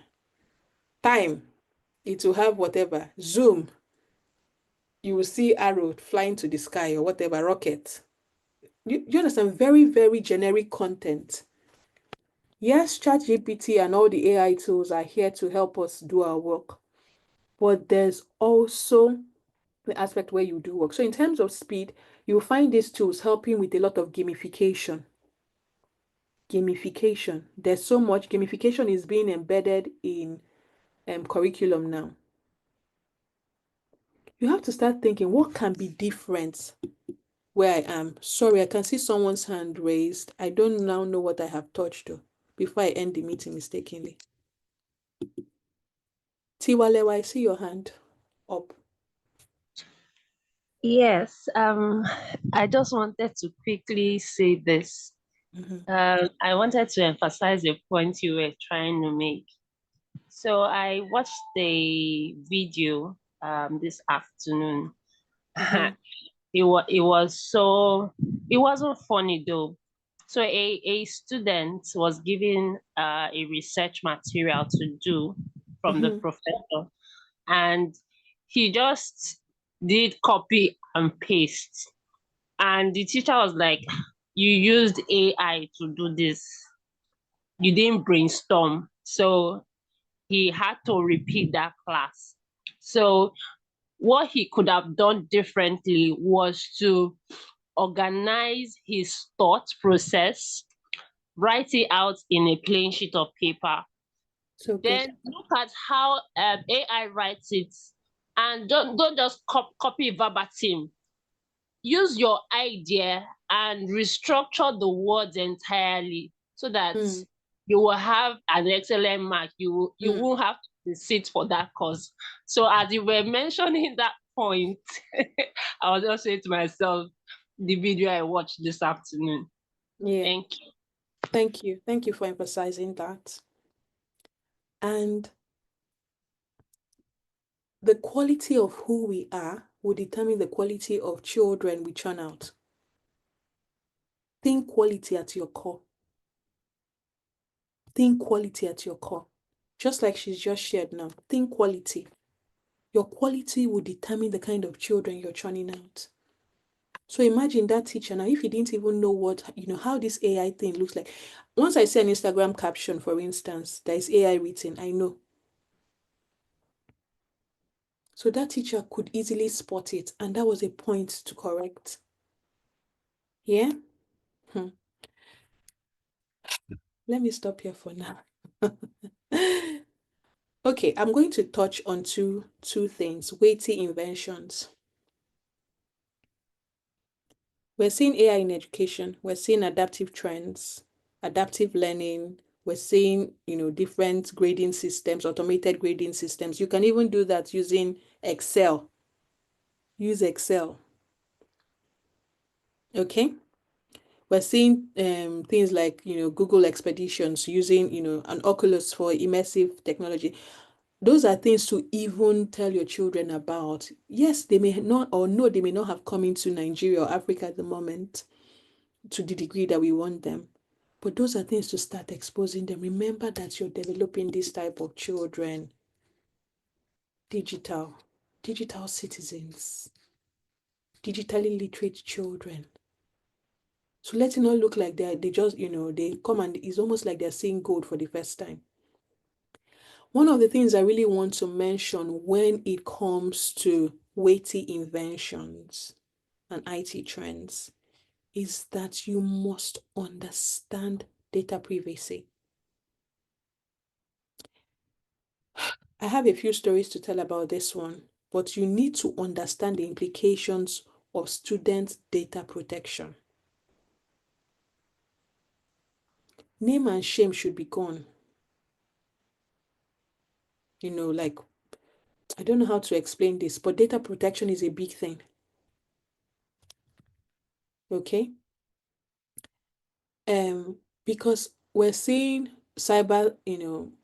[SPEAKER 1] Time, it will have whatever. Zoom, you will see arrow flying to the sky or whatever, rocket. You understand? Very, very generic content. Yes, ChatGPT and all the AI tools are here to help us do our work. But there's also the aspect where you do work. So in terms of speed, you'll find these tools helping with a lot of gamification. Gamification. There's so much gamification is being embedded in curriculum now. You have to start thinking, what can be different where I am? Sorry, I can see someone's hand raised. I don't now know what I have touched though, before I end the meeting mistakenly. Tiwalewa, I see your hand up.
[SPEAKER 5] Yes, I just wanted to quickly say this. I wanted to emphasize the point you were trying to make. So I watched the video this afternoon. It wasn't funny though. So a student was given a research material to do from the professor, and he just did copy and paste. And the teacher was like, you used AI to do this. You didn't brainstorm. So he had to repeat that class. So what he could have done differently was to organize his thought process, write it out in a plain sheet of paper.
[SPEAKER 1] So good.
[SPEAKER 5] Then look at how AI writes it, and don't just copy verbatim. Use your idea and restructure the words entirely so that you will have an excellent mark. You won't have to sit for that course. So as you were mentioning that point, I was just saying to myself, the video I watched this afternoon.
[SPEAKER 1] Yeah.
[SPEAKER 5] Thank you.
[SPEAKER 1] Thank you. Thank you for emphasizing that. And the quality of who we are will determine the quality of children we churn out. Think quality at your core. Think quality at your core. Just like she's just shared now. Think quality. Your quality will determine the kind of children you're churning out. So imagine that teacher now, if he didn't even know what, how this AI thing looks like. Once I see an Instagram caption, for instance, that is AI written, I know. So that teacher could easily spot it, and that was a point to correct. Yeah? Let me stop here for now. Okay, I'm going to touch on two things, weighty inventions. We're seeing AI in education. We're seeing adaptive trends, adaptive learning. We're seeing, different grading systems, automated grading systems. You can even do that using Excel. Use Excel. Okay? We're seeing things like, Google Expeditions using, an Oculus for immersive technology. Those are things to even tell your children about. Yes, they may not, or no, they may not have come into Nigeria or Africa at the moment to the degree that we want them. But those are things to start exposing them. Remember that you're developing this type of children. Digital citizens. Digitally literate children. So let it not look like they just, they come and it's almost like they're seeing gold for the first time. One of the things I really want to mention when it comes to weighty inventions and IT trends is that you must understand data privacy. I have a few stories to tell about this one, but you need to understand the implications of student data protection. Name and shame should be gone. Like, I don't know how to explain this, but data protection is a big thing. Okay? Because we're seeing cyber,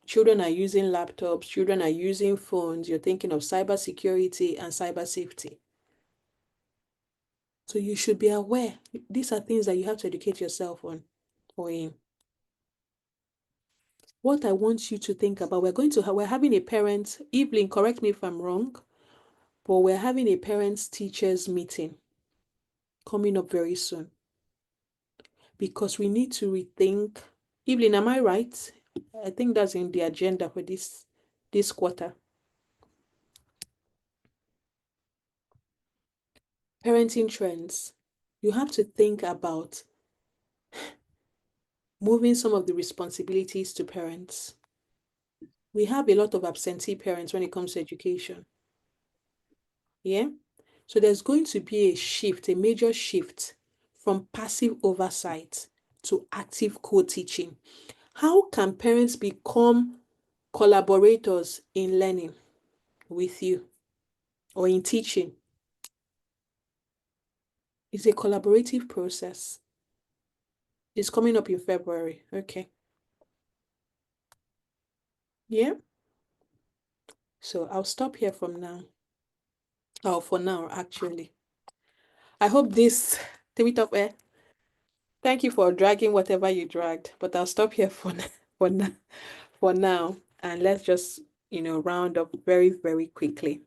[SPEAKER 1] children are using laptops, children are using phones. You're thinking of cyber security and cyber safety. So you should be aware. These are things that you have to educate yourself on or in. What I want you to think about, we're having a parent, Evelyn, correct me if I'm wrong, but we're having a parents teachers meeting coming up very soon, because we need to rethink. Evelyn, am I right? I think that's in the agenda for this quarter. Parenting trends. You have to think about moving some of the responsibilities to parents. We have a lot of absentee parents when it comes to education. Yeah? So there's going to be a shift, a major shift from passive oversight to active co-teaching. How can parents become collaborators in learning with you or in teaching? It's a collaborative process. It's coming up in February. Okay. Yeah. So I'll stop here from now. Oh, for now, actually. I hope this, thank you for dragging whatever you dragged, but I'll stop here for now, and let's just, round up very, very quickly.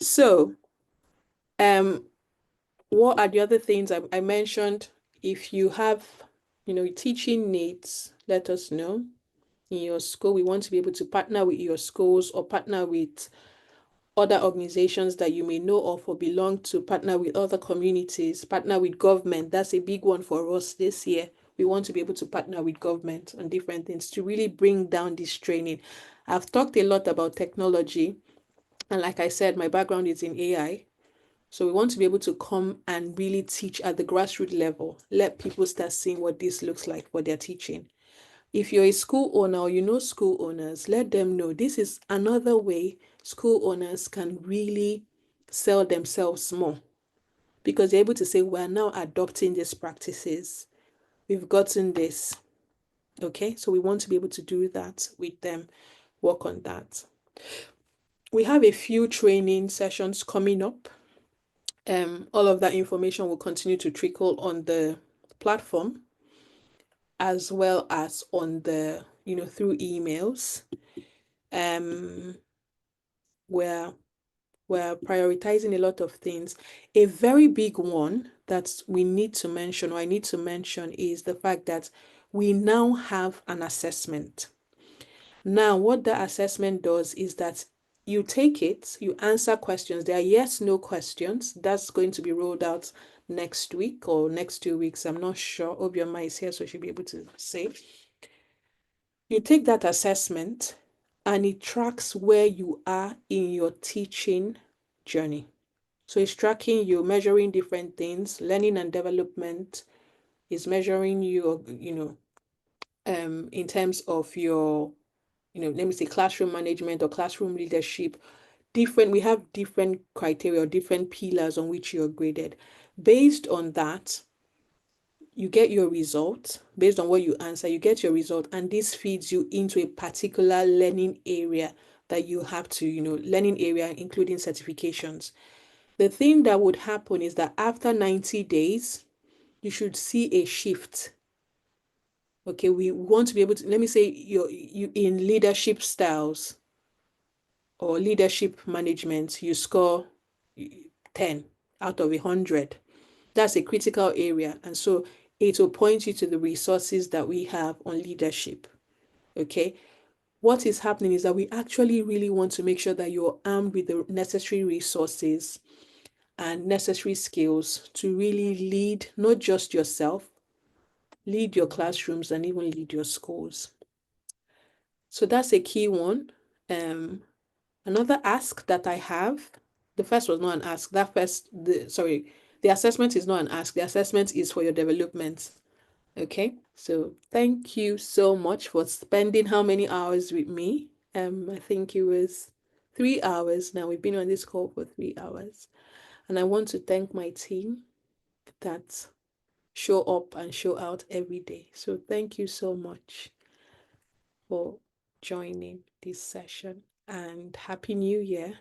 [SPEAKER 1] So, what are the other things I mentioned? If you have, teaching needs, let us know. In your school, we want to be able to partner with your schools or partner with other organizations that you may know of or belong to, partner with other communities, partner with government. That's a big one for us this year. We want to be able to partner with government on different things to really bring down this training. I've talked a lot about technology, and like I said, my background is in AI. So we want to be able to come and really teach at the grassroots level, let people start seeing what this looks like, what they're teaching. If you're a school owner or you know school owners, let them know this is another way school owners can really sell themselves more, because they're able to say, we're now adopting these practices. We've gotten this. Okay, so we want to be able to do that with them, work on that. We have a few training sessions coming up. All of that information will continue to trickle on the platform, as well as on the, through emails. We're prioritizing a lot of things. A very big one that we need to mention, or I need to mention, is the fact that we now have an assessment. Now, what the assessment does is that you take it, you answer questions. There are yes, no questions. That's going to be rolled out next week or next 2 weeks. I'm not sure. Obioma is here, so she'll be able to say. You take that assessment and it tracks where you are in your teaching journey. So it's tracking you, measuring different things. Learning and development is measuring you, in terms of your, let me say classroom management or classroom leadership. We have different criteria or different pillars on which you're graded. Based on that, you get your result. Based on what you answer, you get your result, and this feeds you into a particular learning area that you have to, learning area, including certifications. The thing that would happen is that after 90 days, you should see a shift. Okay, we want to be able to, let me say, you in leadership styles or leadership management, you score 10 out of 100. That's a critical area. And so it will point you to the resources that we have on leadership. Okay. What is happening is that we actually really want to make sure that you're armed with the necessary resources and necessary skills to really lead not just yourself, lead your classrooms, and even lead your schools. So that's a key one. Another ask that I have, the first was not an ask. The assessment is not an ask. The assessment is for your development. Okay, so thank you so much for spending how many hours with me? I think it was 3 hours now. We've been on this call for 3 hours. And I want to thank my team that show up and show out every day. So thank you so much for joining this session, and Happy New Year.